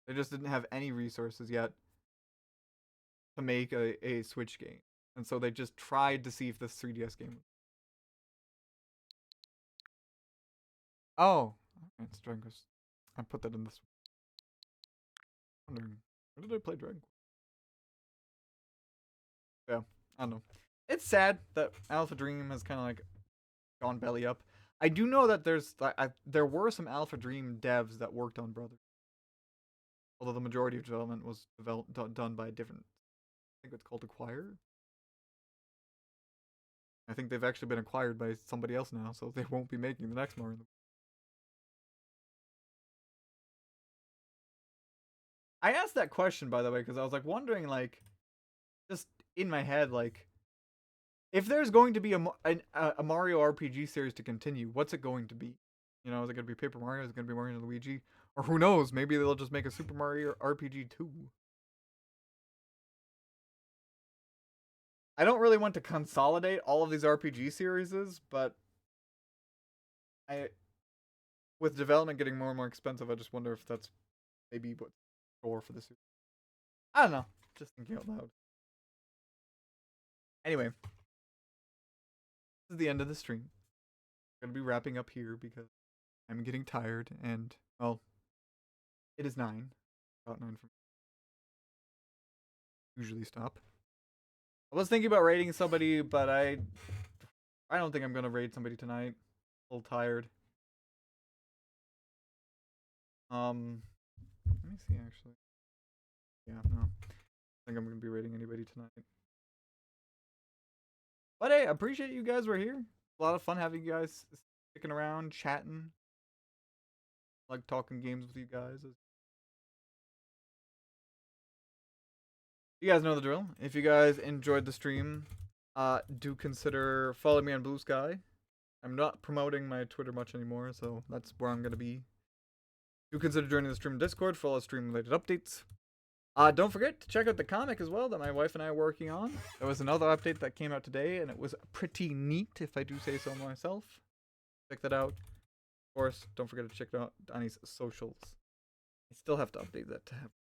They just didn't have any resources yet to make a Switch game. And so they just tried to see if this 3DS game. Oh, it's Dragon Quest. I put that in this. Wondering, where did I play Dragon Quest? Yeah, I don't know. It's sad that Alpha Dream has kind of like gone belly up. I do know that there were some Alpha Dream devs that worked on Brothers, although the majority of development was done by a different. I think it's called Acquire. I think they've actually been acquired by somebody else now, so they won't be making the next Mario. I asked that question, by the way, because I was like wondering, like, just in my head, like, if there's going to be a Mario RPG series to continue, what's it going to be? You know, is it going to be Paper Mario? Is it going to be Mario and Luigi? Or who knows? Maybe they'll just make a Super Mario RPG 2. I don't really want to consolidate all of these RPG series, but with development getting more and more expensive, I just wonder if that's maybe what's for the series. I don't know. Just thinking out loud. Anyway, this is the end of the stream. I'm gonna be wrapping up here because I'm getting tired, and well, it is 9. About 9 for me. Usually stop. I was thinking about raiding somebody, but I don't think I'm gonna raid somebody tonight. A little tired. Let me see actually. Yeah, no. I think I'm gonna be raiding anybody tonight. But hey, I appreciate you guys were here. A lot of fun having you guys sticking around, chatting. I like talking games with you guys. You guys know the drill. If you guys enjoyed the stream, do consider following me on Blue Sky. I'm not promoting my Twitter much anymore, so that's where I'm gonna be. Do consider joining the stream Discord for all the stream related updates. Don't forget to check out the comic as well that my wife and I are working on. There was another update that came out today, and it was pretty neat, if I do say so myself. Check that out. Of course, don't forget to check out Donnie's socials. I still have to update that to have.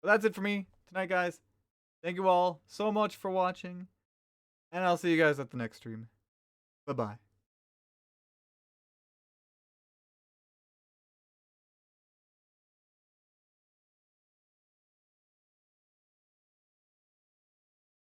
But that's it for me tonight, guys. Thank you all so much for watching, and I'll see you guys at the next stream. Bye-bye.